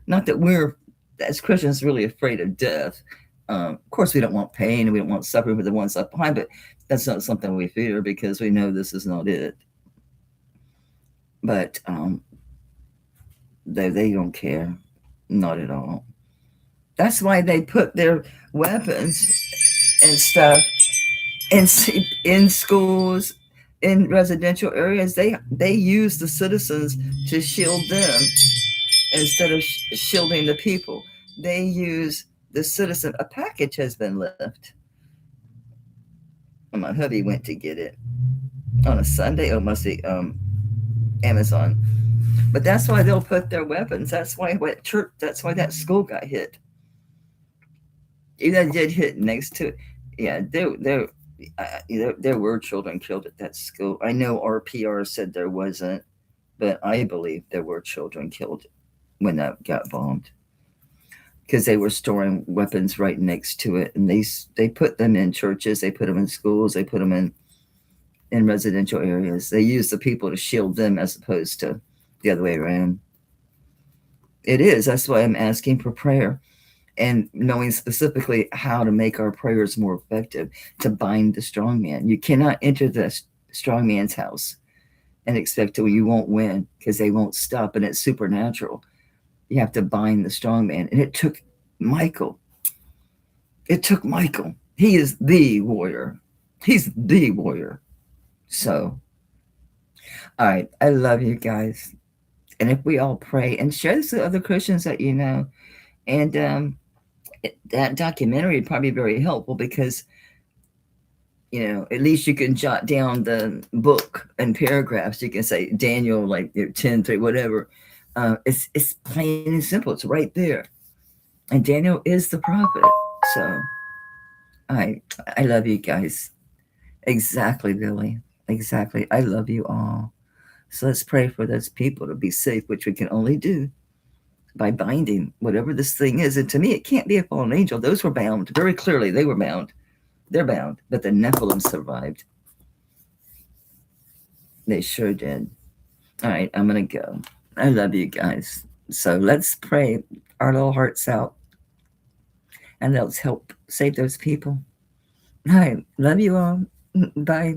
Not that we're, as Christians, really afraid of death. Of course, we don't want pain and we don't want suffering for the ones left behind. But that's not something we fear because we know this is not it. But they don't care, not at all. That's why they put their weapons and stuff in in schools, in residential areas. They use the citizens to shield them instead of shielding the people. They use the citizen. A package has been left. And my hubby went to get it on a Sunday. Oh, must be Amazon. But that's why they'll put their weapons. That's why what church. That's why that school got hit. Even did hit next to it. Yeah, there were children killed at that school. I know RPR said there wasn't, but I believe there were children killed when that got bombed because they were storing weapons right next to it, and they put them in churches, they put them in schools, they put them in residential areas. They use the people to shield them as opposed to the other way around. It is. That's why I'm asking for prayer and knowing specifically how to make our prayers more effective to bind the strong man. You cannot enter the strong man's house and expect to you won't win because they won't stop, and it's supernatural. You have to bind the strong man, and it took Michael. It took Michael. He is the warrior. He's the warrior. So, all right, I love you guys. And if we all pray and share this with other Christians that you know, and that documentary would probably be very helpful because at least you can jot down the book and paragraphs. You can say Daniel like 10:3, whatever. It's plain and simple. It's right there, and Daniel is the prophet. So I I love you guys. Exactly, Billy. Exactly. I love you all. So let's pray for those people to be safe, which we can only do by binding whatever this thing is. And to me, it can't be a fallen angel. Those were bound very clearly. They were bound. They're bound, but the Nephilim survived. They sure did. All right, I'm going to go. I love you guys. So let's pray our little hearts out and let's help save those people. All right, love you all. Bye.